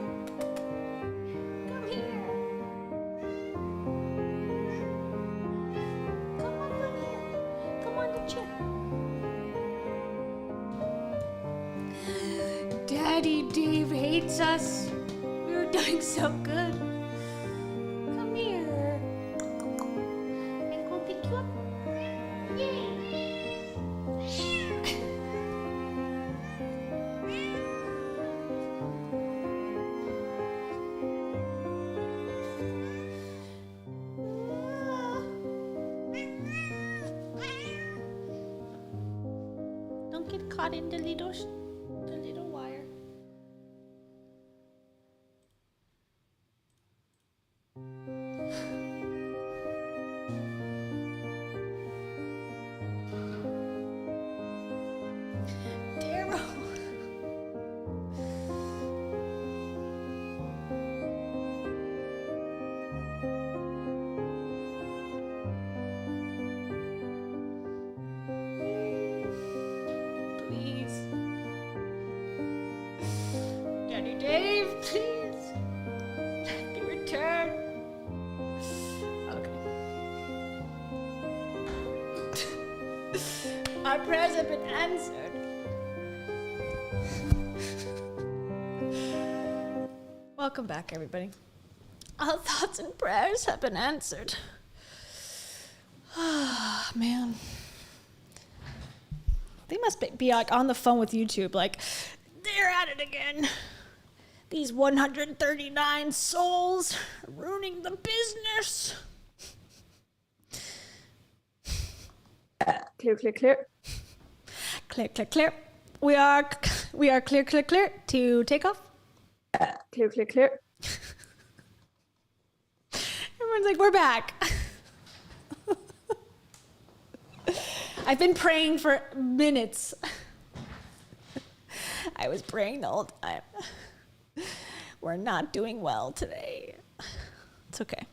Come here. Come on, honey. Come on the chair. Daddy Dave hates us. We're doing so good. Come here. I'm gonna pick you up. Yay. Don't get caught in the little wire. Daryl. Please. Daddy Dave, please. Let me return. Okay. Our prayers have been answered. Welcome back, everybody. All thoughts and prayers have been answered. Ah, man. They must be like on the phone with YouTube, like, they're at it again. These 139 souls are ruining the business. Clear, clear, clear. Clear, clear, clear. We are clear, clear, clear to take off. Clear, clear, clear. Everyone's like, we're back. I've been praying for minutes. I was praying the whole time. We're not doing well today. It's okay.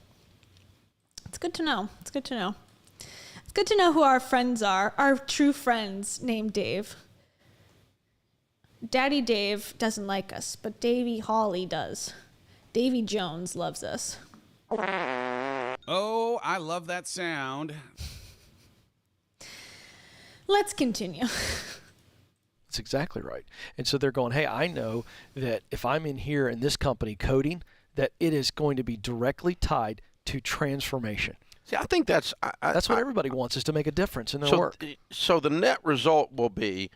It's good to know. It's good to know. It's good to know who our friends are, our true friends named Dave. Daddy Dave doesn't like us, but Davy Hawley does. Davy Jones loves us. Oh, I love that sound. Let's continue. That's exactly right. And so they're going, hey, I know that if I'm in here in this company coding, that it is going to be directly tied to transformation. See, I think that's what everybody wants, is to make a difference in their work. So the net result will be,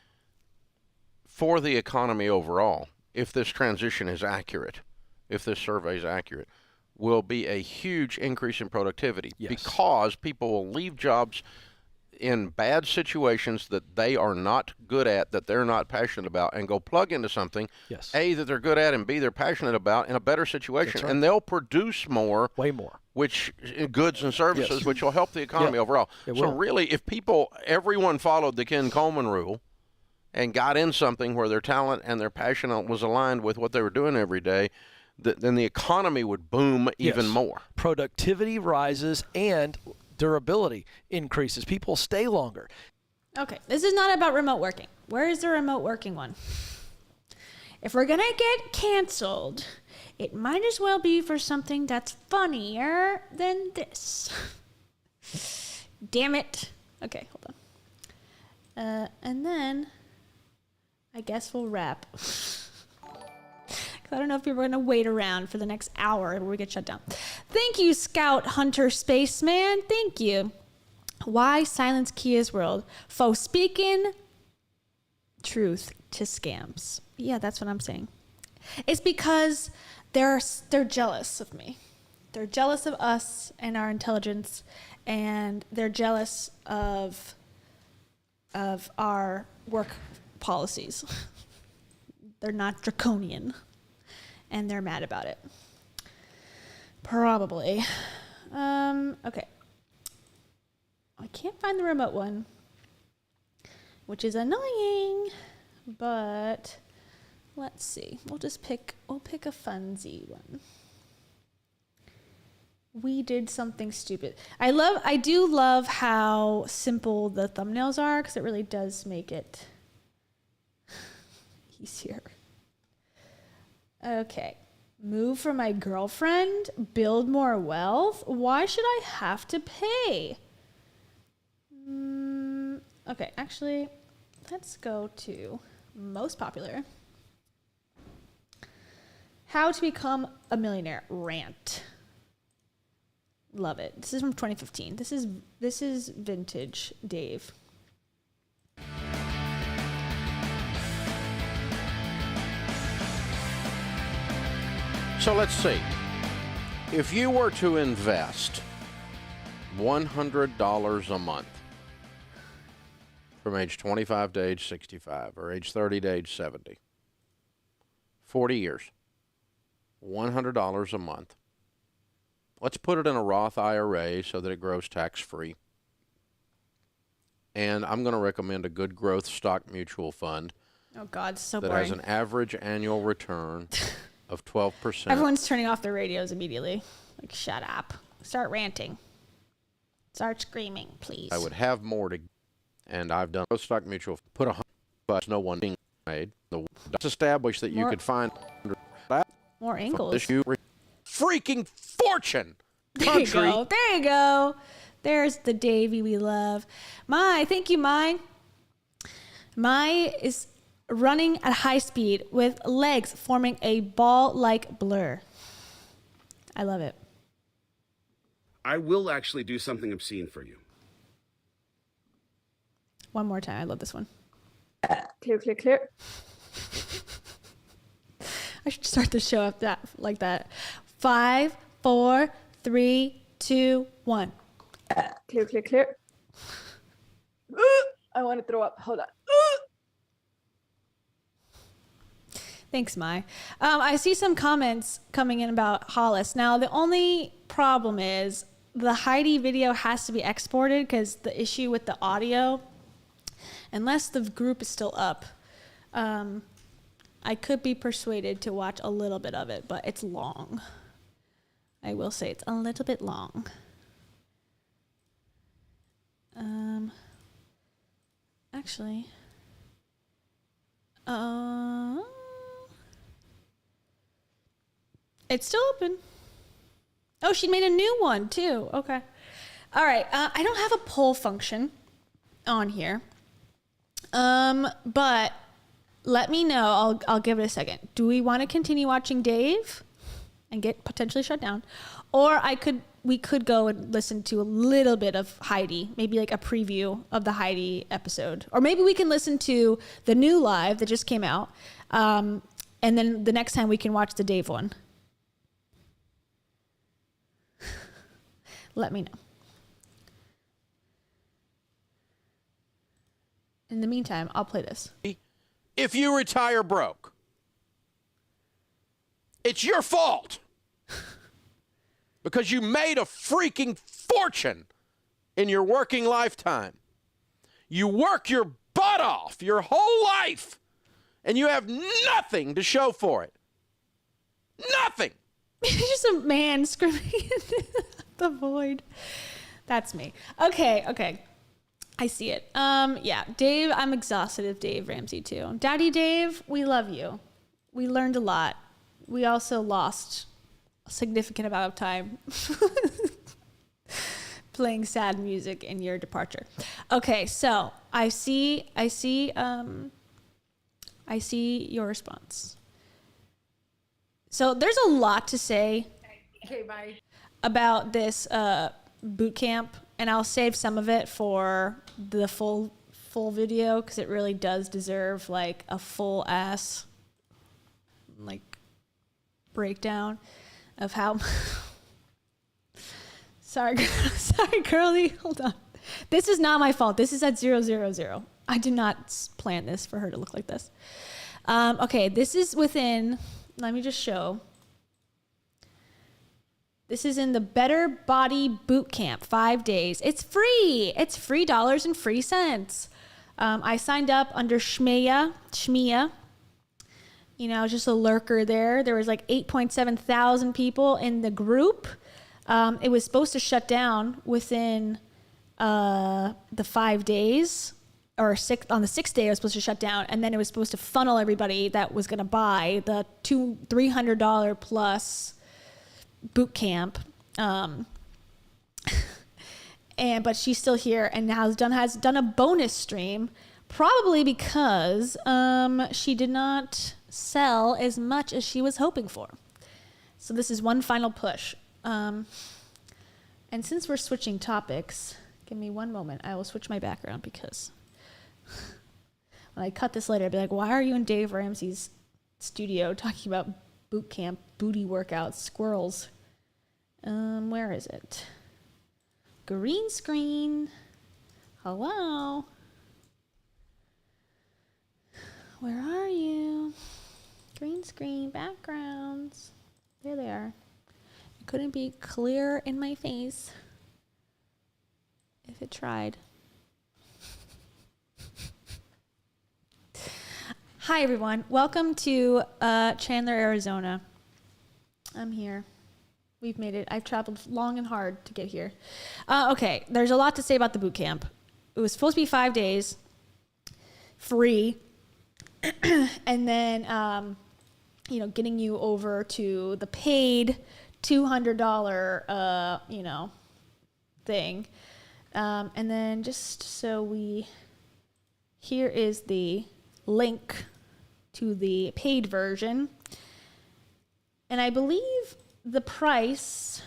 for the economy overall, if this transition is accurate, if this survey is accurate, will be a huge increase in productivity. Yes. Because people will leave jobs in bad situations that they are not good at, that they're not passionate about, and go plug into something, A, that they're good at, and B, they're passionate about in a better situation. That's right. And they'll produce more. Way more. Which goods and services, which will help the economy overall. It So will. really, if everyone followed the Ken Coleman rule and got in something where their talent and their passion was aligned with what they were doing every day, then the economy would boom even more. Productivity rises and durability increases. People stay longer. Okay, this is not about remote working. Where is the remote working one? If we're gonna get canceled, it might as well be for something that's funnier than this. Damn it. Okay, hold on. And then I guess we'll wrap. Because I don't know if you're going to wait around for the next hour where we get shut down. Thank you, Scout Hunter Spaceman. Thank you. Why silence Kia's world? Faux speaking truth to scams. Yeah, that's what I'm saying. It's because they're jealous of me. They're jealous of us and our intelligence, and they're jealous of our work policies. They're not draconian, and they're mad about it. Probably. Okay. I can't find the remote one, which is annoying, but let's see. We'll pick a funsy one. We did something stupid. I do love how simple the thumbnails are, because it really does make it easier. Okay. Move for my girlfriend, build more wealth. Why should I have to pay? Okay, actually, let's go to most popular. How to become a millionaire rant. Love it. This is from 2015. This is vintage Dave. So let's see. If you were to invest $100 a month from age 25 to age 65 or age 30 to age 70, 40 years, $100 a month. Let's put it in a Roth IRA so that it grows tax-free. And I'm going to recommend a good growth stock mutual fund. Oh, God, so that boring. has an average annual return of 12%. Everyone's turning off their radios immediately. Like, shut up. Start ranting. Start screaming, please. I would have more to, and I've done growth stock mutual. Put $100, but no one being made. It's established that you could find more angles. Freaking fortune. There you go. There you go. There's the Davey we love. Thank you, Mai. Mai is running at high speed with legs forming a ball-like blur. I love it. I will actually do something obscene for you. One more time. I love this one. Clear, clear, clear. I should start the show up like that. 5, 4, 3, 2, 1. Clear, clear, clear. I want to throw up. Hold on. Thanks, Mai. I see some comments coming in about Hollis. Now, the only problem is the Heidi video has to be exported because the issue with the audio, unless the group is still up, I could be persuaded to watch a little bit of it, but it's long. I will say it's a little bit long. Actually, it's still open. Oh, she made a new one too. Okay. All right. I don't have a poll function on here. But let me know. I'll give it a second. Do we want to continue watching Dave and get potentially shut down? Or we could go and listen to a little bit of Heidi, maybe like a preview of the Heidi episode. Or maybe we can listen to the new live that just came out. And then the next time we can watch the Dave one. Let me know. In the meantime, I'll play this. If you retire broke, it's your fault. Because you made a freaking fortune in your working lifetime. You work your butt off your whole life, and you have nothing to show for it. Nothing. Just a man screaming into the void. That's me. Okay. I see it. Yeah, Dave, I'm exhausted of Dave Ramsey too. Daddy Dave, we love you. We learned a lot. We also lost a significant amount of time playing sad music in your departure. Okay, so I see your response. So there's a lot to say Okay, bye. about this boot camp, and I'll save some of it for the full video because it really does deserve like a full ass like breakdown of how. Sorry, Curly. Hold on. This is not my fault. This is at 000. I did not plan this for her to look like this. Okay, this is within. Let me just show. This is in the Better Body Boot Camp, 5 days. It's free. It's $free and free cents. I signed up under Shmia. You know, just a lurker there. There was like 8.7 thousand people in the group. It was supposed to shut down within the 5 days, or on the 6th day it was supposed to shut down, and then it was supposed to funnel everybody that was going to buy the $300 plus boot camp. But she's still here and now has done a bonus stream, probably because she did not sell as much as she was hoping for. So this is one final push. And since we're switching topics, give me one moment. I will switch my background because when I cut this later, I'll be like, why are you in Dave Ramsey's studio talking about boot camp, booty workouts, squirrels? Where is it? Green screen. Hello? Where are you? Green screen, backgrounds. There they are. It couldn't be clear in my face if it tried. Hi, everyone. Welcome to Chandler, Arizona. I'm here. We've made it. I've traveled long and hard to get here. Okay, there's a lot to say about the boot camp. It was supposed to be 5 days, free, and then, getting you over to the paid $200, thing. And then just so here is the link to the paid version. And I believe the price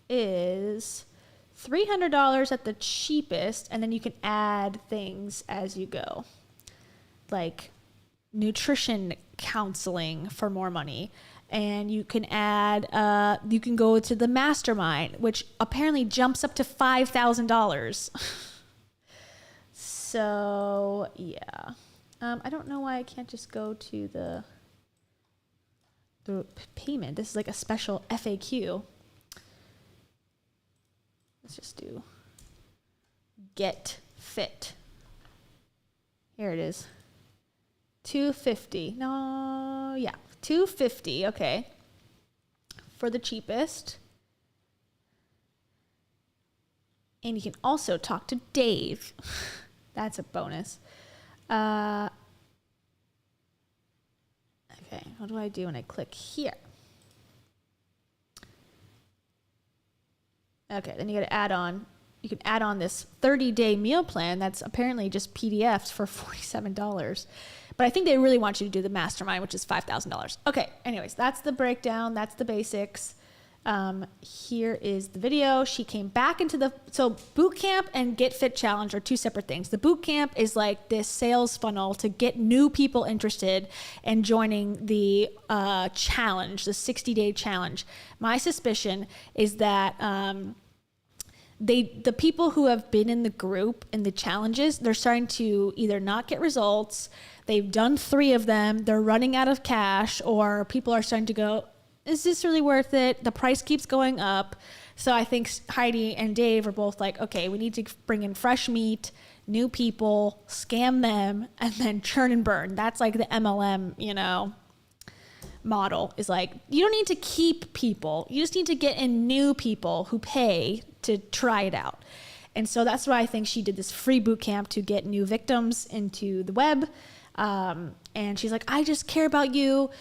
is $300 at the cheapest, and then you can add things as you go, like nutrition counseling for more money. And you can add, you can go to the mastermind, which apparently jumps up to $5,000. So, yeah. I don't know why I can't just go to the payment. This is like a special FAQ. Let's just do get fit. Here it is. $250. No, yeah. $250, okay, for the cheapest. And you can also talk to Dave. That's a bonus. Okay, what do I do when I click here? Okay, then you got to add on. You can add on this 30-day meal plan that's apparently just PDFs for $47. But I think they really want you to do the mastermind, which is $5,000. Okay, anyways, that's the breakdown. That's the basics. Here is the video. She came back into so boot camp and get fit challenge are two separate things. The boot camp is like this sales funnel to get new people interested in joining the challenge, the 60-day challenge. My suspicion is that the people who have been in the group in the challenges, they're starting to either not get results, they've done 3 of them, they're running out of cash, or people are starting to go, is this really worth it? The price keeps going up. So I think Heidi and Dave are both like, okay, we need to bring in fresh meat, new people, scam them, and then churn and burn. That's like the MLM, model is like, you don't need to keep people. You just need to get in new people who pay to try it out. And so that's why I think she did this free boot camp to get new victims into the web. And she's like, I just care about you.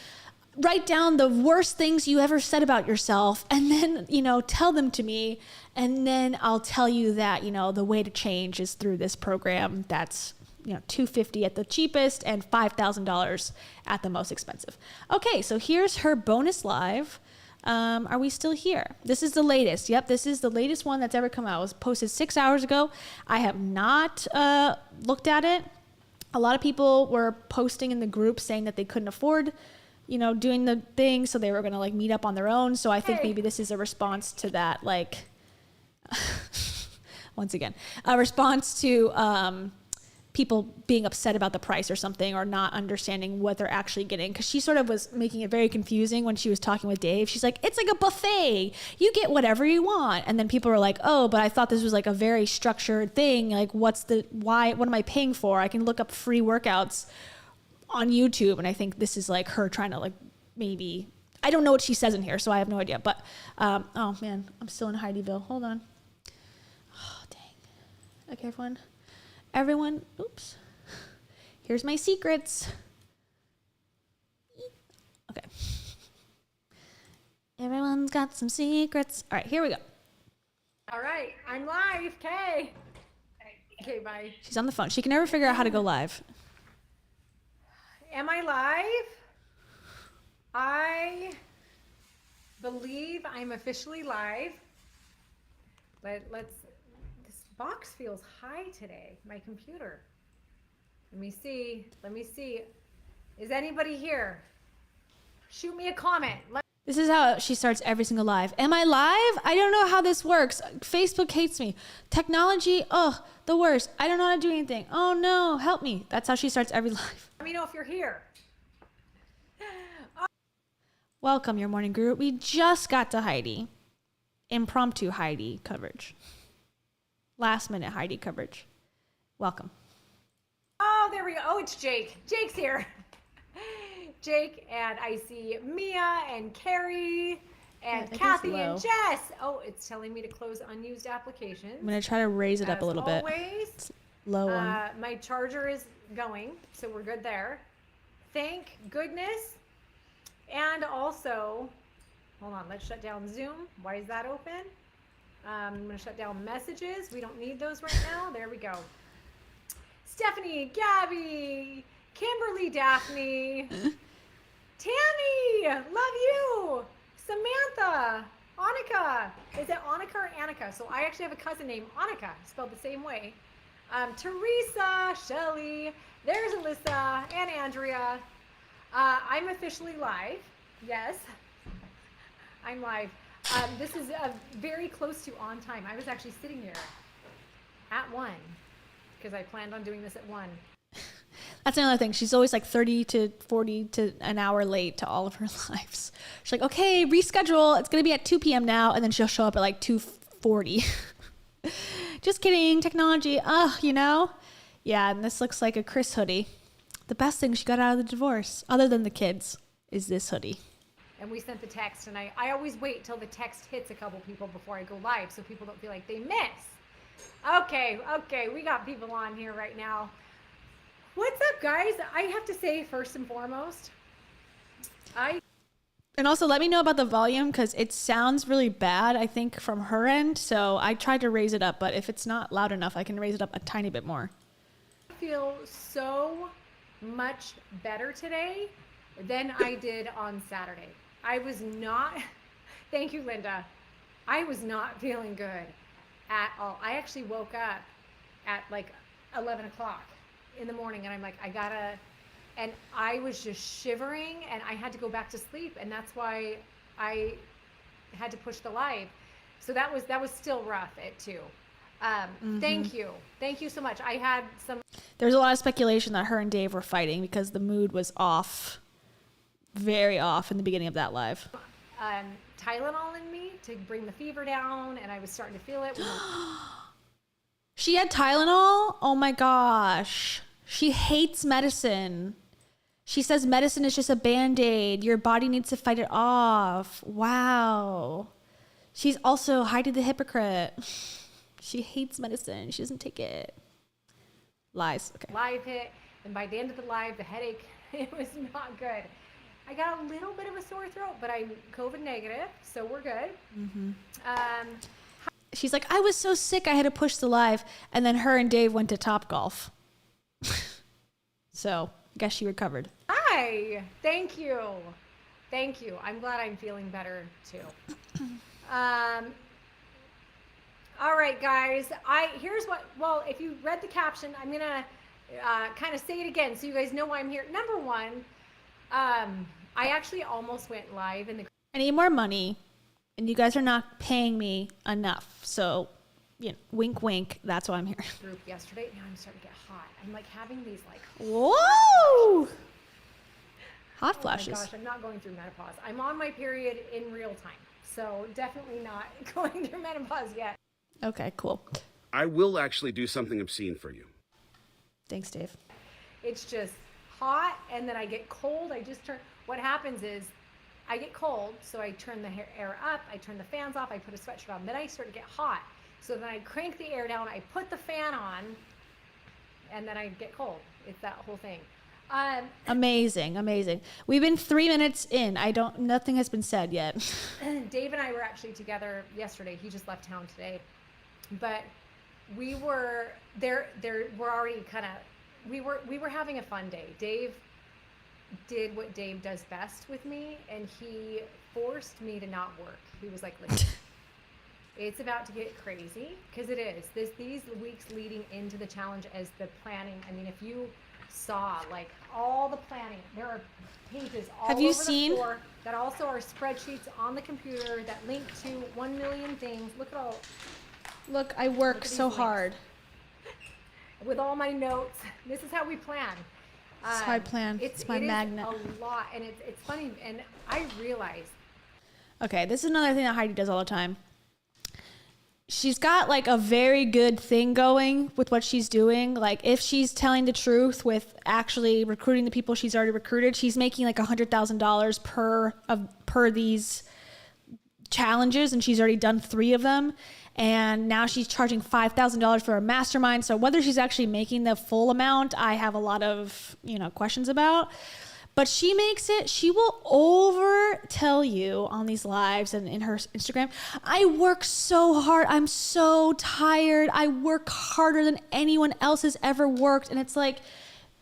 Write down the worst things you ever said about yourself and then, tell them to me. And then I'll tell you that, the way to change is through this program that's $250 at the cheapest and $5,000 at the most expensive. Okay, so here's her bonus live. Are we still here? This is the latest. Yep, this is the latest one that's ever come out. It was posted 6 hours ago. I have not looked at it. A lot of people were posting in the group saying that they couldn't afford, doing the thing, so they were going to like meet up on their own. So I think maybe this is a response to that, like, once again, a response to people being upset about the price or something, or not understanding what they're actually getting. Because she sort of was making it very confusing when she was talking with Dave. She's like, it's like a buffet. You get whatever you want. And then people were like, oh, but I thought this was like a very structured thing. Like, what am I paying for? I can look up free workouts on YouTube. And I think this is like her trying to like, maybe, I don't know what she says in here, so I have no idea. But, oh man, I'm still in Heidi'ville. Hold on. Oh, dang. Okay, everyone, oops. Here's my secrets. Okay. Everyone's got some secrets. All right, here we go. All right, I'm live. Okay. Okay, bye. She's on the phone. She can never figure out how to go live. Am I live? I believe I'm officially live. But this box feels high today, my computer. Let me see. Is anybody here? Shoot me a comment. This is how she starts every single live. Am I live? I don't know how this works. Facebook hates me. Technology, the worst. I don't know how to do anything. Oh no, help me. That's how she starts every live. Let me know if you're here. Welcome, your morning guru. We just got to Heidi. Impromptu Heidi coverage. Last minute Heidi coverage. Welcome. Oh, there we go. Oh, it's Jake. Jake's here. Jake, and I see Mia and Carrie and Kathy and Jess. Oh, it's telling me to close unused applications. I'm going to try to raise it up a little bit. Always. It's low one. My charger is going, so we're good there. Thank goodness. And also, hold on, let's shut down Zoom. Why is that open? I'm going to shut down messages. We don't need those right now. There we go. Stephanie, Gabby, Kimberly, Daphne, Tammy, love you. Samantha, Annika. Is it Annika or Annika? So I actually have a cousin named Annika, spelled the same way. Teresa, Shelly, there's Alyssa, and Andrea. I'm officially live. Yes, I'm live. This is very close to on time. I was actually sitting here at 1 because I planned on doing this at 1. That's another thing. She's always like 30 to 40 to an hour late to all of her lives. She's like, okay, reschedule. It's going to be at 2 p.m. now. And then she'll show up at like 2:40. Just kidding. Technology. Yeah, and this looks like a Chris hoodie. The best thing she got out of the divorce, other than the kids, is this hoodie. And we sent the text, and I always wait till the text hits a couple people before I go live so people don't feel like they miss. Okay, we got people on here right now. What's up, guys? I have to say, first and foremost, And also let me know about the volume, because it sounds really bad, I think, from her end. So I tried to raise it up, but if it's not loud enough, I can raise it up a tiny bit more. I feel so much better today than I did on Saturday. I was not, thank you, Linda. I was not feeling good at all. I actually woke up at like 11 o'clock in the morning, and I'm like, and I was just shivering, and I had to go back to sleep, and that's why I had to push the live. So that was still rough at 2. Thank you so much. I had some. There's a lot of speculation that her and Dave were fighting because the mood was off, very off in the beginning of that live. Tylenol in me to bring the fever down, and I was starting to feel it. She had Tylenol? Oh my gosh. She hates medicine. She says medicine is just a Band-Aid. Your body needs to fight it off. Wow. She's also Heidi the hypocrite. She hates medicine. She doesn't take it. Lies. Okay. Live hit, and by the end of the live, the headache, it was not good. I got a little bit of a sore throat, but I'm COVID negative, so we're good. She's like, I was so sick I had to push the live, and then her and Dave went to Topgolf. So I guess she recovered. Hi. Thank you. Thank you. I'm glad I'm feeling better too. All right, guys. Here's what. Well, if you read the caption, I'm gonna kind of say it again so you guys know why I'm here. Number one, I actually almost went live in the. I need more money, and you guys are not paying me enough. So, wink, wink. That's why I'm here. Group yesterday. Now I'm starting to get hot. I'm like having these like. Whoa! Hot flashes. Oh my gosh, I'm not going through menopause. I'm on my period in real time. So definitely not going through menopause yet. Okay, cool. I will actually do something obscene for you. Thanks, Dave. It's just hot and then I get cold. What happens is I get cold, so I turn the air up, I turn the fans off, I put a sweatshirt on, then I start to get hot. So then I crank the air down, I put the fan on, and then I get cold. It's that whole thing. Amazing. We've been 3 minutes in. Nothing has been said yet. Dave and I were actually together yesterday. He just left town today. But we were we're already we were having a fun day. Dave did what Dave does best with me, and he forced me to not work. He was like, listen, it's about to get crazy, because it is. These weeks leading into the challenge as the planning. I mean, if you saw like all the planning, there are pages all Have you over seen? the floor that also are spreadsheets on the computer that link to 1 million things. Look, I work so hard. With all my notes. This is how we plan. That's how I plan. It's my magnet. It is a lot, and it's funny, and I realize. Okay, this is another thing that Heidi does all the time. She's got like a very good thing going with what she's doing. Like if she's telling the truth with actually recruiting the people she's already recruited, she's making like $100,000 per these challenges, and she's already done 3 of them. And now she's charging $5,000 for a mastermind. So whether she's actually making the full amount, I have a lot of, questions about. But she will over tell you on these lives and in her Instagram, I work so hard. I'm so tired. I work harder than anyone else has ever worked. And it's like,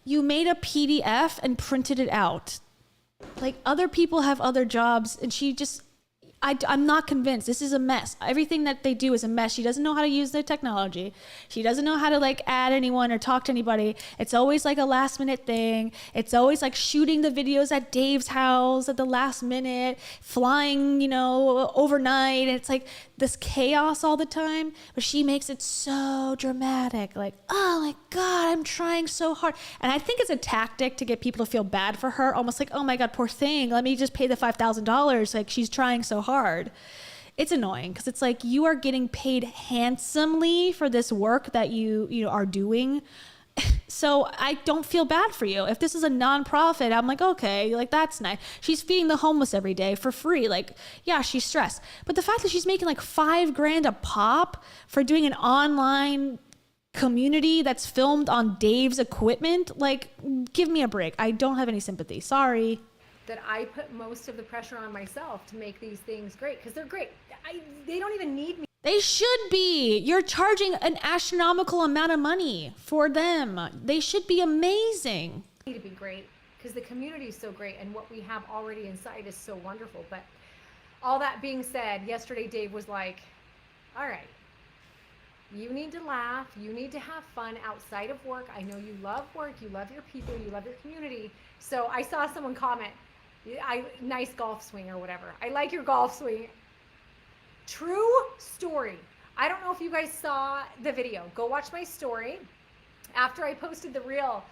you made a PDF and printed it out. Like other people have other jobs, and I'm not convinced. This is a mess. Everything that they do is a mess. She doesn't know how to use the technology. She doesn't know how to like add anyone or talk to anybody. It's always like a last minute thing. It's always like shooting the videos at Dave's house at the last minute, flying, overnight. And it's like this chaos all the time. But she makes it so dramatic. Like, oh my God, I'm trying so hard. And I think it's a tactic to get people to feel bad for her. Almost like, oh my God, poor thing. Let me just pay the $5,000. Like she's trying so hard. It's annoying because it's like you are getting paid handsomely for this work that you are doing. So I don't feel bad for you. If this is a nonprofit, I'm like, okay, like that's nice. She's feeding the homeless every day for free. Like, yeah, she's stressed. But the fact that she's making like $5,000 a pop for doing an online community that's filmed on Dave's equipment, like, give me a break. I don't have any sympathy. Sorry. That I put most of the pressure on myself to make these things great, because they're great. They don't even need me. They should be. You're charging an astronomical amount of money for them. They should be amazing. To be great, because the community is so great, and what we have already inside is so wonderful. But all that being said, yesterday Dave was like, all right, you need to laugh. You need to have fun outside of work. I know you love work. You love your people. You love your community. So I saw someone comment, nice golf swing or whatever. I like your golf swing. True story. I don't know if you guys saw the video. Go watch my story after I posted the reel.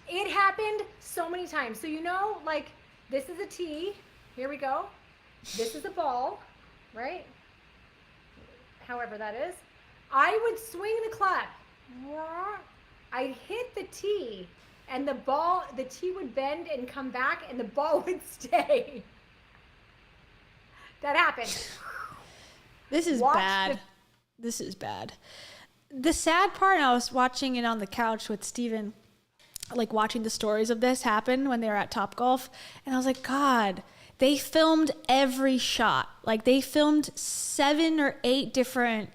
It happened so many times. So like this is a tee. Here we go. This is a ball, right? However that is. I would swing the club. I'd hit the tee, and the tee would bend and come back, and the ball would stay. That happened. This is bad. This is bad. The sad part, I was watching it on the couch with Steven, like watching the stories of this happen when they were at Topgolf, and I was like, God, they filmed every shot. Like they filmed 7 or 8 different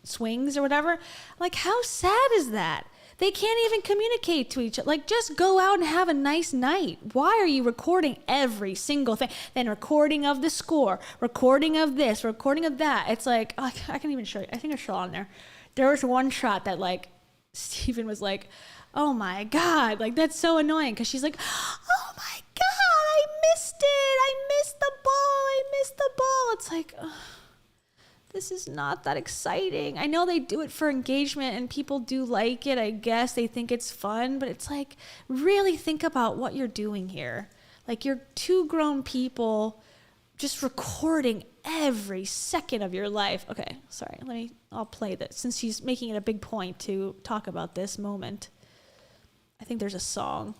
swings or whatever. Like, how sad is that? They can't even communicate to each other. Like, just go out and have a nice night. Why are you recording every single thing? Then recording of the score, recording of this, recording of that. It's like, oh, I can't even show you. I think I showed on there. There was one shot that, like, Steven was like, oh my God, like, that's so annoying. Because she's like, oh my God, I missed it. I missed the ball. I missed the ball. It's like, ugh. This is not that exciting. I know they do it for engagement and people do like it. I guess they think it's fun, but it's like, really think about what you're doing here. Like, you're two grown people just recording every second of your life. Okay, sorry, I'll play this since she's making it a big point to talk about this moment. I think there's a song.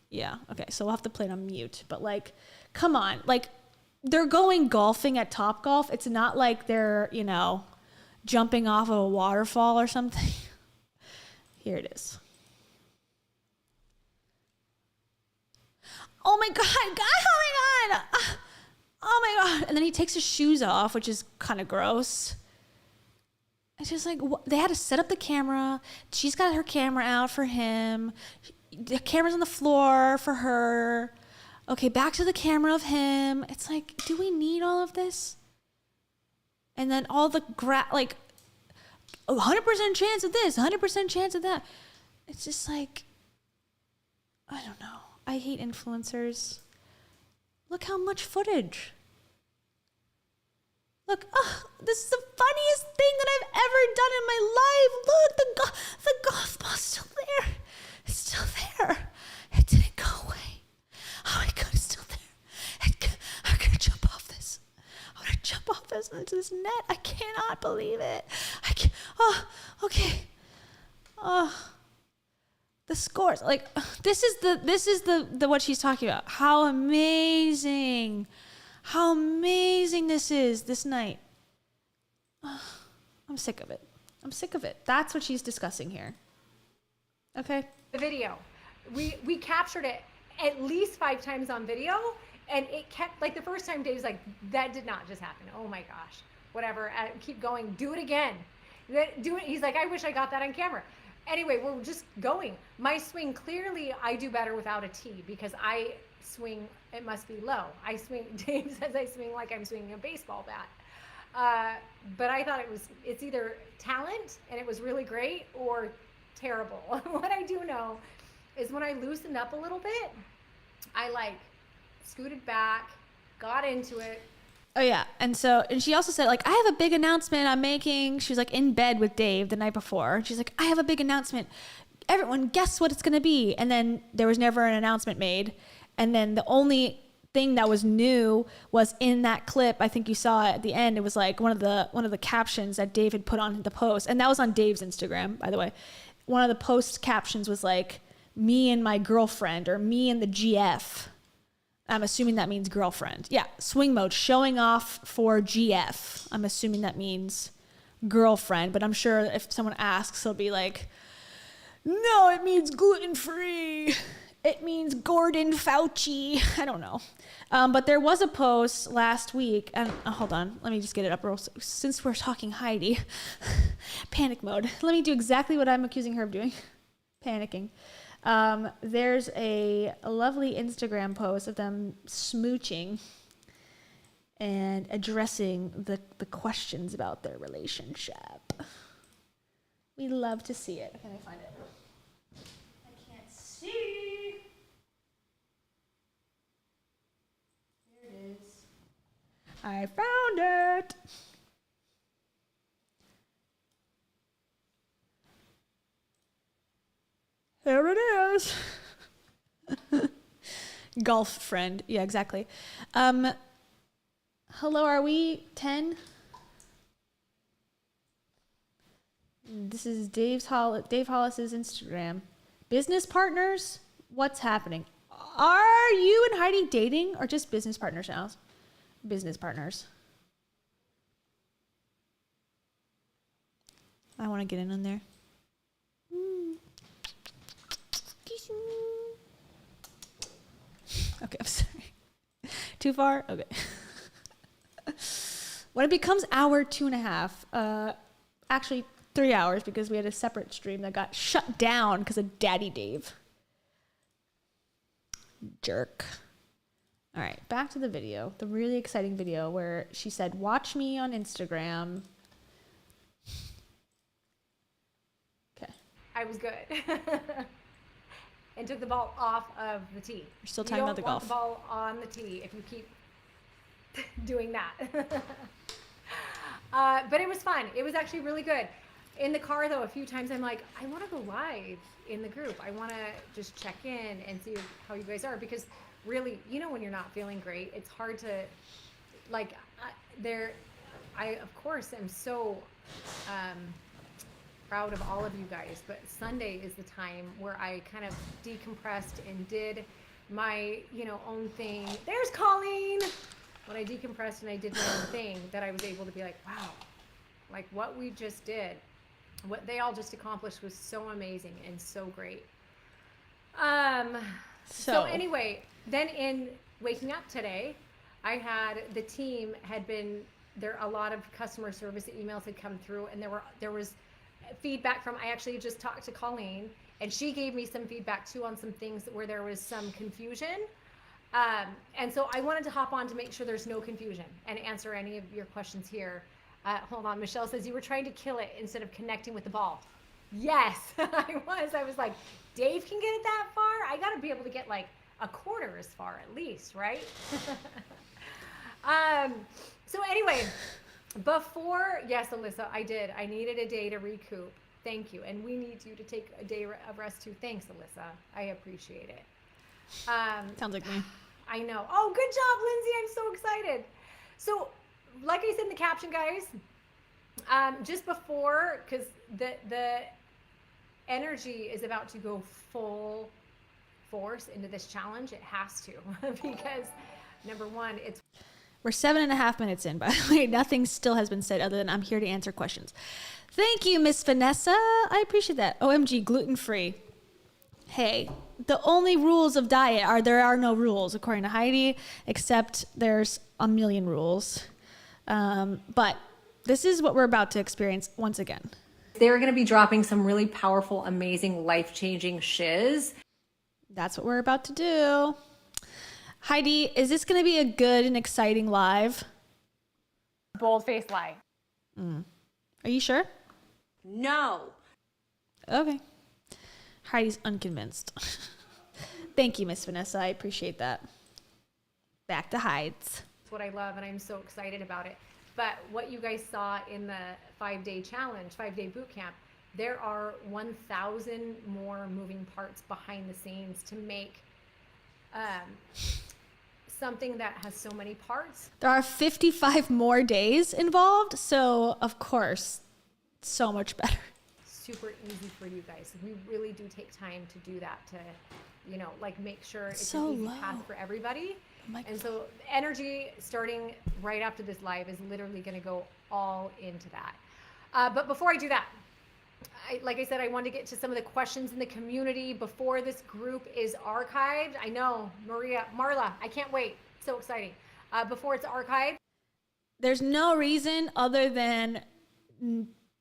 Yeah, okay, so we'll have to play it on mute, but like, come on, like, they're going golfing at Topgolf. It's not like they're, you know, jumping off of a waterfall or something. Here it is. Oh my God, oh my God. Oh my God. And then he takes his shoes off, which is kind of gross. It's just like, they had to set up the camera. She's got her camera out for him. The camera's on the floor for her. Okay, back to the camera of him. It's like, do we need all of this? And then all the like, 100% chance of this, 100% chance of that. It's just like, I don't know. I hate influencers. Look how much footage. Look, this is the funniest thing that I've ever done in my life. Look, the golf ball's still there. It's still there. It didn't go away. Oh my God, it's still there. I'm gonna jump off this. I'm gonna jump off this into this net. I cannot believe it. I can't. Oh, okay. Oh, the scores. Like, this is the what she's talking about. How amazing this is this night. Oh, I'm sick of it. I'm sick of it. That's what she's discussing here. Okay. The video, we captured it at least 5 times on video, and it kept, like, the first time Dave's like, that did not just happen. Oh my gosh, whatever. Keep going, do it again. Do it. He's like, I wish I got that on camera. Anyway, we're just going. My swing, clearly I do better without a tee because I swing, it must be low. I swing, Dave says I swing like I'm swinging a baseball bat. But I thought it's either talent and it was really great or terrible. What I do know is when I loosened up a little bit, I like scooted back, got into it. Oh yeah, and she also said, like, I have a big announcement I'm making. She was like in bed with Dave the night before. She's like, I have a big announcement. Everyone, guess what it's gonna be? And then there was never an announcement made. And then the only thing that was new was in that clip. I think you saw it at the end. It was like one of the captions that Dave had put on the post, and that was on Dave's Instagram, by the way. One of the post captions was like, me and my girlfriend, or me and the GF. I'm assuming that means girlfriend. Yeah, swing mode, showing off for GF. I'm assuming that means girlfriend, but I'm sure if someone asks, they'll be like, no, it means gluten-free. It means Gordon Fauci. I don't know. But there was a post last week, and hold on, let me just get it up real, since we're talking Heidi. Panic mode. Let me do exactly what I'm accusing her of doing. Panicking. There's a lovely Instagram post of them smooching and addressing the questions about their relationship. We love to see it. Can I find it? I can't see. There it is. I found it. There it is. Golf friend. Yeah, exactly. Hello, are we 10? This is Dave Hollis's Instagram. Business partners? What's happening? Are you and Heidi dating or just business partners now? Business partners. I want to get in on there. Okay, I'm sorry. Too far? Okay. When it becomes hour 2.5, Actually, 3 hours because we had a separate stream that got shut down because of Daddy Dave. Jerk. All right, back to the video, the really exciting video where she said, "Watch me on Instagram." Okay. I was good. And took the ball off of the tee. We're still talking about the golf. You don't want the ball on the tee if you keep doing that. But it was fun. It was actually really good. In the car, though, a few times I'm like, I want to go live in the group. I want to just check in and see how you guys are, because really, you know, when you're not feeling great, it's hard to, like, I of course am so proud of all of you guys, but Sunday is the time where I kind of decompressed and did my, you know, own thing. There's Colleen! When I decompressed and I did my own thing, that I was able to be like, wow, like what we just did, what they all just accomplished was so amazing and so great. So anyway, then in waking up today, I had the team had been there. A lot of customer service emails had come through, and there was feedback from. I actually just talked to Colleen, and she gave me some feedback too on some things where there was some confusion. And so I wanted to hop on to make sure there's no confusion and answer any of your questions here. Hold on, Michelle says you were trying to kill it instead of connecting with the ball. Yes, I was. I was like, Dave can get it that far. I got to be able to get like a quarter as far at least, right? So anyway, yes, Alyssa, I did. I needed a day to recoup. Thank you. And we need you to take a day of rest too. Thanks, Alyssa. I appreciate it. Sounds like me. I know. Oh, good job, Lindsay. I'm so excited. So, like I said in the caption, guys, just before, because the energy is about to go full force into this challenge. It has to, because number one, we're 7.5 minutes in, by the way. Nothing still has been said other than I'm here to answer questions. Thank you, Miss Vanessa. I appreciate that. OMG, gluten-free. Hey, the only rules of diet are there are no rules, according to Heidi, except there's a million rules. But this is what we're about to experience once again. They're going to be dropping some really powerful, amazing, life-changing shiz. That's what we're about to do. Heidi, is this going to be a good and exciting live? Bold-faced lie. Are you sure? No. Okay. Heidi's unconvinced. Thank you, Miss Vanessa. I appreciate that. Back to Heids. That's what I love, and I'm so excited about it. But what you guys saw in the 5-day challenge, 5-day boot camp, there are 1,000 more moving parts behind the scenes to make something that has so many parts. There are 55 more days involved, so of course, so much better. Super easy for you guys. We really do take time to do that, to, you know, like make sure it's so an easy low. path for everybody. And so energy starting right after this live is literally going to go all into that. But before I do that, like I said, I want to get to some of the questions in the community before this group is archived. I know, Marla, I can't wait. So exciting. Before it's archived. There's no reason other than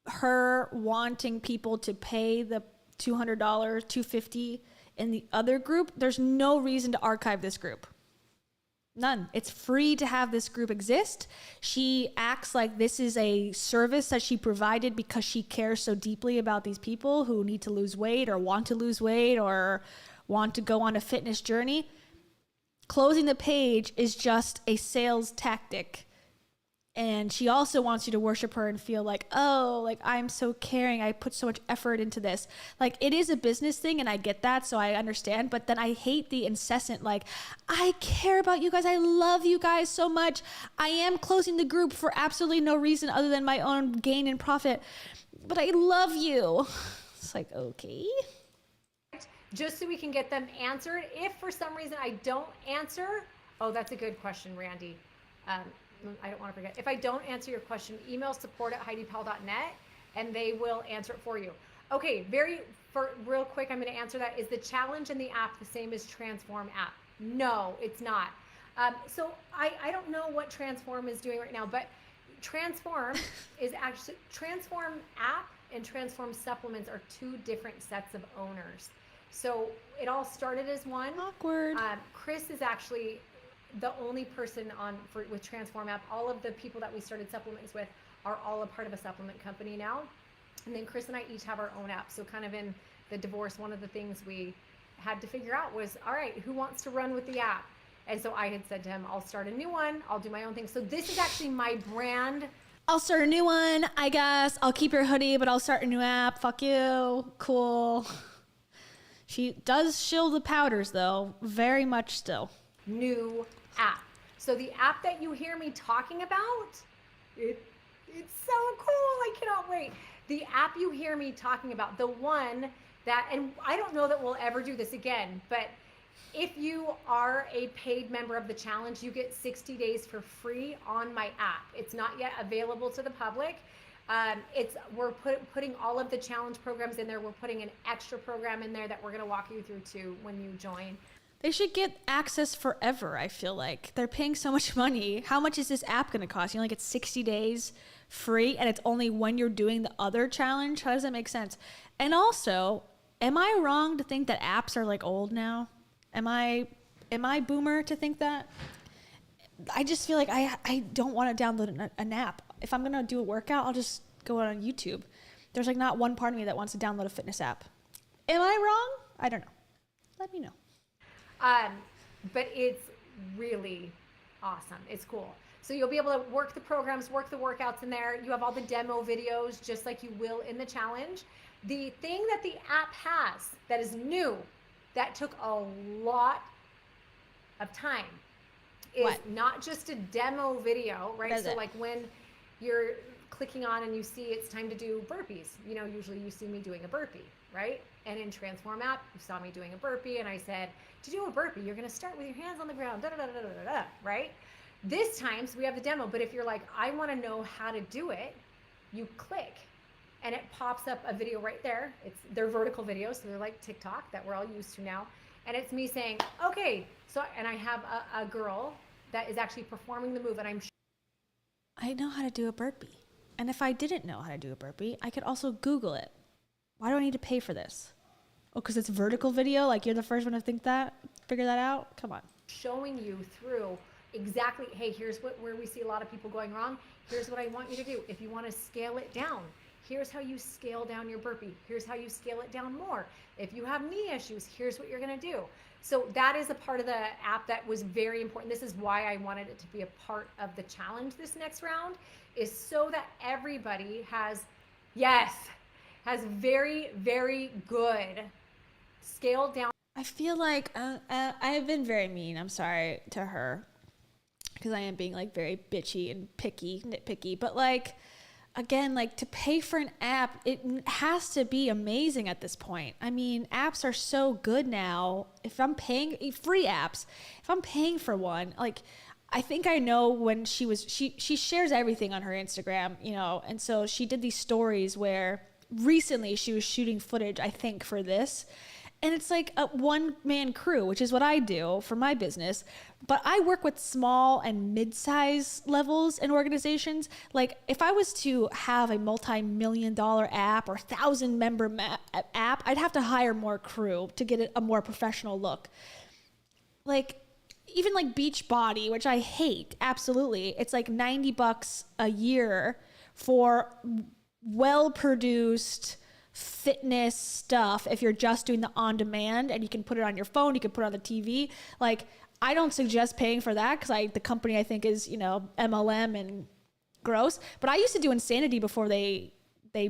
her wanting people to pay the $200, $250 in the other group. There's no reason to archive this group. None. It's free to have this group exist. She acts like this is a service that she provided because she cares so deeply about these people who need to lose weight or want to lose weight or want to go on a fitness journey. Closing the page is just a sales tactic. And she also wants you to worship her and feel like, oh, like I'm so caring. I put so much effort into this. Like it is a business thing and I get that, so I understand. But then I hate the incessant, like, I care about you guys. I love you guys so much. I am closing the group for absolutely no reason other than my own gain and profit. But I love you. It's like, okay. Just so we can get them answered. If for some reason I don't answer, oh, that's a good question, Randy. I don't want to forget. If I don't answer your question, email support@HeidiPowell.net and they will answer it for you. Okay, real quick, I'm going to answer that. Is the challenge in the app the same as Transform app? No, it's not. So I don't know what Transform is doing right now, but Transform is actually, Transform app and Transform supplements are two different sets of owners. So it all started as one. Awkward. Chris is actually the only person with Transform app. All of the people that we started supplements with are all a part of a supplement company now. And then Chris and I each have our own app. So kind of in the divorce, one of the things we had to figure out was, all right, who wants to run with the app? And so I had said to him, I'll start a new one. I'll do my own thing. So this is actually my brand. I'll start a new one, I guess. I'll keep your hoodie, but I'll start a new app. Fuck you. Cool. She does shill the powders, though. Very much still. New app. So the app that you hear me talking about, it's so cool. I cannot wait. The app you hear me talking about, the one that, and I don't know that we'll ever do this again, but if you are a paid member of the challenge, you get 60 days for free on my app. It's not yet available to the public. We're putting all of the challenge programs in there. We're putting an extra program in there that we're going to walk you through too when you join. They should get access forever, I feel like. They're paying so much money. How much is this app going to cost? You only get 60 days free, and it's only when you're doing the other challenge? How does that make sense? And also, am I wrong to think that apps are like old now? Am I boomer to think that? I just feel like I don't want to download an app. If I'm going to do a workout, I'll just go on YouTube. There's like not one part of me that wants to download a fitness app. Am I wrong? I don't know. Let me know. But it's really awesome. It's cool. So you'll be able to work the programs, work the workouts in there. You have all the demo videos, just like you will in the challenge. The thing that the app has that is new, that took a lot of time, is not just a demo video, right? So like when you're clicking on and you see it's time to do burpees, you know, usually you see me doing a burpee, right? And in Transform app, you saw me doing a burpee, and I said, to do a burpee, you're going to start with your hands on the ground, right? This time, so we have the demo, but if you're like, I want to know how to do it, you click, and it pops up a video right there. They're vertical videos, so they're like TikTok that we're all used to now. And it's me saying, okay, so, and I have a girl that is actually performing the move, and I know how to do a burpee. And if I didn't know how to do a burpee, I could also Google it. Why do I need to pay for this? Oh, because it's vertical video? Like you're the first one to figure that out? Come on. Showing you through exactly, hey, here's where we see a lot of people going wrong. Here's what I want you to do. If you want to scale it down, here's how you scale down your burpee. Here's how you scale it down more. If you have knee issues, here's what you're going to do. So that is a part of the app that was very important. This is why I wanted it to be a part of the challenge this next round, is so that everybody has very, very good scaled down. I feel like I've been very mean, I'm sorry, to her, because I am being like very bitchy and nitpicky, but like, again, like to pay for an app, it has to be amazing at this point. I mean, apps are so good now. If I'm paying free apps, if I'm paying for one, like I think I know when she shares everything on her Instagram, you know, and so she did these stories where recently she was shooting footage, I think, for this. And it's like a one-man crew, which is what I do for my business. But I work with small and mid-size levels in organizations. Like if I was to have a multi-million-dollar app or 1,000-member app, I'd have to hire more crew to get a more professional look. Like even like Beachbody, which I hate, absolutely. It's like $90 a year for well-produced fitness stuff if you're just doing the on-demand, and you can put it on your phone, you can put it on the TV. Like I don't suggest paying for that because the company I think is, you know, MLM and gross. But I used to do Insanity before they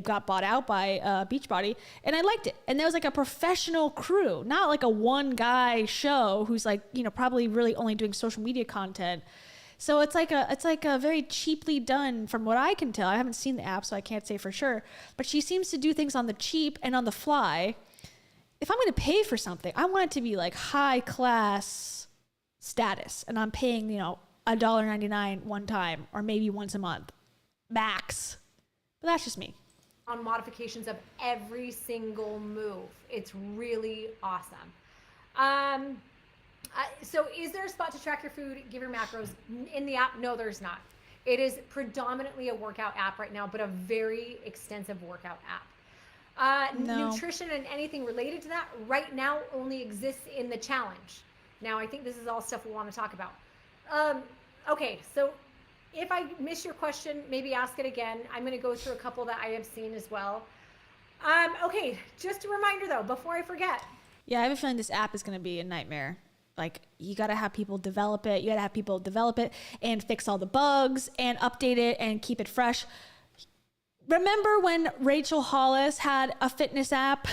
got bought out by Beachbody, and I liked it. And there was like a professional crew, not like a one guy show who's like, you know, probably really only doing social media content. So it's like a very cheaply done, from what I can tell. I haven't seen the app, so I can't say for sure. But she seems to do things on the cheap and on the fly. If I'm going to pay for something, I want it to be like high class status, and I'm paying, you know, $1.99 one time, or maybe once a month, max. But that's just me. On modifications of every single move. It's really awesome. So is there a spot to track your food, give your macros in the app? No, there's not. It is predominantly a workout app right now, but a very extensive workout app. No. Nutrition and anything related to that right now only exists in the challenge. Now, I think this is all stuff we want to talk about. Okay, so if I miss your question, maybe ask it again. I'm going to go through a couple that I have seen as well. Okay, just a reminder though, before I forget. Yeah, I have a feeling this app is going to be a nightmare. Like, you got to have people develop it. You got to have people develop it and fix all the bugs and update it and keep it fresh. Remember when Rachel Hollis had a fitness app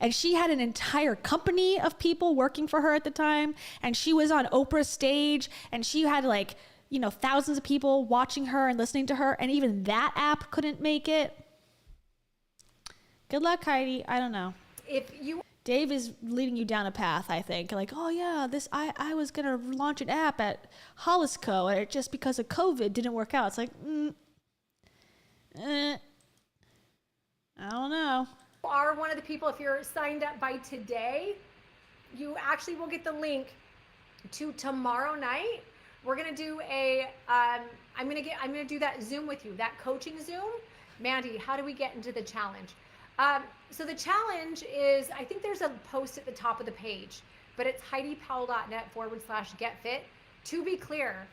and she had an entire company of people working for her at the time, and she was on Oprah's stage and she had like, you know, thousands of people watching her and listening to her, and even that app couldn't make it? Good luck, Heidi. I don't know. Dave is leading you down a path, I think. Like, oh yeah, I was gonna launch an app at Hollis Co. and it just because of COVID didn't work out. It's like, I don't know. You are one of the people, if you're signed up by today, you actually will get the link to tomorrow night. We're gonna do I'm gonna do that Zoom with you, that coaching Zoom. Mandy, how do we get into the challenge? So the challenge is, I think there's a post at the top of the page, but it's HeidiPowell.net/getfit. To be clear,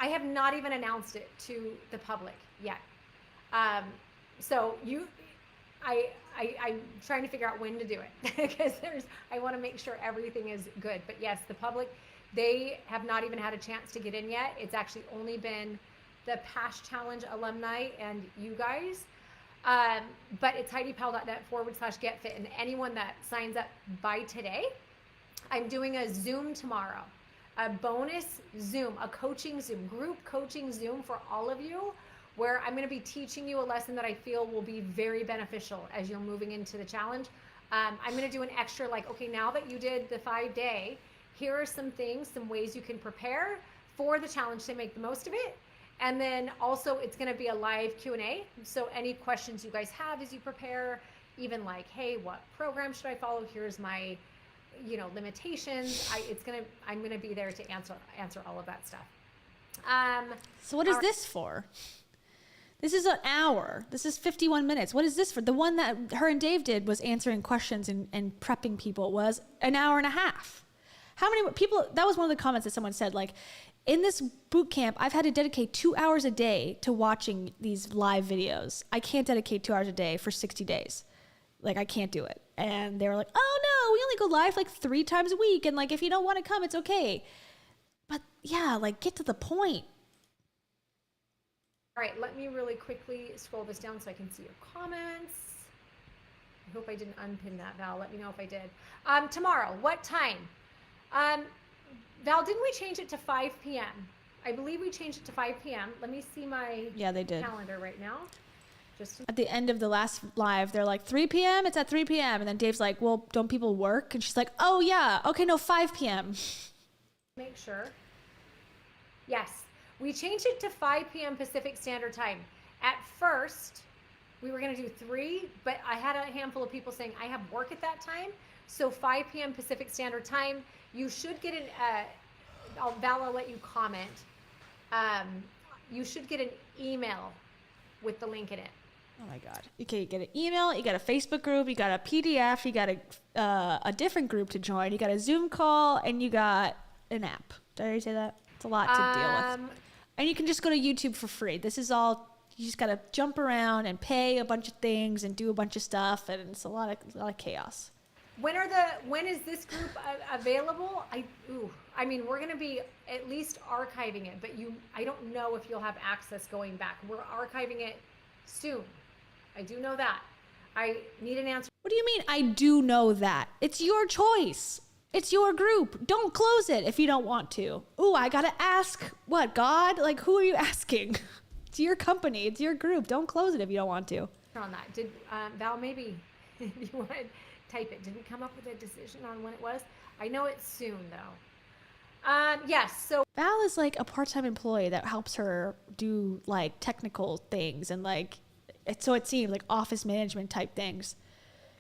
I have not even announced it to the public yet. So I'm trying to figure out when to do it because I want to make sure everything is good. But yes, the public, they have not even had a chance to get in yet. It's actually only been the past challenge alumni and you guys. But it's HeidiPowell.net/getfit, and anyone that signs up by today, I'm doing a Zoom tomorrow, a bonus Zoom, a coaching Zoom, group coaching Zoom for all of you, where I'm going to be teaching you a lesson that I feel will be very beneficial as you're moving into the challenge. I'm going to do an extra, like, okay, now that you did the 5-day, here are some things, some ways you can prepare for the challenge to make the most of it. And then also it's going to be a live Q&A. So any questions you guys have as you prepare, even like, hey, what program should I follow? Here's my, limitations. I'm going to be there to answer all of that stuff. So what is this for? This is an hour. This is 51 minutes. What is this for? The one that her and Dave did was answering questions and prepping people was an hour and a half. How many people, that was one of the comments that someone said, like, in this boot camp, I've had to dedicate 2 hours a day to watching these live videos. I can't dedicate 2 hours a day for 60 days. Like, I can't do it. And they were like, oh no, we only go live like 3 times a week. And like, if you don't want to come, it's okay. But yeah, like, get to the point. All right, let me really quickly scroll this down so I can see your comments. I hope I didn't unpin that, Val. Let me know if I did. Tomorrow, what time? Val, didn't we change it to 5 p.m.? I believe we changed it to 5 p.m. Let me see my they did. calendar right now. At the end of the last live, they're like, 3 p.m.? It's at 3 p.m. And then Dave's like, well, don't people work? And she's like, oh, yeah. Okay, no, 5 p.m. Make sure. Yes, we changed it to 5 p.m. Pacific Standard Time. At first, we were going to do 3, but I had a handful of people saying, I have work at that time. So 5 p.m. Pacific Standard Time. You should get Val, I'll let you comment. You should get an email with the link in it. Oh my God. Okay, you get an email, you got a Facebook group, you got a PDF, you got a different group to join, you got a Zoom call, and you got an app. Did I already say that? It's a lot to deal with. And you can just go to YouTube for free. This is all, you just got to jump around and pay a bunch of things and do a bunch of stuff, and it's a lot of chaos. When is this group available? We're going to be at least archiving it, but I don't know if you'll have access going back. We're archiving it soon. I do know that. I need an answer. What do you mean, I do know that? It's your choice. It's your group. Don't close it if you don't want to. Ooh, I got to ask, what, God? Like, who are you asking? It's your company. It's your group. Don't close it if you don't want to. On that. Did Val, maybe if you want to type it. Did we come up with a decision on when it was? I know it's soon though. Yes. So Val is like a part-time employee that helps her do like technical things and like so it seems like office management type things,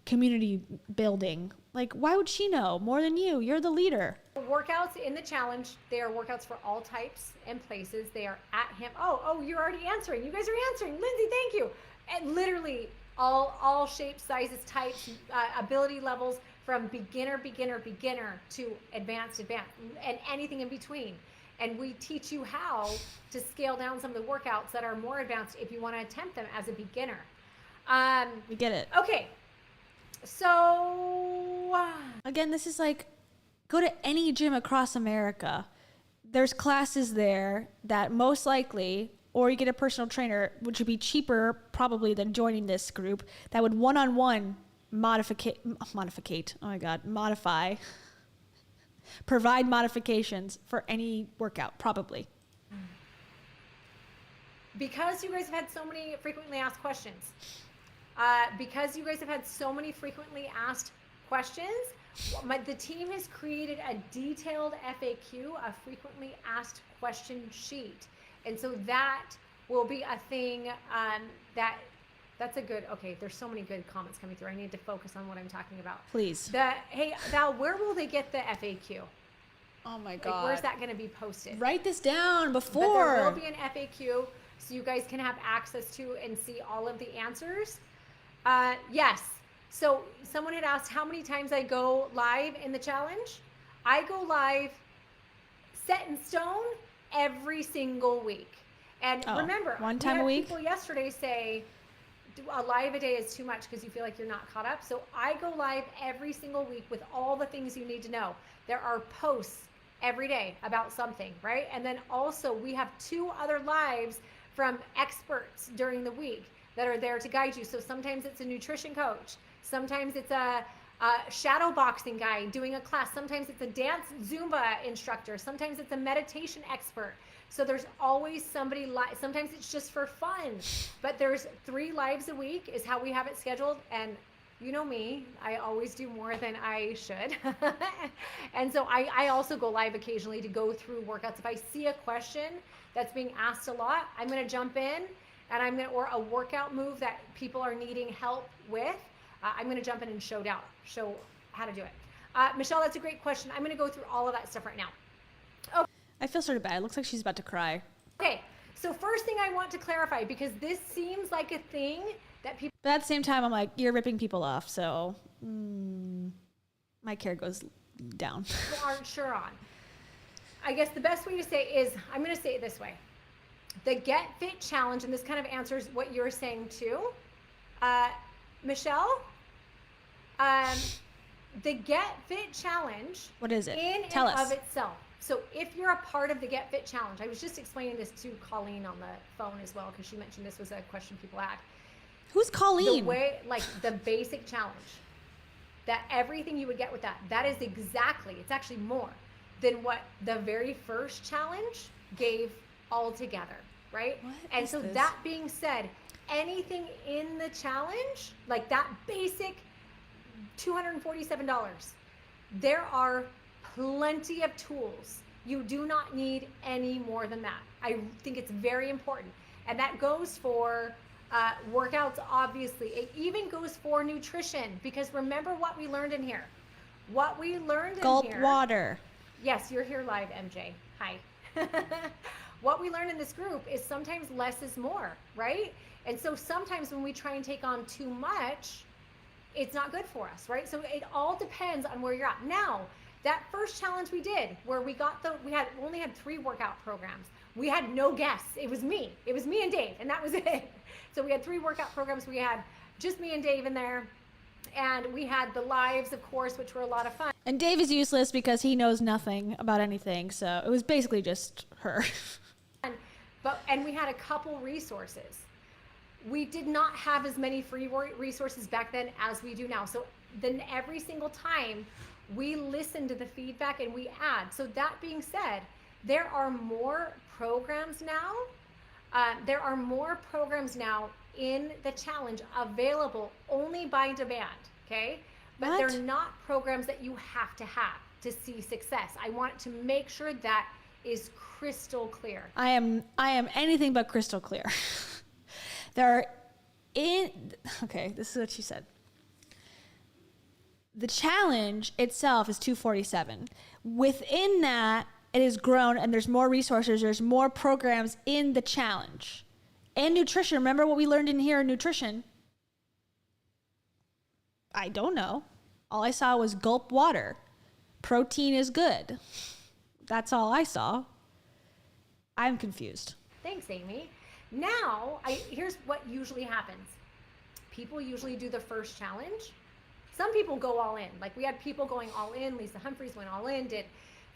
community building. Like, why would she know more than you? You're the leader. workouts in the challenge, they are workouts for all types and places. They are at him. Oh, you're already answering. You guys are answering. Lindsay, thank you. And literally all shapes, sizes, types, ability levels from beginner to advanced, and anything in between. And we teach you how to scale down some of the workouts that are more advanced if you want to attempt them as a beginner. We get it. Okay. So again, this is like, go to any gym across America. There's classes there that most likely, or you get a personal trainer, which would be cheaper probably than joining this group, that would one-on-one provide modifications for any workout, probably. Because you guys have had so many frequently asked questions, the team has created a detailed FAQ, a frequently asked question sheet. And so that will be a thing that's a good, okay, there's so many good comments coming through. I need to focus on what I'm talking about. Please. Hey, Val, where will they get the FAQ? Oh my Like, God. where's that going to be posted? Write this down before. But there will be an FAQ so you guys can have access to and see all of the answers. Yes. So someone had asked how many times I go live in the challenge. I go live set in stone every single week. And remember, one time a we had week? people yesterday say a live a day is too much because you feel like you're not caught up. So I go live every single week with all the things you need to know. There are posts every day about something, right? And then also we have 2 other lives from experts during the week that are there to guide you. So sometimes it's a nutrition coach. Sometimes it's a shadow boxing guy doing a class. Sometimes it's a dance Zumba instructor. Sometimes it's a meditation expert. So there's always somebody live. Sometimes it's just for fun, but there's 3 lives a week is how we have it scheduled. And you know me, I always do more than I should. And so I also go live occasionally to go through workouts. If I see a question that's being asked a lot, I'm going to jump in and or a workout move that people are needing help with. I'm going to jump in and show how to do it. Michelle, that's a great question. I'm going to go through all of that stuff right now. Okay. I feel sort of bad. It looks like she's about to cry. Okay, so first thing I want to clarify, because this seems like a thing that people... But at the same time, I'm like, you're ripping people off, so my care goes down. People aren't sure on. I guess the best way to say it is, I'm going to say it this way. The Get Fit Challenge, and this kind of answers what you're saying too. Michelle, the Get Fit Challenge... What is it? Tell us. Of itself. So if you're a part of the Get Fit Challenge, I was just explaining this to Colleen on the phone as well, because she mentioned this was a question people had. Who's Colleen? The way, like the basic challenge, that everything you would get with that is exactly, it's actually more than what the very first challenge gave altogether, right? And so that being said, anything in the challenge, like that basic $247, there are plenty of tools. You do not need any more than that. I think it's very important. And that goes for workouts, obviously. It even goes for nutrition, because remember what we learned in here. What we learned in here. Gulp water. Yes, you're here live, MJ. Hi. What we learned in this group is sometimes less is more, right? And so sometimes when we try and take on too much, it's not good for us, right? So it all depends on where you're at. Now, that first challenge we did, where we only had 3 workout programs. We had no guests. It was me and Dave, and that was it. So we had 3 workout programs. We had just me and Dave in there, and we had the lives, of course, which were a lot of fun. And Dave is useless because he knows nothing about anything, so it was basically just her. And we had a couple resources. We did not have as many free resources back then as we do now. So then every single time we listen to the feedback and we add. So that being said, there are more programs now. There are more programs now in the challenge available only by demand, okay? But they're not programs that you have to see success. I want to make sure that is crystal clear. I am anything but crystal clear. Okay, this is what she said. The challenge itself is $247. Within that, it has grown and there's more resources, there's more programs in the challenge. And nutrition. Remember what we learned in here in nutrition? I don't know. All I saw was gulp water. Protein is good. That's all I saw. I'm confused. Thanks, Amy. Now, here's what usually happens. People usually do the first challenge. Some people go all in. Like we had people going all in. Lisa Humphreys went all in, did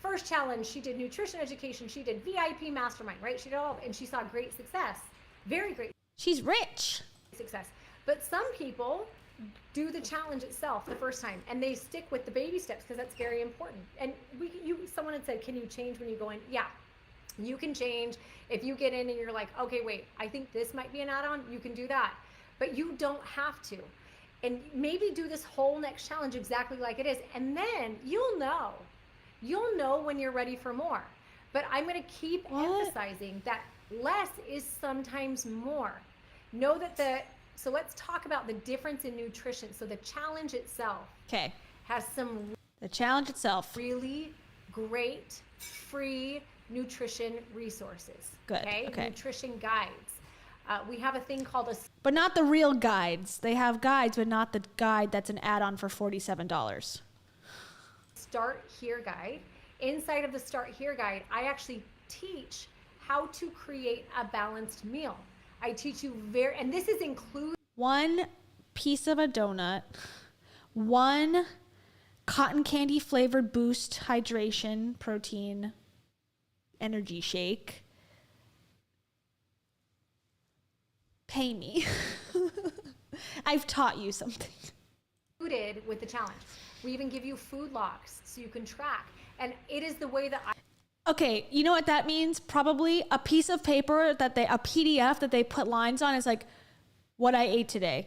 first challenge. She did nutrition education. She did VIP mastermind, right? She did all, and she saw great success. Very great. She's rich. Success. But some people do the challenge itself the first time and they stick with the baby steps because that's very important. And someone had said, can you change when you go in? Yeah, you can change. If you get in and you're like, okay, wait, I think this might be an add-on, you can do that. But you don't have to. And maybe do this whole next challenge exactly like it is. And then you'll know when you're ready for more. But I'm going to keep emphasizing that less is sometimes more. Know that so let's talk about the difference in nutrition. So the challenge itself has the challenge itself really great free nutrition resources. Good. Okay. Nutrition guides. We have a thing called a... But not the real guides. They have guides, but not the guide that's an add-on for $47. Start Here guide. Inside of the Start Here guide, I actually teach how to create a balanced meal. I teach you and this is include 1 piece of a donut, 1 cotton candy flavored Boost hydration protein energy shake. Pay me. I've taught you something. Included with the challenge. We even give you food logs so you can track. And it is the way that Okay, you know what that means? Probably a piece of paper a PDF that they put lines on is like what I ate today.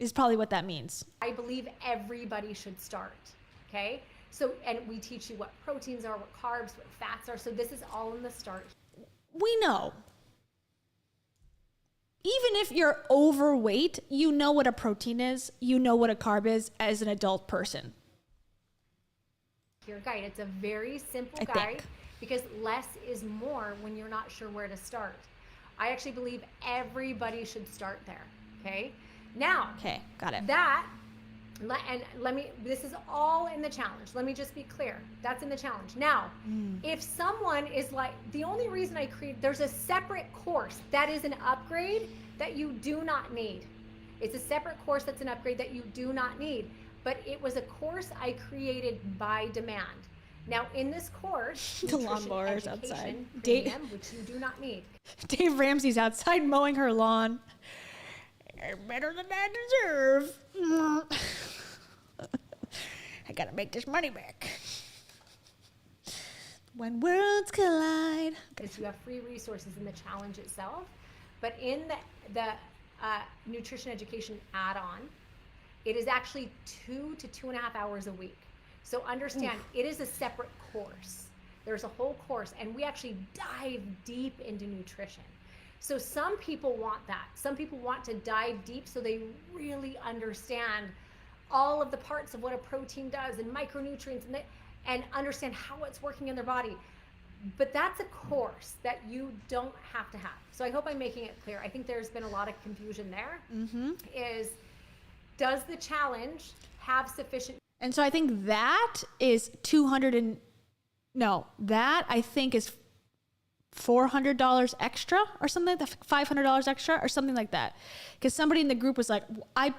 Is probably what that means. I believe everybody should start. Okay? So, and we teach you what proteins are, what carbs, what fats are. So this is all in the Start. We know. Even if you're overweight, you know what a protein is, you know what a carb is as an adult person. Your guide. It's a very simple guide because less is more when you're not sure where to start. I actually believe everybody should start there. Okay. Now. Okay. Got it. This is all in the challenge. Let me just be clear. That's in the challenge. Now, if someone is like, the only reason I create, there's a separate course that is an upgrade that you do not need. It's a separate course that's an upgrade that you do not need. But it was a course I created by demand. Now, in this course, the lawnmower is outside. Premium, which you do not need. Dave Ramsey's outside mowing her lawn. Better than I deserve. I gotta make this money back. When worlds collide. Because you have free resources in the challenge itself, but in the nutrition education add-on, it is actually 2 to 2.5 hours a week. So understand, it is a separate course. There's a whole course, and we actually dive deep into nutrition. So some people want that. Some people want to dive deep so they really understand all of the parts of what a protein does and micronutrients and understand how it's working in their body. But that's a course that you don't have to have. So I hope I'm making it clear. I think there's been a lot of confusion there. Does the challenge have sufficient? And so I think that is that I think is $400 extra or something, $500 extra or something like that. Because somebody in the group was like, I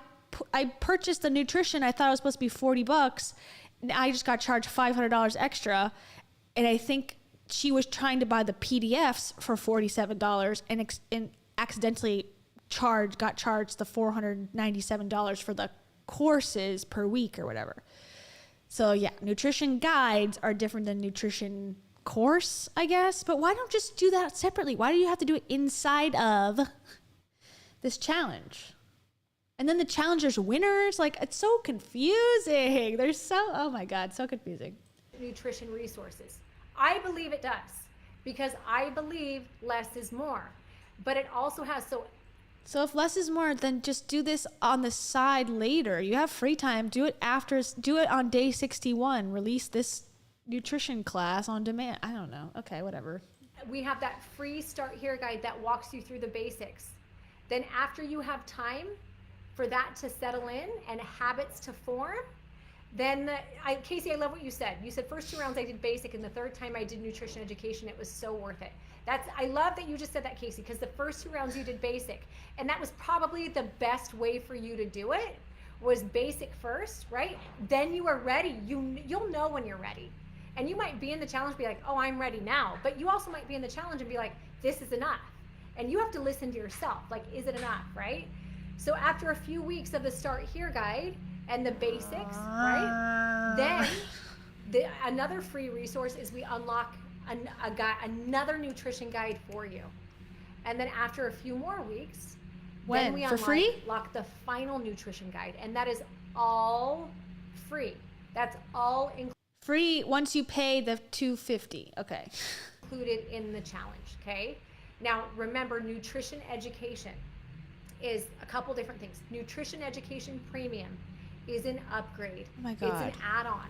purchased the nutrition. I thought it was supposed to be $40. And I just got charged $500 extra. And I think she was trying to buy the PDFs for $47 and accidentally got charged the $497 for the courses per week or whatever. So yeah, nutrition guides are different than nutrition course, I guess. But why don't just do that separately? Why do you have to do it inside of this challenge? And then the challengers winners, like it's so confusing. Oh my God, so confusing. Nutrition resources. I believe it does because I believe less is more. But it also has, so So if less is more, then just do this on the side later. You have free time. Do it on day 61. Release this nutrition class on demand. I don't know. Okay, whatever. We have that free Start Here guide that walks you through the basics. Then after you have time for that to settle in and habits to form, then Casey, I love what you said. You said first 2 rounds I did basic, and the third time I did nutrition education. It was so worth it. I love that you just said that, Casey, because the first 2 rounds you did basic, and that was probably the best way for you to do it, was basic first, right? Then you are ready. You'll know when you're ready. And you might be in the challenge, be like, oh, I'm ready now. But you also might be in the challenge and be like, this is enough. And you have to listen to yourself. Like, is it enough, right? So after a few weeks of the Start Here guide and the basics, right? Then another free resource is we unlock another nutrition guide for you. And then after a few more weeks, then we unlock the final nutrition guide. And that is all free. That's all free once you pay the $250. Okay. Included in the challenge, okay? Now, remember, nutrition education is a couple different things. Nutrition education premium is an upgrade. Oh my God. It's an add-on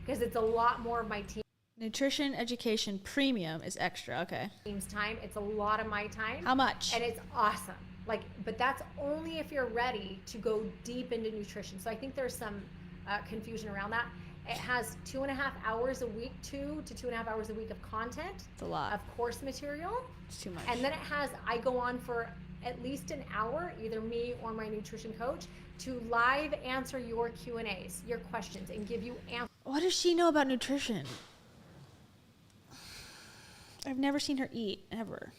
because it's a lot more of my team. Nutrition education premium is extra. Okay. Team's time. It's a lot of my time. How much? And it's awesome. But that's only if you're ready to go deep into nutrition. So I think there's some confusion around that. It has 2.5 hours a week, 2 to 2.5 hours a week of content. It's a lot. Of course material. It's too much. And then I go on for at least an hour, either me or my nutrition coach, to live answer your Q&As, your questions, and give you answers. What does she know about nutrition? I've never seen her eat, ever.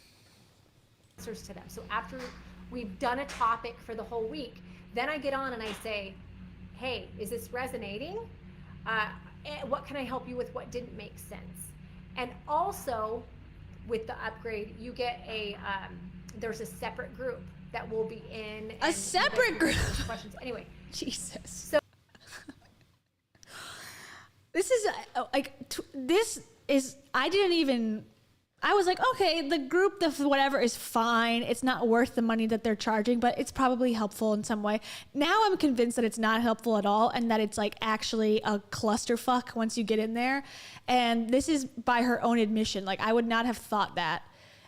Answers to them. So after we've done a topic for the whole week, then I get on and I say, hey, is this resonating? What can I help you with? What didn't make sense? And also, with the upgrade, you get there's a separate group that will be in. A separate group? Questions. Anyway. Jesus. So this is I was like, okay, the group, the whatever is fine. It's not worth the money that they're charging, but it's probably helpful in some way. Now I'm convinced that it's not helpful at all and that it's like actually a clusterfuck once you get in there. And this is by her own admission. Like, I would not have thought that.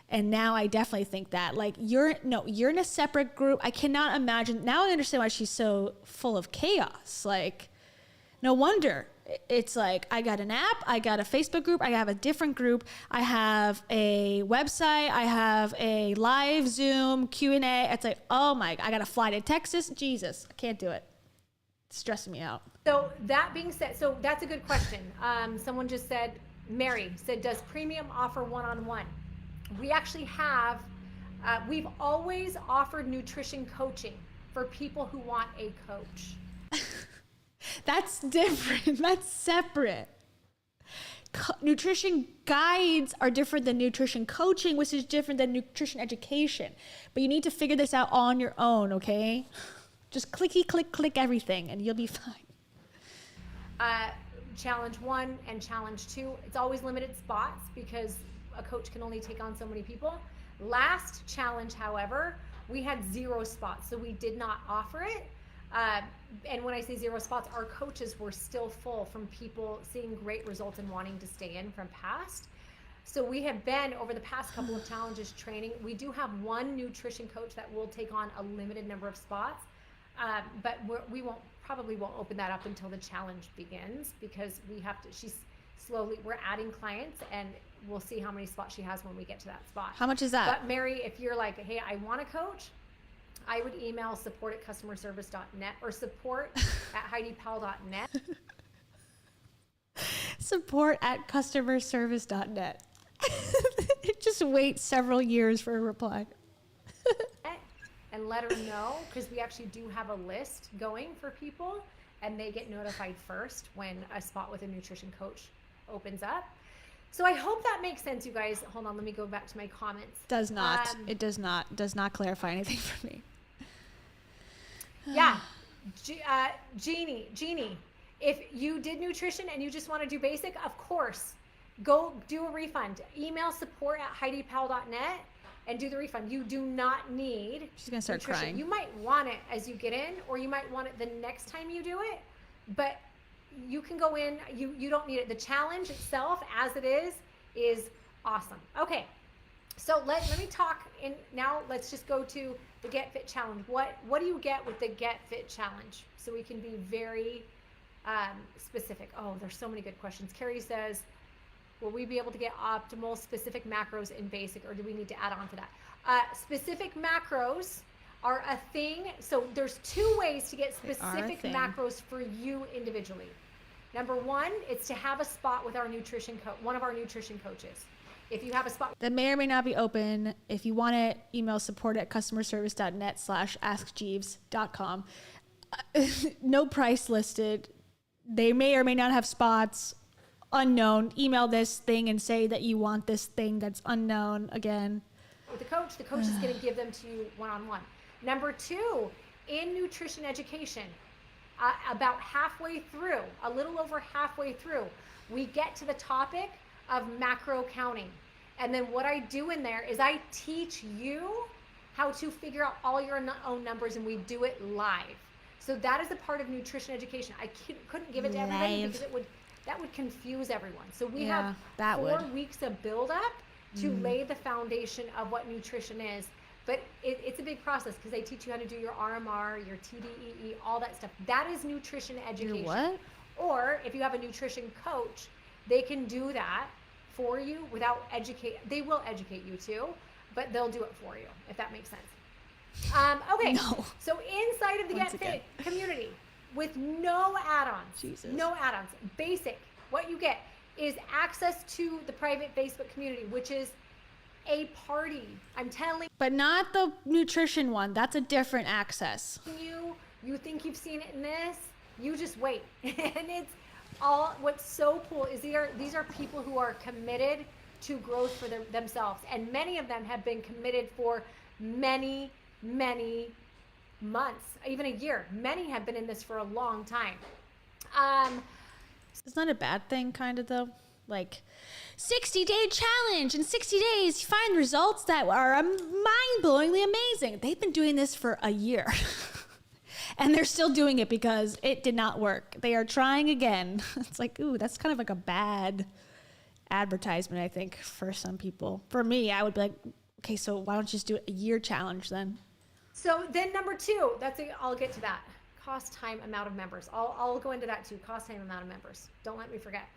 And now I definitely think that. Like, you're in a separate group. I cannot imagine. Now I understand why she's so full of chaos. Like, no wonder. It's like, I got an app, I got a Facebook group, I have a different group, I have a website, I have a live Zoom Q&A. It's like, oh my, I got to fly to Texas. Jesus, I can't do it. It's stressing me out. So that being said, so that's a good question. Someone just said, Mary said, does premium offer one-on-one? We actually have, we've always offered nutrition coaching for people who want a coach. That's different. That's separate. Nutrition guides are different than nutrition coaching, which is different than nutrition education. But you need to figure this out on your own, okay? Just click everything, and you'll be fine. Challenge 1 and challenge 2, it's always limited spots because a coach can only take on so many people. Last challenge, however, we had 0 spots, so we did not offer it. And when I say 0 spots, our coaches were still full from people seeing great results and wanting to stay in from past. So we have been, over the past couple of challenges, training. We do have one nutrition coach that will take on a limited number of spots, but we probably won't open that up until the challenge begins because we're adding clients and we'll see how many spots she has when we get to that spot. How much is that? But Mary, if you're like, hey, I want a coach, I would email support@customerservice.net or support@HeidiPowell.net. Support@customerservice.net. Just wait several years for a reply. And let her know, because we actually do have a list going for people, and they get notified first when a spot with a nutrition coach opens up. So I hope that makes sense, you guys. Hold on, let me go back to my comments. Does not. It does not. Does not clarify anything for me. Yeah. Jeannie, if you did nutrition and you just want to do basic, of course, go do a refund. Email support@HeidiPowell.net and do the refund. You do not need She's gonna start nutrition. crying. You might want it as you get in, or you might want it the next time you do it, but you can go in, you don't need it. The challenge itself as it is awesome. Okay, so let me talk in now. Let's just go to the Get Fit Challenge. What do you get with the Get Fit Challenge? So we can be very specific. Oh, there's so many good questions. Carrie says, will we be able to get optimal specific macros in basic, or do we need to add on to that? Specific macros are a thing. So there's 2 ways to get specific macros for you individually. Number 1, it's to have a spot with our one of our nutrition coaches. If you have a spot that may or may not be open, if you want it, email support@customerservice.net/askjeeves.com. No price listed. They may or may not have spots. Unknown. Email this thing and say that you want this thing that's unknown. Again, with the coach is going to give them to you one-on-one. Number 2, in nutrition education, about halfway through, a little over halfway through, we get to the topic of macro counting. And then what I do in there is I teach you how to figure out all your own numbers, and we do it live. So that is a part of nutrition education. I couldn't give it to everybody because that would confuse everyone. So we have 4 weeks of build up to lay the foundation of what nutrition is. But it's a big process because they teach you how to do your RMR, your TDEE, all that stuff. That is nutrition education. Your what? Or if you have a nutrition coach, they can do that for you without they will educate you too, but they'll do it for you, if that makes sense. Okay, so inside of the Get Fit community, with no add-ons, no add-ons, basic, what you get is access to the private Facebook community, which is a party. I'm telling but not the nutrition one. That's a different access. You think you've seen it in this, you just wait. And it's all, what's so cool is these are people who are committed to growth for themselves, and many of them have been committed for many months, even a year. Many have been in this for a long time. It's not a bad thing, kind of, though. Like 60-day challenge. In 60 days, you find results that are mind-blowingly amazing. They've been doing this for a year. And they're still doing it because it did not work. They are trying again. It's like, ooh, that's kind of like a bad advertisement, I think, for some people. For me, I would be like, okay, so why don't you just do a year challenge then? So then number 2, I'll get to that. Cost, time, amount of members. I'll go into that too. Cost, time, amount of members. Don't let me forget.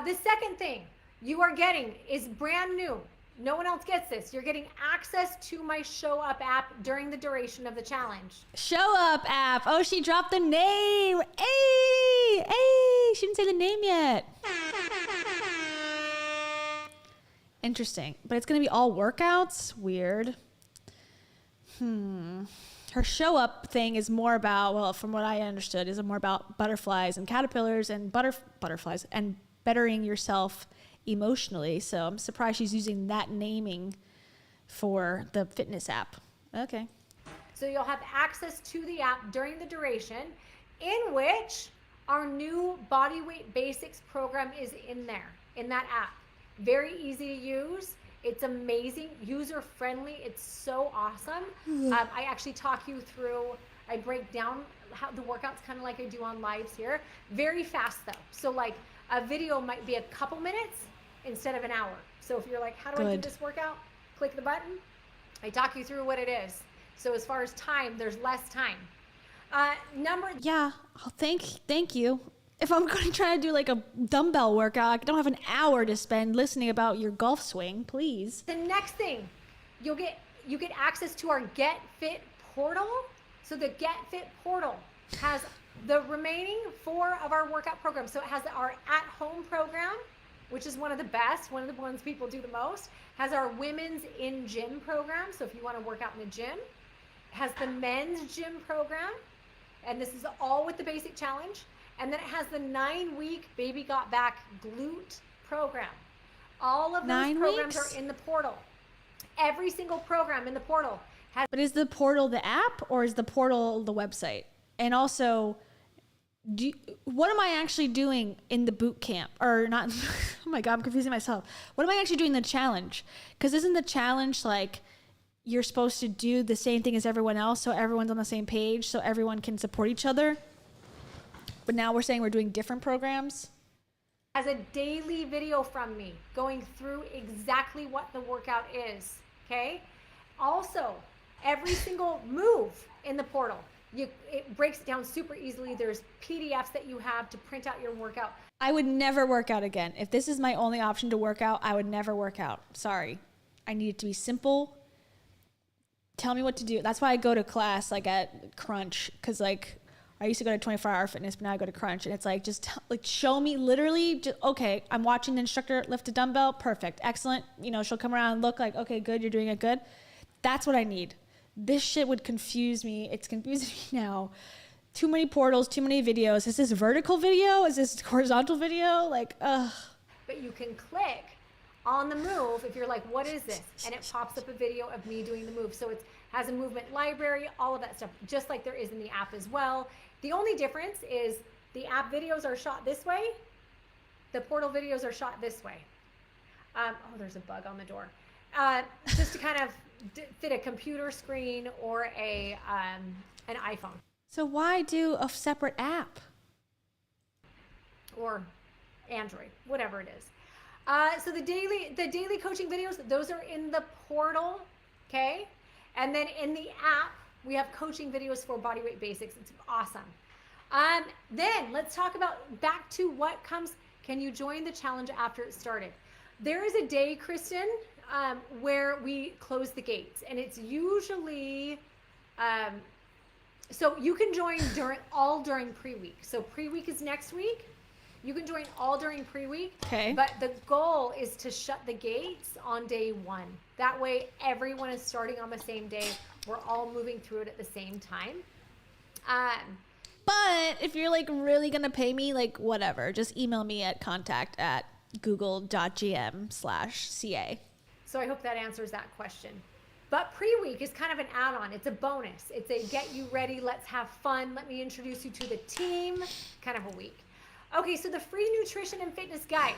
The second thing you are getting is brand new. No one else gets this. You're getting access to my Show Up app during the duration of the challenge. Show Up app. Oh, she dropped the name. Hey, she didn't say the name yet. Interesting. But it's going to be all workouts? Weird. Her Show Up thing is more about, well, from what I understood, is more about butterflies and caterpillars and butterflies and bettering yourself emotionally. So I'm surprised she's using that naming for the fitness app. Okay. So you'll have access to the app during the duration, in which our new Bodyweight Basics program is in there, in that app. Very easy to use. It's amazing, user-friendly. It's so awesome. I actually talk you through, I break down how the workouts kind of like I do on lives here. Very fast though. So like a video might be a couple minutes instead of an hour. So if you're like, how do I do this workout? Click the button. I talk you through what it is. So as far as time, there's less time. Yeah, thank you. If I'm going to try to do like a dumbbell workout, I don't have an hour to spend listening about your golf swing, please. The next thing, you get access to our Get Fit portal. So the Get Fit portal has the remaining 4 of our workout programs. So it has our at-home program, which is one of the best, one of the ones people do the most. Has our women's in gym program. So if you want to work out in the gym, has the men's gym program, and this is all with the basic challenge. And then it has the 9-week Baby Got Back glute program. All of those programs are in the portal. Every single program in the portal has. But is the portal the app or is the portal the website? And also, what am I actually doing in the boot camp? Or not? Oh my God, I'm confusing myself. What am I actually doing in the challenge? Because isn't the challenge like you're supposed to do the same thing as everyone else, so everyone's on the same page, so everyone can support each other. But now we're saying we're doing different programs. As a daily video from me going through exactly what the workout is, okay? Also, every single move in the portal, it breaks it down super easily. There's PDFs that you have to print out your workout. I would never work out again. If this is my only option to work out, I would never work out. Sorry. I need it to be simple. Tell me what to do. That's why I go to class like at Crunch, because like I used to go to 24-hour fitness, but now I go to Crunch, and it's like just like show me literally. Just, okay, I'm watching the instructor lift a dumbbell. Perfect, excellent. You know, she'll come around and look like, okay, good, you're doing it good. That's what I need. This shit would confuse me. It's confusing me now. Too many portals, too many videos. Is this vertical video? Is this horizontal video? Like, ugh. But you can click on the move if you're like, what is this? And it pops up a video of me doing the move. So it has a movement library, all of that stuff, just like there is in the app as well. The only difference is the app videos are shot this way. The portal videos are shot this way. Oh, there's a bug on the door. Just to kind of fit a computer screen or an iPhone. So why do a separate app? Or Android, whatever it is. So the daily coaching videos, those are in the portal, okay? And then in the app, we have coaching videos for bodyweight basics. It's awesome. Then let's talk about back to what comes. Can you join the challenge after it started? There is a day, Kristen, where we close the gates, and it's usually, so you can join during pre-week. So pre-week is next week. You can join all during pre-week. Okay. But the goal is to shut the gates on day 1. That way, everyone is starting on the same day. We're all moving through it at the same time. But if you're like really gonna pay me, like whatever, just email me at contact@google.gm/ca. So I hope that answers that question. But pre-week is kind of an add-on. It's a bonus. It's a get you ready, let's have fun, let me introduce you to the team kind of a week. Okay, so the free nutrition and fitness guides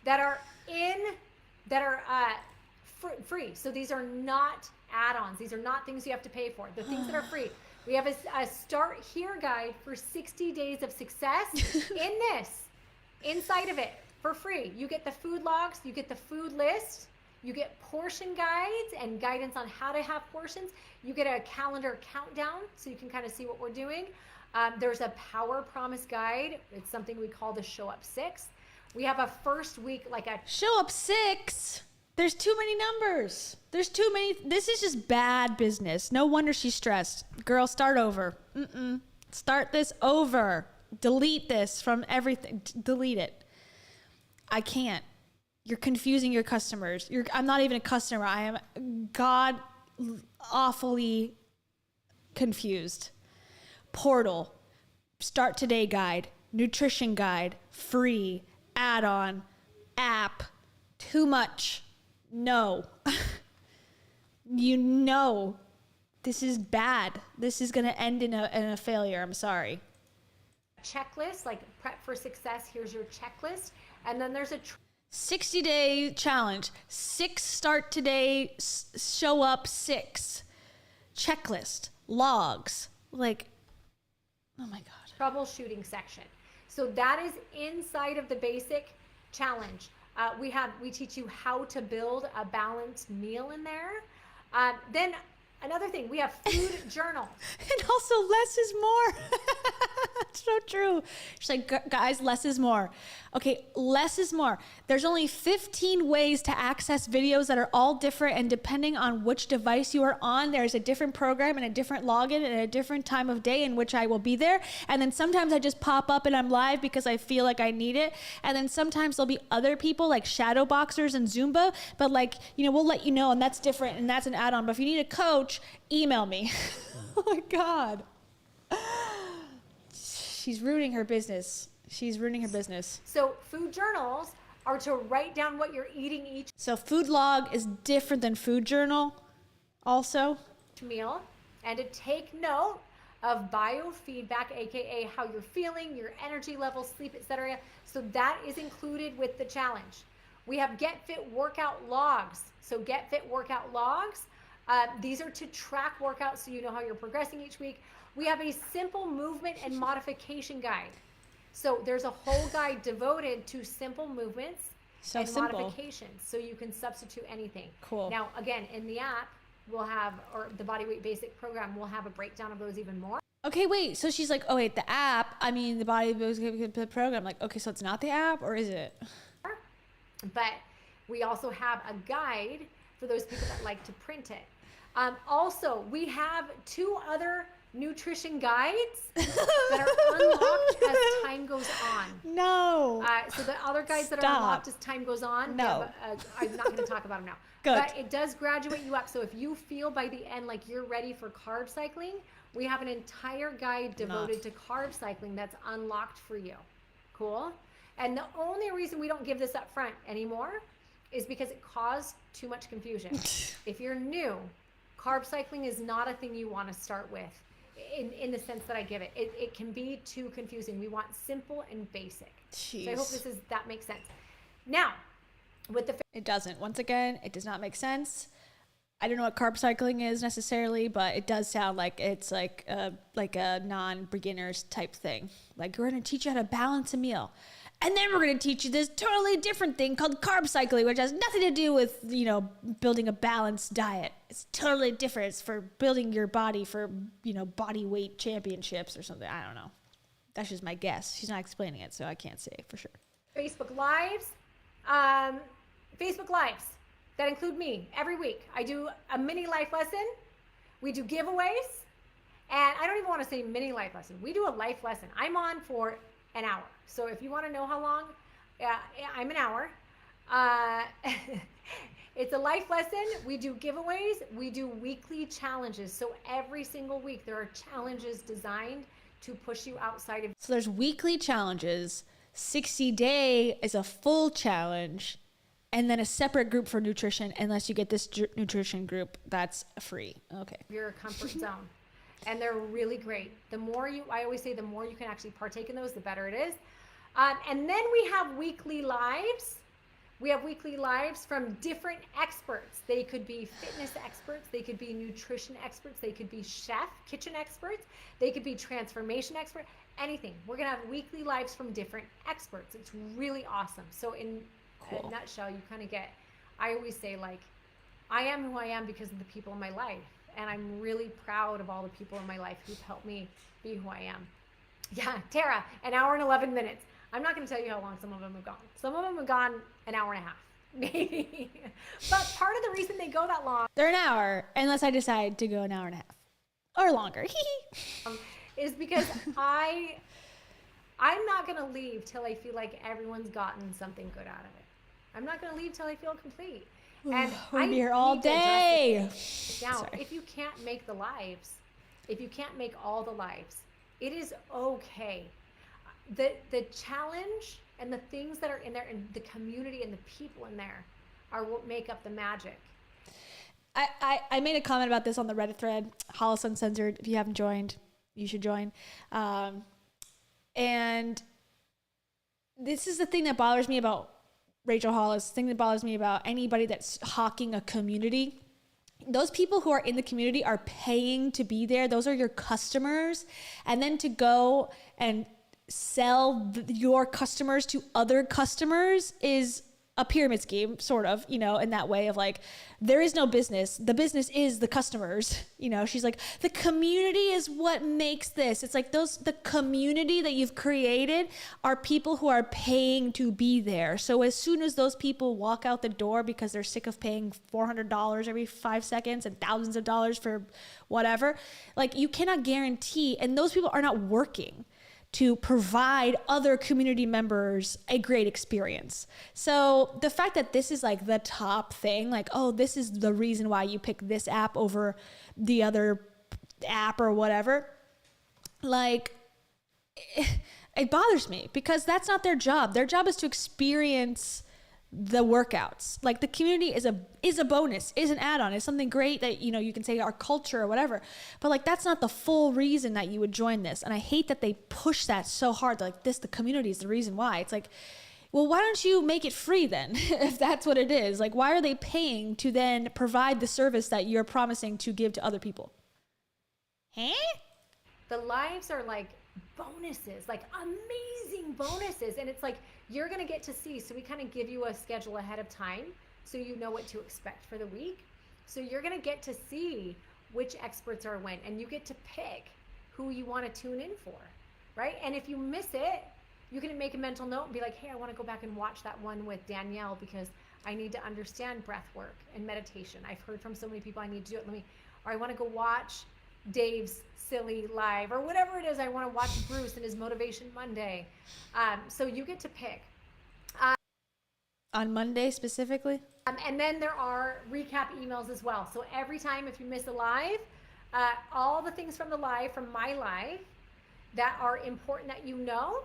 that are free. So these are not add-ons. These are not things you have to pay for. The things that are free. We have a start here guide for 60 days of success inside of it for free. You get the food logs, you get the food list, you get portion guides and guidance on how to have portions. You get a calendar countdown so you can kind of see what we're doing. There's a power promise guide. It's something we call the show up 6. We have a first week, like a show up 6. There's too many numbers. There's too many. This is just bad business. No wonder she's stressed. Girl, start over. Start this over. Delete this from everything. Delete it. I can't. You're confusing your customers. I'm not even a customer. I am God awfully confused. Portal, start today guide, nutrition guide, free, add-on, app, too much. No. You know, this is bad. This is going to end in a failure. I'm sorry. Checklist, like prep for success. Here's your checklist. And then there's a 60-day challenge. 6 start today, show up 6. Checklist, logs, like, oh my God. Troubleshooting section. So that is inside of the basic challenge. We teach you how to build a balanced meal in there. Then another thing, we have food journal. And also less is more. It's so true. She's like, guys, less is more. Okay, less is more. There's only 15 ways to access videos that are all different, and depending on which device you are on, there's a different program and a different login and a different time of day in which I will be there. And then sometimes I just pop up and I'm live because I feel like I need it. And then sometimes there'll be other people like shadow boxers and Zumba, but like, you know, we'll let you know, and that's different and that's an add-on. But if you need a coach, email me. Oh my God. She's ruining her business. She's ruining her business. So food journals are to write down what you're eating each. So food log is different than food journal also. Meal, and to take note of biofeedback, aka how you're feeling, your energy level, sleep, etc. So that is included with the challenge. We have Get Fit workout logs. So Get Fit workout logs These are to track workouts so you know how you're progressing each week. We have a simple movement and modification guide. So there's a whole guide devoted to simple movements and modifications, so you can substitute anything. Cool. Now, again, in the app, we'll have, or the Bodyweight Basic program, we'll have a breakdown of those even more. Okay, wait. So she's like, oh wait, the app. I mean, the Bodyweight program. Like, okay, so it's not the app, or is it? But we also have a guide for those people that like to print it. Also, we have 2 other nutrition guides that are unlocked as time goes on. No. So the other guides that are unlocked as time goes on, No. I'm not going to talk about them now. Good. But it does graduate you up. So if you feel by the end like you're ready for carb cycling, we have an entire guide devoted to carb cycling that's unlocked for you. Cool? And the only reason we don't give this up front anymore is because it caused too much confusion. If you're new, carb cycling is not a thing you want to start with in the sense that I give it. It can be too confusing. We want simple and basic. Jeez. So I hope that makes sense. Now, with the... It doesn't. Once again, it does not make sense. I don't know what carb cycling is necessarily, but it does sound like it's like a non-beginners type thing. Like, we're going to teach you how to balance a meal. And then we're going to teach you this totally different thing called carb cycling, which has nothing to do with, building a balanced diet. It's totally different. It's for building your body for, body weight championships or something. I don't know. That's just my guess. She's not explaining it, so I can't say for sure. Facebook Lives. Facebook Lives that include me every week. I do a mini life lesson. We do giveaways. And I don't even want to say mini life lesson. We do a life lesson. I'm on for an hour. So if you want to know how long, I'm an hour. It's a life lesson. We do giveaways. We do weekly challenges. So every single week there are challenges designed to push you outside of. So there's weekly challenges. 60-day is a full challenge. And then a separate group for nutrition, unless you get this nutrition group that's free. Okay. Your comfort zone. And they're really great. I always say the more you can actually partake in those, the better it is. And then we have weekly lives. We have weekly lives from different experts. They could be fitness experts. They could be nutrition experts. They could be kitchen experts. They could be transformation experts, anything. We're going to have weekly lives from different experts. It's really awesome. So in a nutshell, you kind of get, I always say, like, I am who I am because of the people in my life. And I'm really proud of all the people in my life who've helped me be who I am. Yeah, Tara, an hour and 11 minutes. I'm not going to tell you how long some of them have gone. Some of them have gone an hour and a half, maybe. But part of the reason they go that long. They're an hour, unless I decide to go an hour and a half. Or longer. Is because I'm not going to leave till I feel like everyone's gotten something good out of it. I'm not going to leave till I feel complete. And we'll be here all day. Now, if you can't make the lives, if you can't make all the lives, it is okay. The challenge and the things that are in there and the community and the people in there are what make up the magic. I made a comment about this on the Reddit thread, Hollis Uncensored. If you haven't joined, you should join. And this is the thing that bothers me about Rachel Hollis, the thing that bothers me about anybody that's hawking a community. Those people who are in the community are paying to be there. Those are your customers. And then to go and sell your customers to other customers is a pyramid scheme, sort of, in that way of like, there is no business. The business is the customers. She's like, the community is what makes this. It's like the community that you've created are people who are paying to be there. So as soon as those people walk out the door because they're sick of paying $400 every 5 seconds and thousands of dollars for whatever, like you cannot guarantee, and those people are not working to provide other community members a great experience. So the fact that this is like the top thing, like, oh, this is the reason why you pick this app over the other app or whatever, like, it bothers me because that's not their job. Their job is to experience the workouts. Like the community is a bonus, is an add-on, is something great that, you can say our culture or whatever, but like, that's not the full reason that you would join this. And I hate that they push that so hard. Like the community is the reason why. It's like, Well, why don't you make it free then, if that's what it is? Like, why are they paying to then provide the service that you're promising to give to other people? Huh? The lives are like bonuses, like amazing bonuses. And it's like, you're going to get to see. So we kind of give you a schedule ahead of time so you know what to expect for the week. So you're going to get to see which experts are when, and you get to pick who you want to tune in for, right? And if you miss it, you can make a mental note and be like, hey, I want to go back and watch that one with Danielle because I need to understand breath work and meditation. I've heard from so many people I need to do it. Or I want to go watch Dave's silly live or whatever it is. I want to watch Bruce and his Motivation Monday. So you get to pick. On Monday specifically? And then there are recap emails as well. So every time if you miss a live, all the things from the live, from my live, that are important that you know,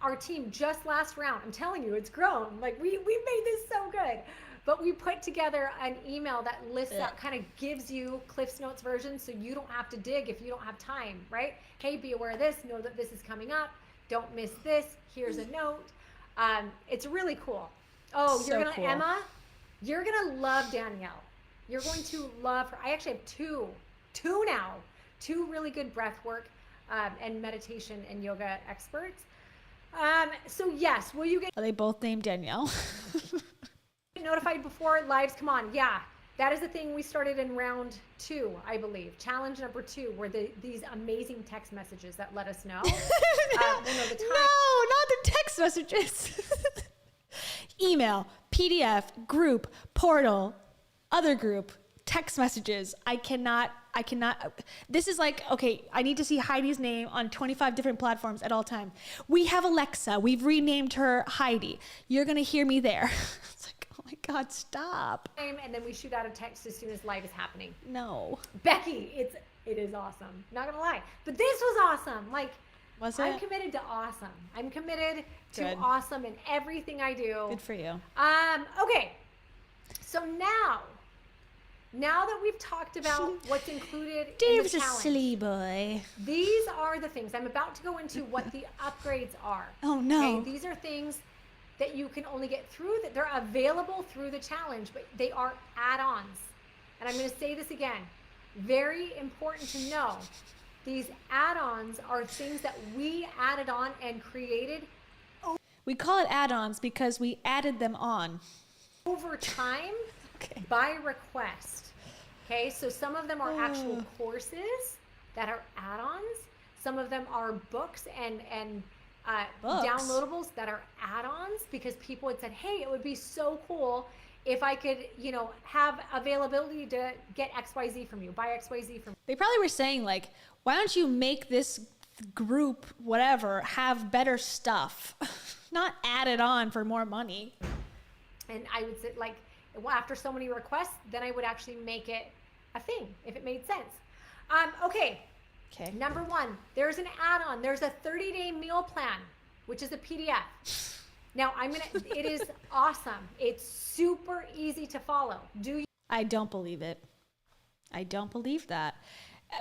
our team just last round, I'm telling you, it's grown. Like we made this so good. But we put together an email that lists out, kind of gives you Cliff's Notes version so you don't have to dig if you don't have time, right? Hey, be aware of this, know that this is coming up, don't miss this, here's a note. It's really cool. Oh, So you're gonna, cool. Emma, you're gonna love Danielle. You're going to love her. I actually have two now, two really good breath work and meditation and yoga experts. So yes, will you get Are they both named Danielle? notified before lives come on? Yeah, that is the thing we started in round 2, I believe. Challenge number 2 were these amazing text messages that let us know. We'll know the time. No, not the text messages. Email, PDF, group, portal, other group, text messages. I cannot. This is like, okay, I need to see Heidi's name on 25 different platforms at all time. We have Alexa. We've renamed her Heidi. You're going to hear me there. It's like, oh my God, stop. And then we shoot out a text as soon as live is happening. No. Becky, it is awesome. Not gonna lie, but this was awesome. Like, was I'm it? committed to awesome. I'm committed to Good. awesome in everything I do. Good for you. Okay. So now that we've talked about what's included Dave's in a the challenge, silly boy. these are the things. I'm about to go into what the upgrades are. Oh, no. Okay? These are things that you can only get through, that they're available through the challenge, but they are add-ons. And I'm going to say this again. Very important to know. These add-ons are things that we added on and created We call it add-ons because we added them on. over time by request. Okay, so some of them are actual courses that are add-ons. Some of them are books and Books? downloadables that are add-ons because people had said, hey, it would be so cool if I could, have availability to get XYZ from you, buy XYZ from you. They probably were saying like, why don't you make this group, whatever, have better stuff, not add it on for more money. And I would say, like, after so many requests, then I would actually make it a thing if it made sense. Okay. Number 1, there's an add-on. There's a 30-day meal plan, which is a PDF. Now it is awesome. It's super easy to follow. I don't believe it. I don't believe that.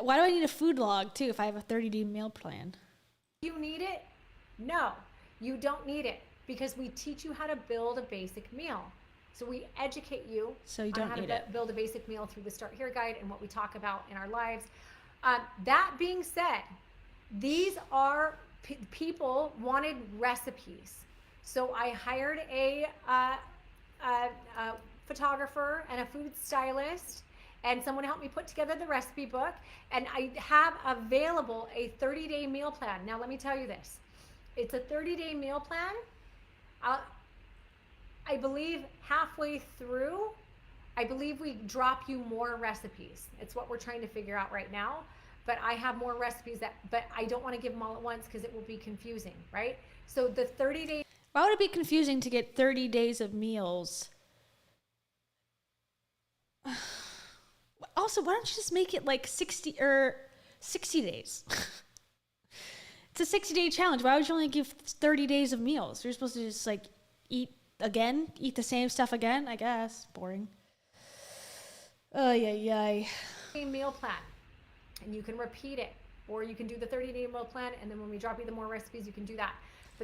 Why do I need a food log too if I have a 30-day meal plan? You need it? No, you don't need it because we teach you how to build a basic meal. So we educate you, So you on don't how need to it. build a basic meal through the Start Here guide and what we talk about in our lives. That being said, these are people wanted recipes. So I hired a photographer and a food stylist, and someone helped me put together the recipe book, and I have available a 30-day meal plan. Now let me tell you this. It's a 30-day meal plan. I believe halfway through, I believe we drop you more recipes. It's what we're trying to figure out right now. But I have more recipes but I don't want to give them all at once because it will be confusing, right? So the 30-day. Why would it be confusing to get 30 days of meals? Also, why don't you just make it like 60 days? It's a 60-day challenge. Why would you only give 30 days of meals? You're supposed to just like eat the same stuff again, I guess. Boring. Meal plan, and you can repeat it, or you can do the 30-day meal plan, and then when we drop you the more recipes, you can do that.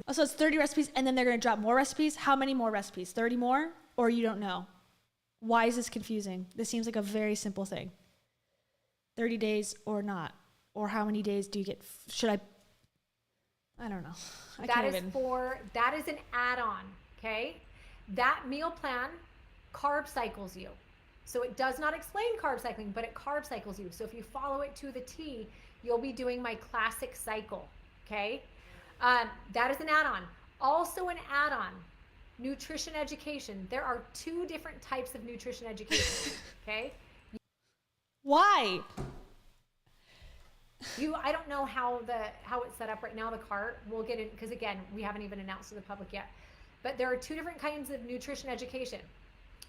Oh, so it's 30 recipes, and then they're going to drop more recipes? How many more recipes? 30 more? Or you don't know? Why is this confusing? This seems like a very simple thing. 30 days or not? Or how many days do you get? I don't know. That is an add-on, okay? That meal plan carb cycles you. So it does not explain carb cycling, but it carb cycles you. So if you follow it to the T, you'll be doing my classic cycle, okay? That is an add-on. Also an add-on, nutrition education. There are 2 different types of nutrition education, okay? Why? I don't know how it's set up right now, the cart. We'll get in, because again, we haven't even announced to the public yet. But there are 2 different kinds of nutrition education.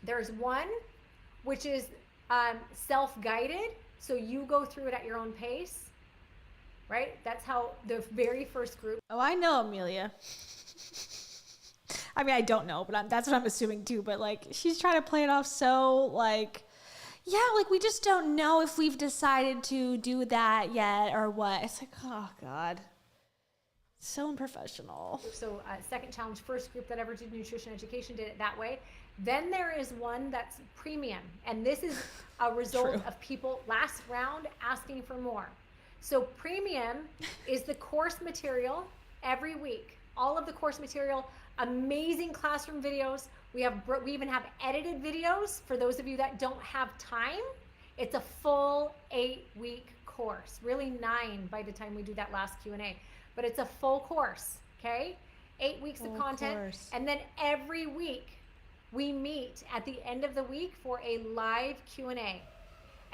There's one, which is self-guided, so you go through it at your own pace, right? That's how the very first group. Oh, I know, Amelia. I mean, I don't know, but that's what I'm assuming too. But like, she's trying to play it off so like, yeah, like we just don't know if we've decided to do that yet or what. It's like, oh God, so unprofessional. So second challenge, first group that ever did nutrition education did it that way. Then there is one that's premium, and this is a result of people last round asking for more. So premium is the course material every week. All of the course material, amazing classroom videos. We even have edited videos for those of you that don't have time. It's a full 8-week course, really 9 by the time we do that last Q&A. But it's a full course, okay? 8 weeks of content, and then every week we meet at the end of the week for a live Q&A.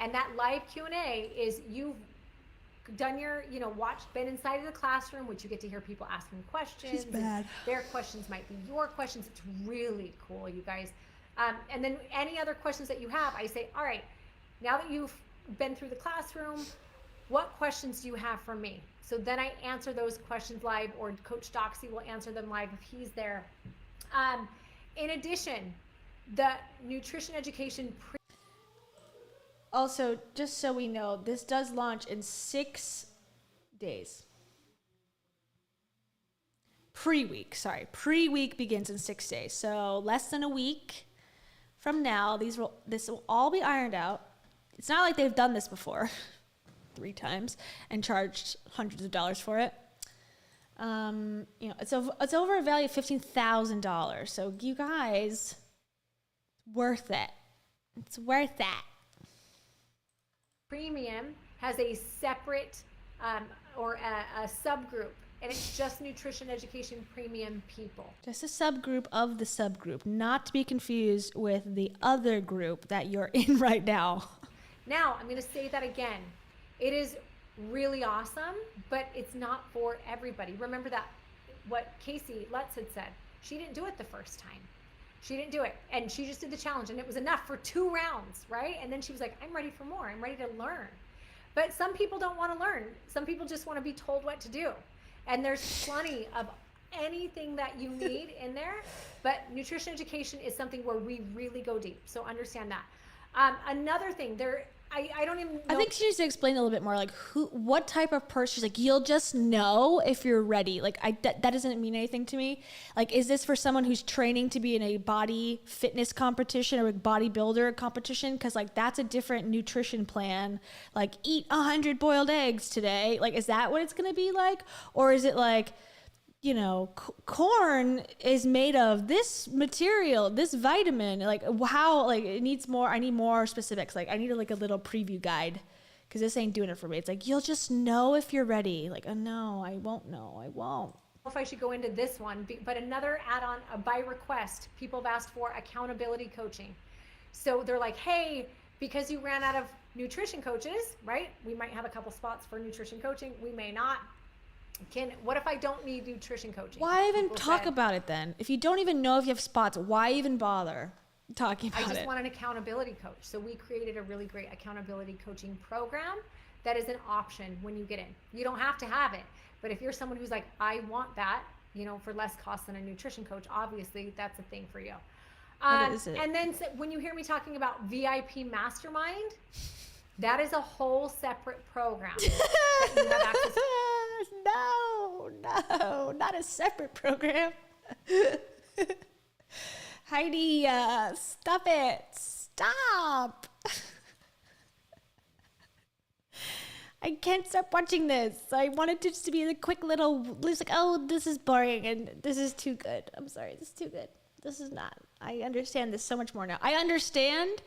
And that live Q&A is you've done your, been inside of the classroom, which you get to hear people asking questions. She's bad. Their questions might be your questions. It's really cool, you guys. And then any other questions that you have, I say, all right, now that you've been through the classroom, what questions do you have for me? So then I answer those questions live, or Coach Doxy will answer them live if he's there. In addition, the nutrition education Also, just so we know, this does launch in 6 days. Pre-week begins in 6 days. So less than a week from now, this will all be ironed out. It's not like they've done this before 3 times and charged hundreds of dollars for it. It's over a value of $15,000. So you guys, worth it. It's worth that. Premium has a separate or a subgroup, and it's just nutrition education premium people. Just a subgroup of the subgroup, not to be confused with the other group that you're in right now. Now, I'm going to say that again. It is really awesome, but it's not for everybody. Remember that what Casey Lutz had said. She didn't do it the first time. She didn't do it, and she just did the challenge, and it was enough for 2 rounds, right? And then she was like, I'm ready for more. I'm ready to learn. But some people don't want to learn. Some people just want to be told what to do. And there's plenty of anything that you need in there, but nutrition education is something where we really go deep. So understand that. Another thing, I don't even know. I think she needs to explain a little bit more, like what type of person. She's like, you'll just know if you're ready. Like that doesn't mean anything to me. Like, is this for someone who's training to be in a body fitness competition or a bodybuilder competition? Because like that's a different nutrition plan. Like eat 100 boiled eggs today. Like, is that what it's gonna be like? Or is it like, corn is made of this material, this vitamin, like how, like it needs more, I need more specifics. Like I need a little preview guide, because this ain't doing it for me. It's like, you'll just know if you're ready. Like, oh no, I won't know. I won't. If I should go into this one, but another add-on, by request, people have asked for accountability coaching. So they're like, hey, because you ran out of nutrition coaches, right? We might have a couple spots for nutrition coaching. We may not. What if I don't need nutrition coaching? Why even talk about it then? If you don't even know if you have spots, why even bother talking about it? I just want an accountability coach. So we created a really great accountability coaching program that is an option when you get in. You don't have to have it. But if you're someone who's like, I want that, for less cost than a nutrition coach, obviously that's a thing for you. What is it? And then when you hear me talking about VIP Mastermind, that is a whole separate program that you have access to. no, not a separate program. Heidi, stop it. Stop. I can't stop watching this. I wanted to just be the quick little, it's like, oh, this is boring and this is too good. I'm sorry, this is too good. This is not. I understand this so much more now. I understand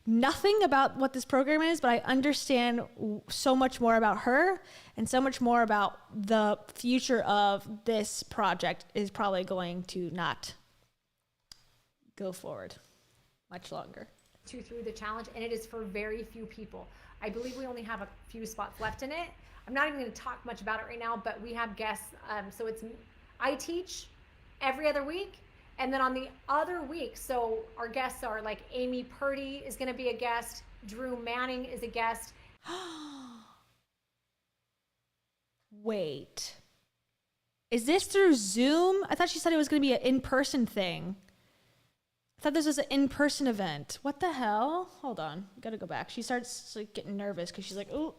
nothing about what this program is, but I understand so much more about her and so much more about the future of this project is probably going to not go forward much longer. Through the challenge, and it is for very few people. I believe we only have a few spots left in it. I'm not even going to talk much about it right now, but we have guests. So I teach every other week, and then on the other week, so our guests are like Amy Purdy is going to be a guest, Drew Manning is a guest. Wait, is this through Zoom? I thought she said it was going to be an in-person thing. I thought this was an in-person event. What the hell? Hold on. Gotta go back. She starts like getting nervous because she's like, ooh,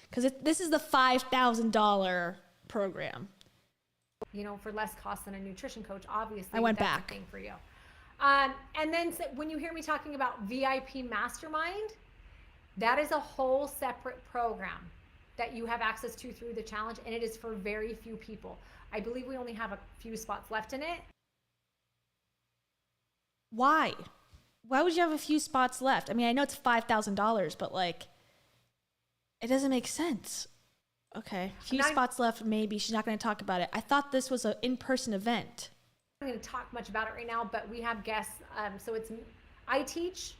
because this is the $5,000 program. You know, for less cost than a nutrition coach, obviously. I went that's back. A thing for you. And then when you hear me talking about VIP Mastermind, that is a whole separate program that you have access to through the challenge, and it is for very few people. I believe we only have a few spots left in it. Why? Why would you have a few spots left? I mean, I know it's $5,000, but like, it doesn't make sense. Okay, a few spots left, maybe. She's not going to talk about it. I thought this was an in-person event. I'm going to talk much about it right now, but we have guests. So I teach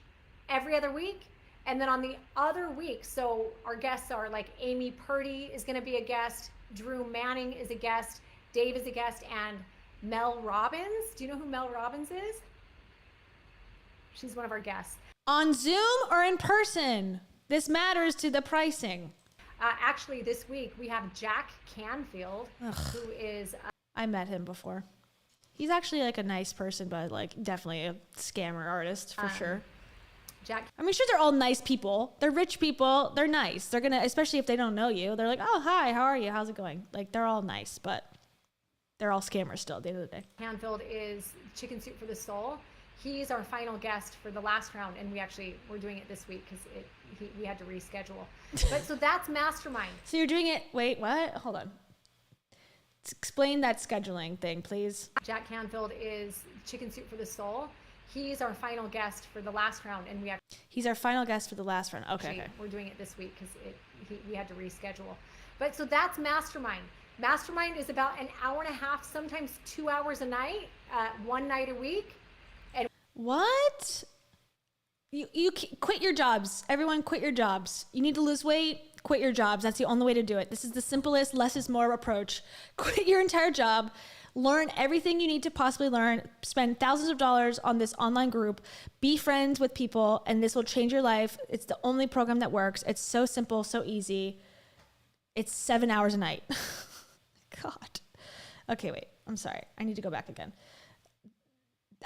every other week, and then on the other week, so our guests are like Amy Purdy is going to be a guest, Drew Manning is a guest, Dave is a guest, and Mel Robbins. Do you know who Mel Robbins is? She's one of our guests. On Zoom or in person? This matters to the pricing. Actually, this week we have Jack Canfield, who is... I met him before. He's actually like a nice person, but like definitely a scammer artist for sure. Jack. I mean, sure, they're all nice people. They're rich people. They're nice. They're going to, especially if they don't know you, they're like, oh, hi, how are you? How's it going? Like, they're all nice, but they're all scammers still at the end of the day. Canfield is Chicken Soup for the Soul. He's our final guest for the last round, and we're doing it this week because we had to reschedule. But so that's Mastermind. So you're doing it, wait, what? Hold on. Explain that scheduling thing, please. Jack Canfield is Chicken Soup for the Soul. He's our final guest for the last round, and He's our final guest for the last round. Okay. We're doing it this week because we had to reschedule. But so that's Mastermind. Mastermind is about an hour and a half, sometimes 2 hours a night, one night a week. What? You quit your jobs. Everyone quit your jobs. You need to lose weight, quit your jobs. That's the only way to do it. This is the simplest, less is more approach. Quit your entire job. Learn everything you need to possibly learn. Spend thousands of dollars on this online group. Be friends with people, and this will change your life. It's the only program that works. It's so simple, so easy. It's 7 hours a night. God. Okay, wait. I'm sorry. I need to go back again.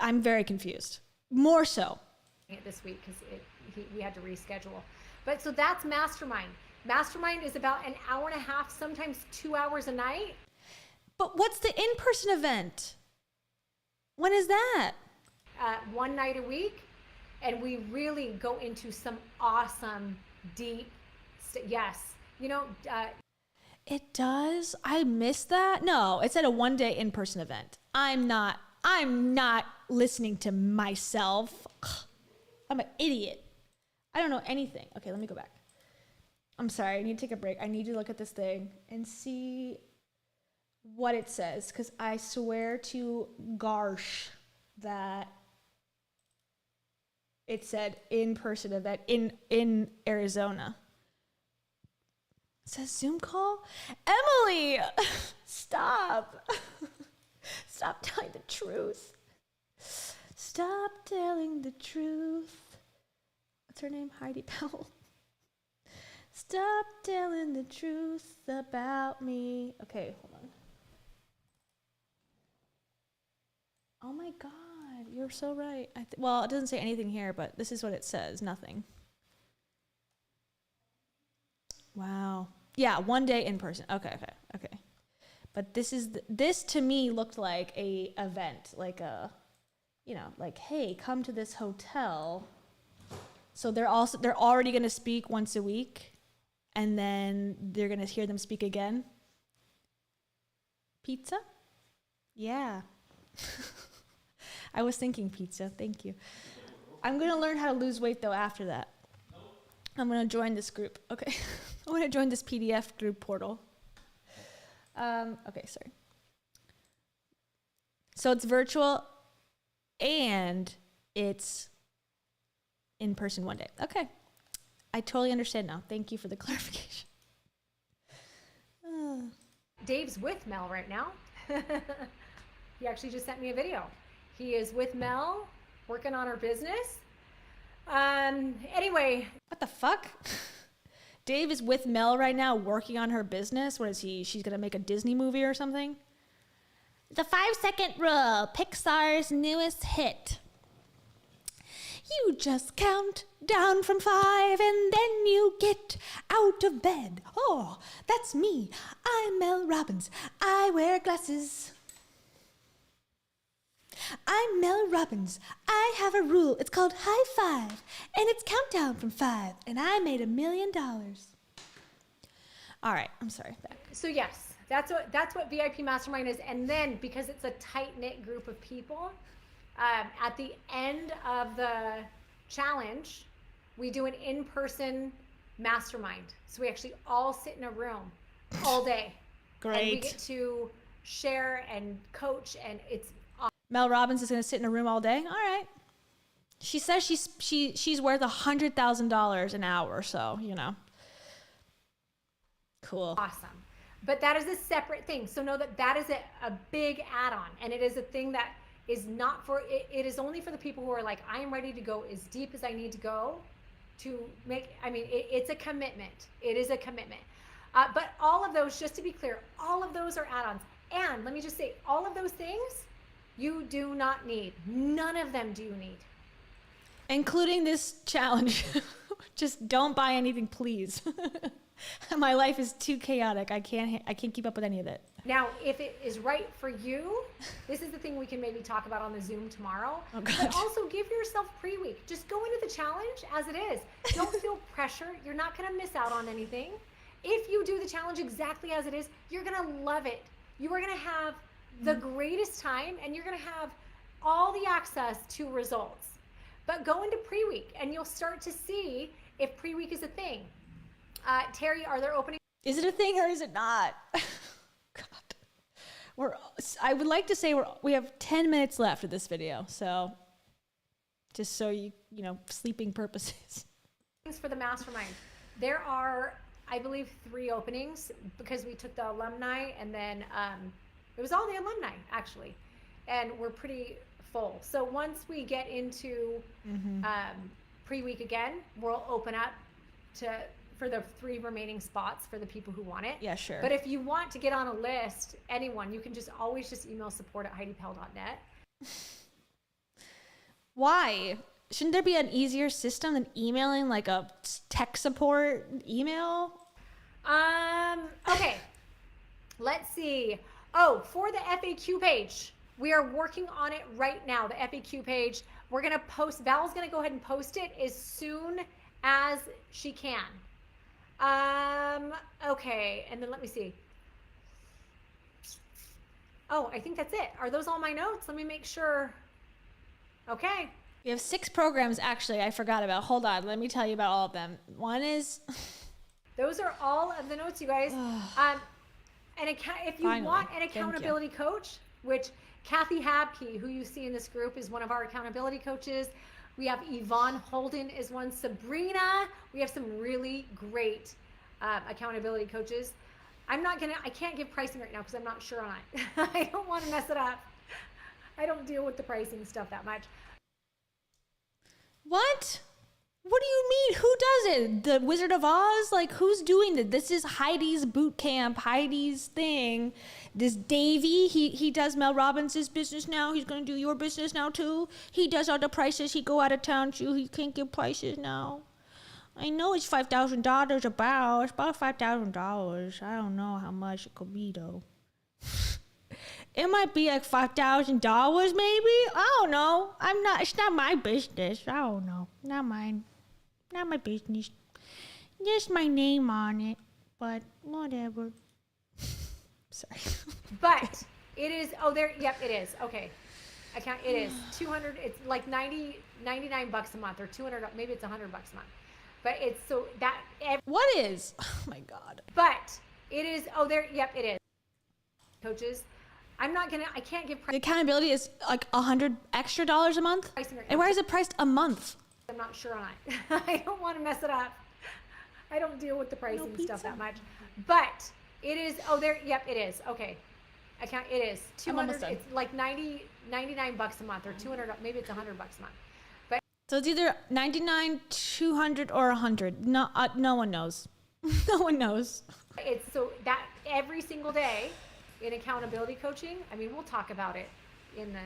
I'm very confused. More so. This week because we had to reschedule. But so that's Mastermind. Mastermind is about an hour and a half, sometimes 2 hours a night. But what's the in-person event? When is that? One night a week. And we really go into some awesome, deep, yes. You know. It does? I missed that? No, it said a one-day in-person event. I'm not listening to myself. I'm an idiot. I don't know anything. Okay, let me go back. I'm sorry, I need to take a break. I need to look at this thing and see what it says, because I swear to Garsh that it said in-person event in Arizona. It says Zoom call? Emily! Stop! Stop telling the truth. Stop telling the truth. What's her name? Heidi Powell. Stop telling the truth about me. Okay, hold on. Oh my God, you're so right. Well, it doesn't say anything here, but this is what it says. Nothing. Wow. Yeah, one day in person. Okay. But this to me looked like a event, like a, like, hey, come to this hotel. So they're already going to speak once a week, and then they're going to hear them speak again. Pizza? Yeah. I was thinking pizza. Thank you. I'm going to learn how to lose weight, though, after that. I'm going to join this group. Okay. I'm going to join this PDF group portal. Okay, sorry. So it's virtual and it's in person one day. Okay. I totally understand now. Thank you for the clarification. Dave's with Mel right now. He actually just sent me a video. He is with Mel, working on her business. Anyway. What the fuck? Dave is with Mel right now, working on her business. What is he? She's going to make a Disney movie or something? The 5-second rule, Pixar's newest hit. You just count down from 5 and then you get out of bed. Oh, that's me. I'm Mel Robbins. I wear glasses. I'm Mel Robbins. I have a rule. It's called High Five, and it's countdown from 5, and I made $1 million. All right, I'm sorry. Back. So yes, that's what VIP Mastermind is. And then because it's a tight-knit group of people, at the end of the challenge, we do an in-person mastermind. So we actually all sit in a room all day. Great. And we get to share and coach, and it's awesome. Mel Robbins is going to sit in a room all day. All right. She says she's worth $100,000 an hour, so cool. Awesome. But that is a separate thing. So know that is a big add-on, and it is a thing that is not for it is only for the people who are like, I am ready to go as deep as I need to go to make. I mean, it's a commitment. It is a commitment. But all of those, just to be clear, all of those are add-ons. And let me just say, all of those things you do not need. None of them do you need. Including this challenge. Just don't buy anything, please. My life is too chaotic. I can't keep up with any of it. Now, if it is right for you, this is the thing we can maybe talk about on the Zoom tomorrow. Oh, God. But also give yourself pre-week. Just go into the challenge as it is. Don't feel pressure. You're not going to miss out on anything. If you do the challenge exactly as it is, you're going to love it. You are going to have the greatest time, and you're going to have all the access to results. But go into pre-week, and you'll start to see if pre-week is a thing. Terry, are there openings? Is it a thing or is it not? God. I would like to say we have 10 minutes left of this video, so just so you know, sleeping purposes. For the mastermind, there are, I believe, 3 openings because we took the alumni, and then it was all the alumni actually, and we're pretty full. So once we get into pre-week again, we'll open up for the 3 remaining spots for the people who want it. Yeah, sure. But if you want to get on a list, anyone, you can always email support@HeidiPowell.net. Why? Shouldn't there be an easier system than emailing, like a tech support email? Okay. Let's see. Oh, for the FAQ page, we are working on it right now. The FAQ page, we're going to post, Val's going to go ahead and post it as soon as she can. Okay, and then let me see. Oh, I think that's it. Are those all my notes? Let me make sure. Okay. We have 6 programs, actually, I forgot about. Hold on, let me tell you about all of them. One is... Those are all of the notes, you guys. If you want an accountability coach, which Kathy Habke, who you see in this group, is one of our accountability coaches. We have Yvonne Holden is one. Sabrina. We have some really great accountability coaches. I can't give pricing right now because I'm not sure on it. I don't want to mess it up. I don't deal with the pricing stuff that much. What? What do you mean? Who does it? The Wizard of Oz? Like, who's doing it? This is Heidi's boot camp, Heidi's thing. This Davey, he does Mel Robbins' business now. He's going to do your business now, too. He does all the prices. He go out of town, too. He can't give prices now. I know it's $5,000 about. It's about $5,000. I don't know how much it could be, though. It might be like $5,000 maybe. I don't know. It's not my business. I don't know. Not mine. Not my business. Just my name on it. But whatever. Sorry. But it is, it is. Okay. It is 200, it's like 99 bucks a month or 200, maybe it's $100 a month. But it's so that. What is? Oh my God. But it is, it is. Coaches, I can't give The accountability is like $100 extra a month? And where is it priced a month? I'm not sure on it. I don't want to mess it up. I don't deal with the pricing stuff that much. But it is, it is. Okay. It is 200, it's like 99 bucks a month or 200, maybe it's $100 a month. But so it's either 99, 200 or 100. No one knows. No one knows. It's so that every single day in accountability coaching, I mean, we'll talk about it in the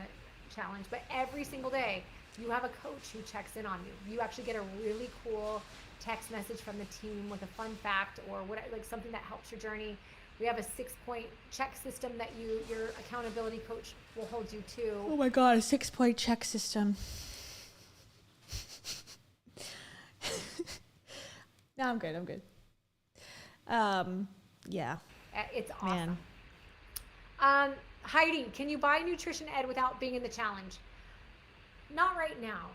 challenge, but every single day you have a coach who checks in on you. You actually get a really cool text message from the team with a fun fact or what, like something that helps your journey. We have a 6-point check system that your accountability coach will hold you to. Oh my God, a 6-point check system. No, I'm good. Yeah. It's awesome. Man. Heidi, can you buy Nutrition Ed without being in the challenge? Not right now.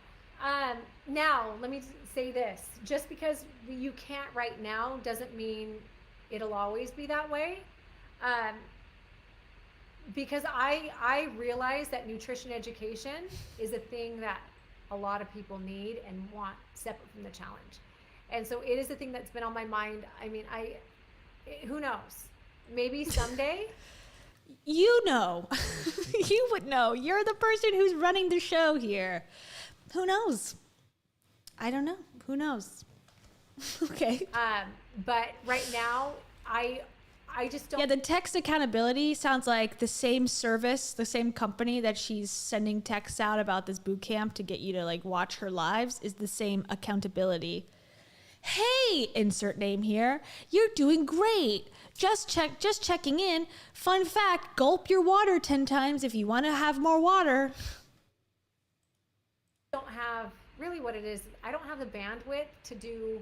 Now, let me say this. Just because you can't right now doesn't mean it'll always be that way. Because I realize that nutrition education is a thing that a lot of people need and want separate from the challenge. And so it is a thing that's been on my mind. I mean, who knows? Maybe someday. You know. You would know. You're the person who's running the show here. Who knows? I don't know. Who knows? Okay. But right now, I just don't. Yeah, the text accountability sounds like the same service, the same company that she's sending texts out about this boot camp to get you to like watch her lives is the same accountability. Hey, insert name here. You're doing great. Just checking in. Fun fact, gulp your water 10 times if you want to have more water. Don't have really what it is. I don't have the bandwidth to do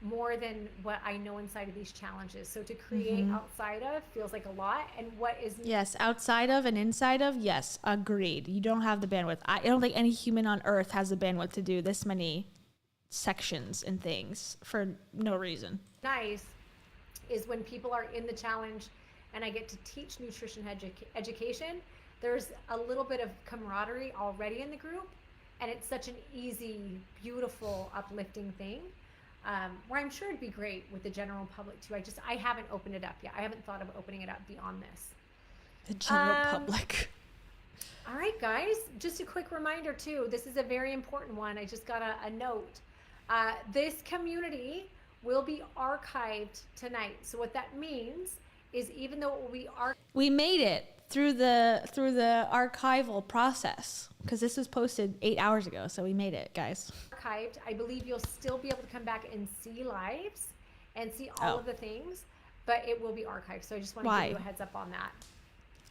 more than what I know inside of these challenges. So to create outside of feels like a lot. And what is yes, outside of and inside of, yes, agreed. You don't have the bandwidth. I don't think any human on earth has the bandwidth to do this many sections and things for no reason. Nice is when people are in the challenge and I get to teach nutrition education. There's a little bit of camaraderie already in the group, and it's such an easy, beautiful, uplifting thing. Where I'm sure it'd be great with the general public too. I haven't opened it up yet. I haven't thought of opening it up beyond this. The general public. All right, guys, just a quick reminder too. This is a very important one. I just got a note. This community will be archived tonight. So what that means is even though it will be we made it through the archival process because this was posted 8 hours ago. So we made it, guys. Archived. I believe you'll still be able to come back and see lives and see all of the things, but it will be archived. So I just want to give you a heads up on that.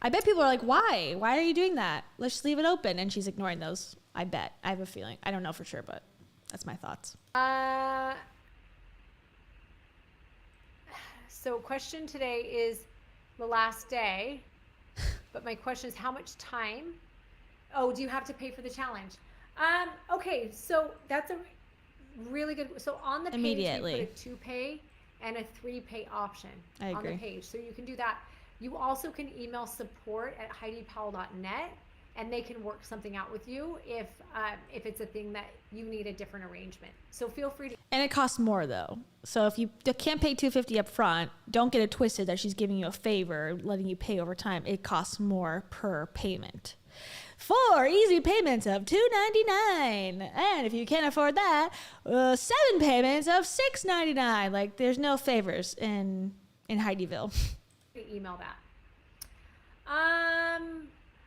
I bet people are like, why? Why are you doing that? Let's just leave it open. And she's ignoring those. I bet. I have a feeling. I don't know for sure, but that's my thoughts. So question today is the last day, but my question is how much time? Oh, do you have to pay for the challenge? Okay, so that's a really good. So on the page, we put a 2-pay and a 3-pay option on the page. So you can do that. You also can email support@HeidiPowell.net, and they can work something out with you if it's a thing that you need a different arrangement. So feel free to. And it costs more though. So if you can't pay $250 up front, don't get it twisted that she's giving you a favor, letting you pay over time. It costs more per payment. 4 easy payments of $2.99, and if you can't afford that, 7 payments of $6.99. Like there's no favors in Heidiville. Email that.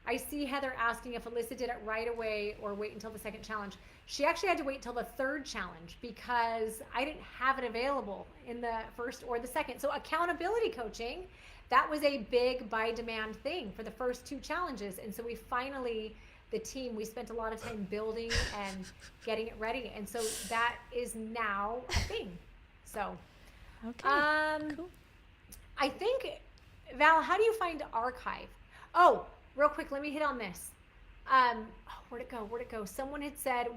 I see Heather asking if Alyssa did it right away or wait until the second challenge. She actually had to wait till the third challenge because I didn't have it available in the first or the second. So accountability coaching, that was a big by demand thing for the first 2 challenges. And so we finally, the team, we spent a lot of time building and getting it ready. And so that is now a thing. So, cool. I think, Val, how do you find archive? Oh, real quick, let me hit on this. Where'd it go? Someone had said,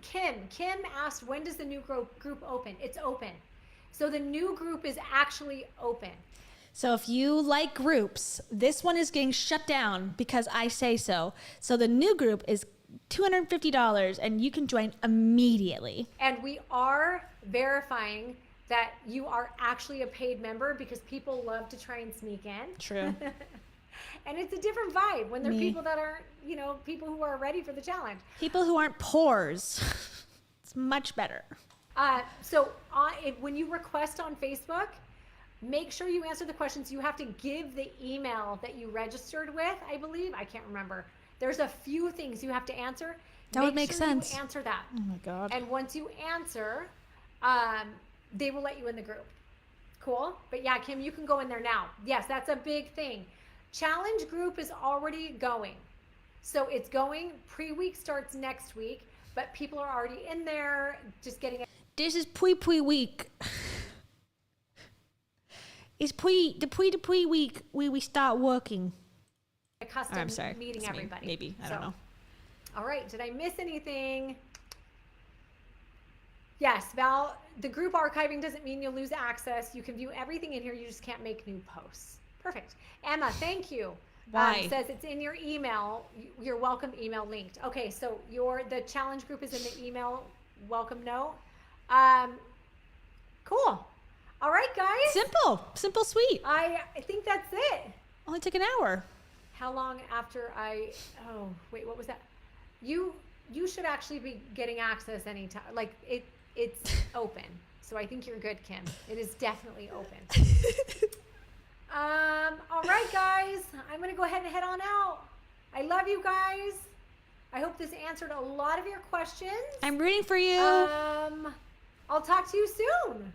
Kim asked, when does the new group open? It's open. So the new group is actually open. So if you like groups, this one is getting shut down because I say so. So the new group is $250 and you can join immediately. And we are verifying that you are actually a paid member because people love to try and sneak in. True. And it's a different vibe when they're people that aren't, people who are ready for the challenge. People who aren't pores. It's much better. When you request on Facebook, make sure you answer the questions. You have to give the email that you registered with, I believe. I can't remember. There's a few things you have to answer. That would make sense. You answer that. Oh my God. And once you answer, they will let you in the group. Cool? But yeah, Kim, you can go in there now. Yes, that's a big thing. Challenge group is already going. So it's going. Pre-week starts next week, but people are already in there just getting it. This is pre week. It's the pre week where we start working. Accustomed meeting everybody. Maybe. I don't know. All right. Did I miss anything? Yes, Val, the group archiving doesn't mean you'll lose access. You can view everything in here. You just can't make new posts. Perfect. Emma, thank you. Why? Says it's in your email, your welcome email linked. Okay, so the challenge group is in the email welcome note. Cool. All right, guys. Simple, sweet. I think that's it. Only took an hour. How long after what was that? You should actually be getting access anytime. Like it's open. So I think you're good, Kim. It is definitely open. All right, guys. I'm going to go ahead and head on out. I love you guys. I hope this answered a lot of your questions. I'm rooting for you. I'll talk to you soon.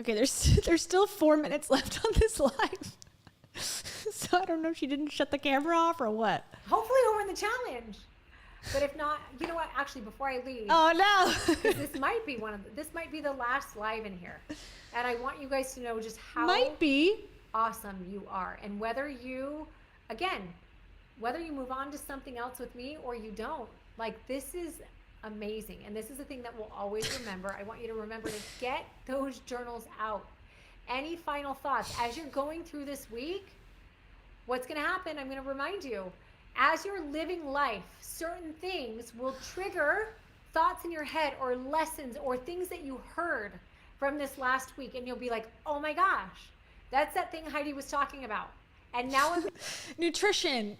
Okay, there's still 4 minutes left on this live. So I don't know if she didn't shut the camera off or what. Hopefully we'll win the challenge. But if not, you know what? Actually, before I leave. Oh, no. this might be the last live in here. And I want you guys to know just how awesome you are. And whether you move on to something else with me or you don't, this is amazing. And this is the thing that we'll always remember. I want you to remember to get those journals out. Any final thoughts? As you're going through this week, what's going to happen? I'm going to remind you. As you're living life, certain things will trigger thoughts in your head or lessons or things that you heard from this last week. And you'll be like, oh my gosh, that's that thing Heidi was talking about. And now nutrition.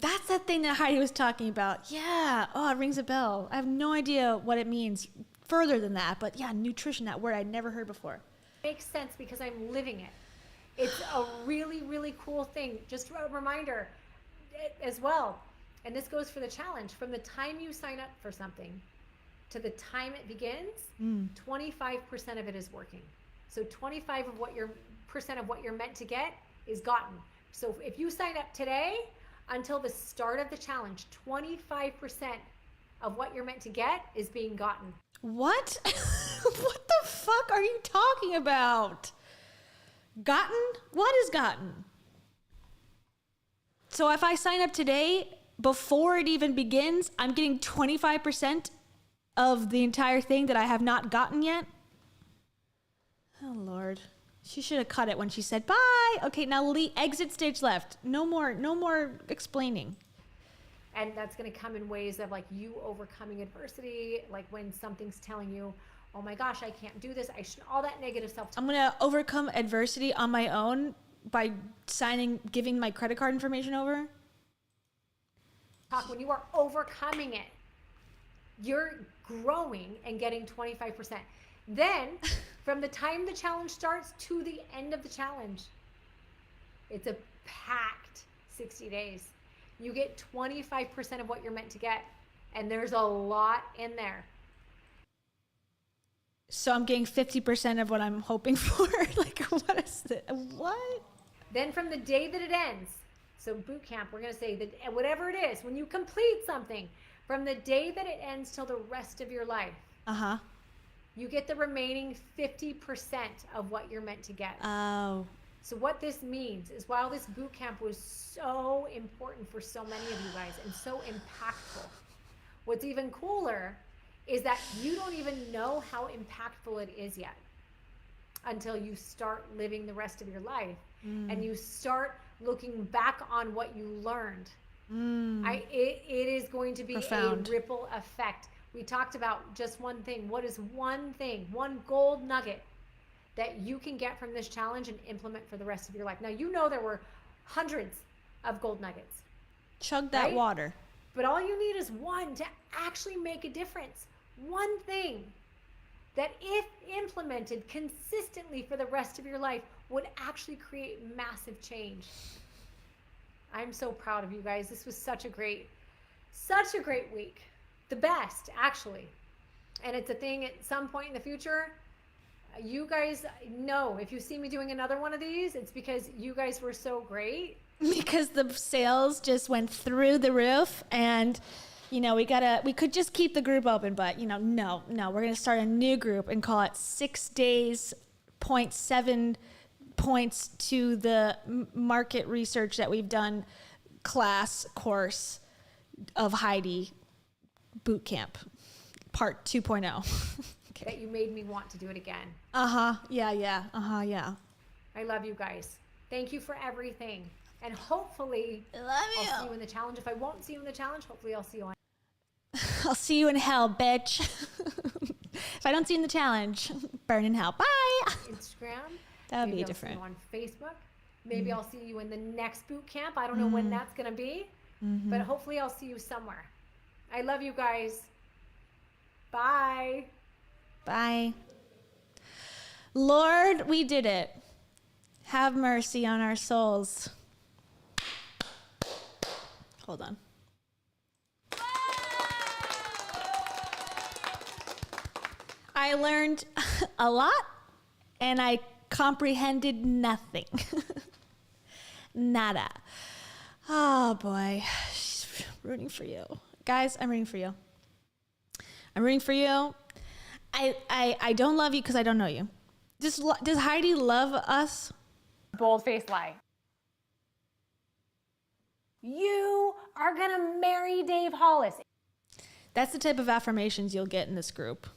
That's that thing that Heidi was talking about. Yeah. Oh, it rings a bell. I have no idea what it means further than that. But yeah, nutrition, that word I'd never heard before. Makes sense because I'm living it. It's a really, really cool thing. Just a reminder as well. And this goes for the challenge. From the time you sign up for something to the time it begins, 25% of it is working. So 25% of what you're meant to get is gotten. So if you sign up today until the start of the challenge, 25% of what you're meant to get is being gotten. What? What the fuck are you talking about? Gotten? What is gotten? So if I sign up today, before it even begins, I'm getting 25% of the entire thing that I have not gotten yet? Oh, Lord. She should have cut it when she said, bye. Okay, now exit stage left. No more explaining. And that's going to come in ways of you overcoming adversity, when something's telling you, oh my gosh, I can't do this. All that negative self-talk. I'm going to overcome adversity on my own by giving my credit card information over. When you are overcoming it, you're growing and getting 25%. Then, from the time the challenge starts to the end of the challenge, it's a packed 60 days. You get 25% of what you're meant to get. And there's a lot in there. So I'm getting 50% of what I'm hoping for? What is it? What? Then from the day that it ends, so boot camp, we're going to say that whatever it is, when you complete something, from the day that it ends till the rest of your life, you get the remaining 50% of what you're meant to get. Oh. So what this means is while this boot camp was so important for so many of you guys and so impactful, what's even cooler is that you don't even know how impactful it is yet until you start living the rest of your life and you start looking back on what you learned. It is going to be Profound. a ripple effect. We talked about just one thing. What is one thing, one gold nugget that you can get from this challenge and implement for the rest of your life? Now, you know there were hundreds of gold nuggets. Chug that right? water. But all you need is one to actually make a difference. One thing that, if implemented consistently for the rest of your life, would actually create massive change. I'm so proud of you guys. This was such a great week. The best, actually. And it's a thing at some point in the future. You guys know, if you see me doing another one of these, it's because you guys were so great. Because the sales just went through the roof, and you know, we could just keep the group open, but you know, no, we're gonna start a new group and call it 6 days, 0.7 points to the market research that we've done class course of Heidi boot camp, part 2.0. That you made me want to do it again. Yeah. I love you guys. Thank you for everything. And hopefully, I'll see you in the challenge. If I won't see you in the challenge, hopefully I'll see you on. I'll see you in hell, bitch. If I don't see you in the challenge, burn in hell. Bye. Instagram. That would Maybe be I'll see different. you on Facebook. Maybe I'll see you in the next boot camp. I don't know when that's going to be, but hopefully I'll see you somewhere. I love you guys. Bye. Bye. Lord, we did it. Have mercy on our souls. Hold on. I learned a lot, and I comprehended nothing. Nada. Oh boy, she's rooting for you. Guys, I'm rooting for you. I'm rooting for you. I don't love you because I don't know you. Does Heidi love us? Bold-faced lie. You are going to marry Dave Hollis. That's the type of affirmations you'll get in this group.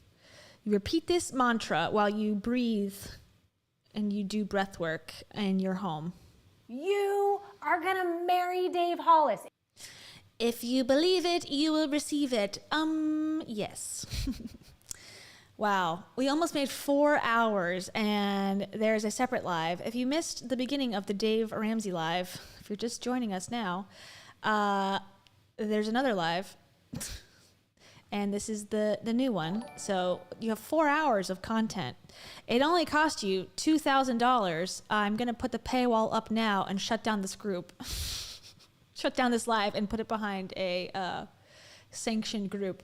You repeat this mantra while you breathe and you do breath work in your home. You are going to marry Dave Hollis. If you believe it, you will receive it. Yes. Wow. We almost made 4 hours, and there's a separate live. If you missed the beginning of the Dave Ramsey live, if you're just joining us now, there's another live. And this is the new one. So you have 4 hours of content. It only cost you $2,000. I'm going to put the paywall up now and shut down this group. Shut down this live and put it behind a sanctioned group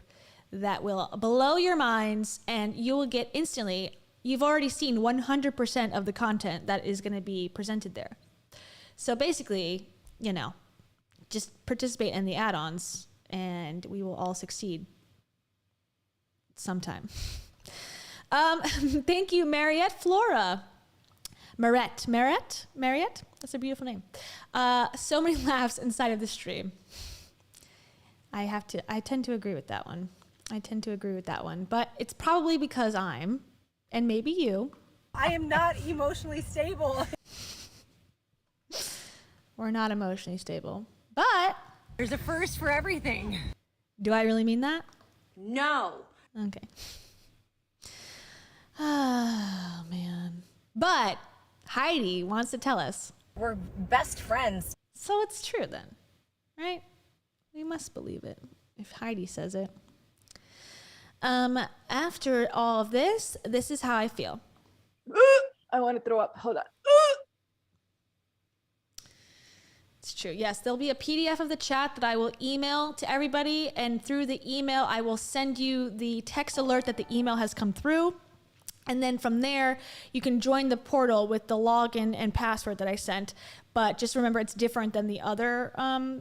that will blow your minds, and you will get instantly, you've already seen 100% of the content that is going to be presented there. So basically, you know, just participate in the add-ons and we will all succeed sometime. Thank you, Mariette Flora. Mariette, that's a beautiful name. So many laughs inside of the stream. I tend to agree with that one. But it's probably because I'm, and maybe you. I am not emotionally stable. We're not emotionally stable. But There's a first for everything. do I really mean that? No. Okay. Oh, man. But Heidi wants to tell us. We're best friends. So it's true then, right? We must believe it if Heidi says it. After all of this is how I feel. I want to throw up. Hold on. It's true. Yes, there'll be a PDF of the chat that I will email to everybody, and through the email, I will send you the text alert that the email has come through. And then from there, you can join the portal with the login and password that I sent. But just remember, it's different than the other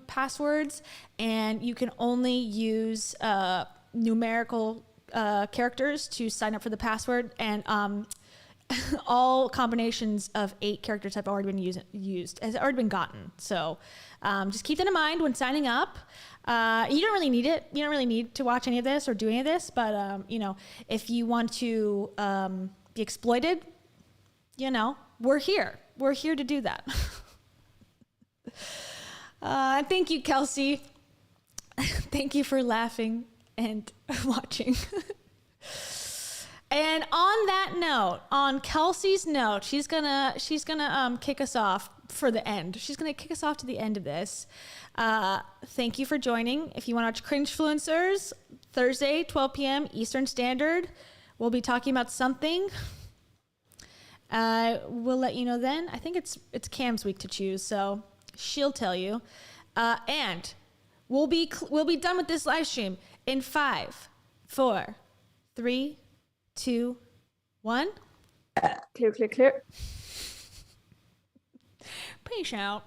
passwords. And you can only use numerical characters to sign up for the password. And all combinations of 8 characters have already been used, has already been gotten. So just keep that in mind when signing up. You don't really need it. You don't really need to watch any of this or do any of this. But, you know, if you want to be exploited, you know, we're here. We're here to do that. Thank you, Kelsey. Thank you for laughing and watching. And on that note, on Kelsey's note, she's gonna kick us off for the end. She's gonna kick us off to the end of this. Thank you for joining. If you want to watch Cringefluencers, Thursday, 12 p.m. Eastern Standard, we'll be talking about something. We'll let you know then. I think it's Cam's week to choose, so she'll tell you. And we'll be done with this live stream in 5, 4, 3, 2, 1. Clear, clear, clear. Peace out.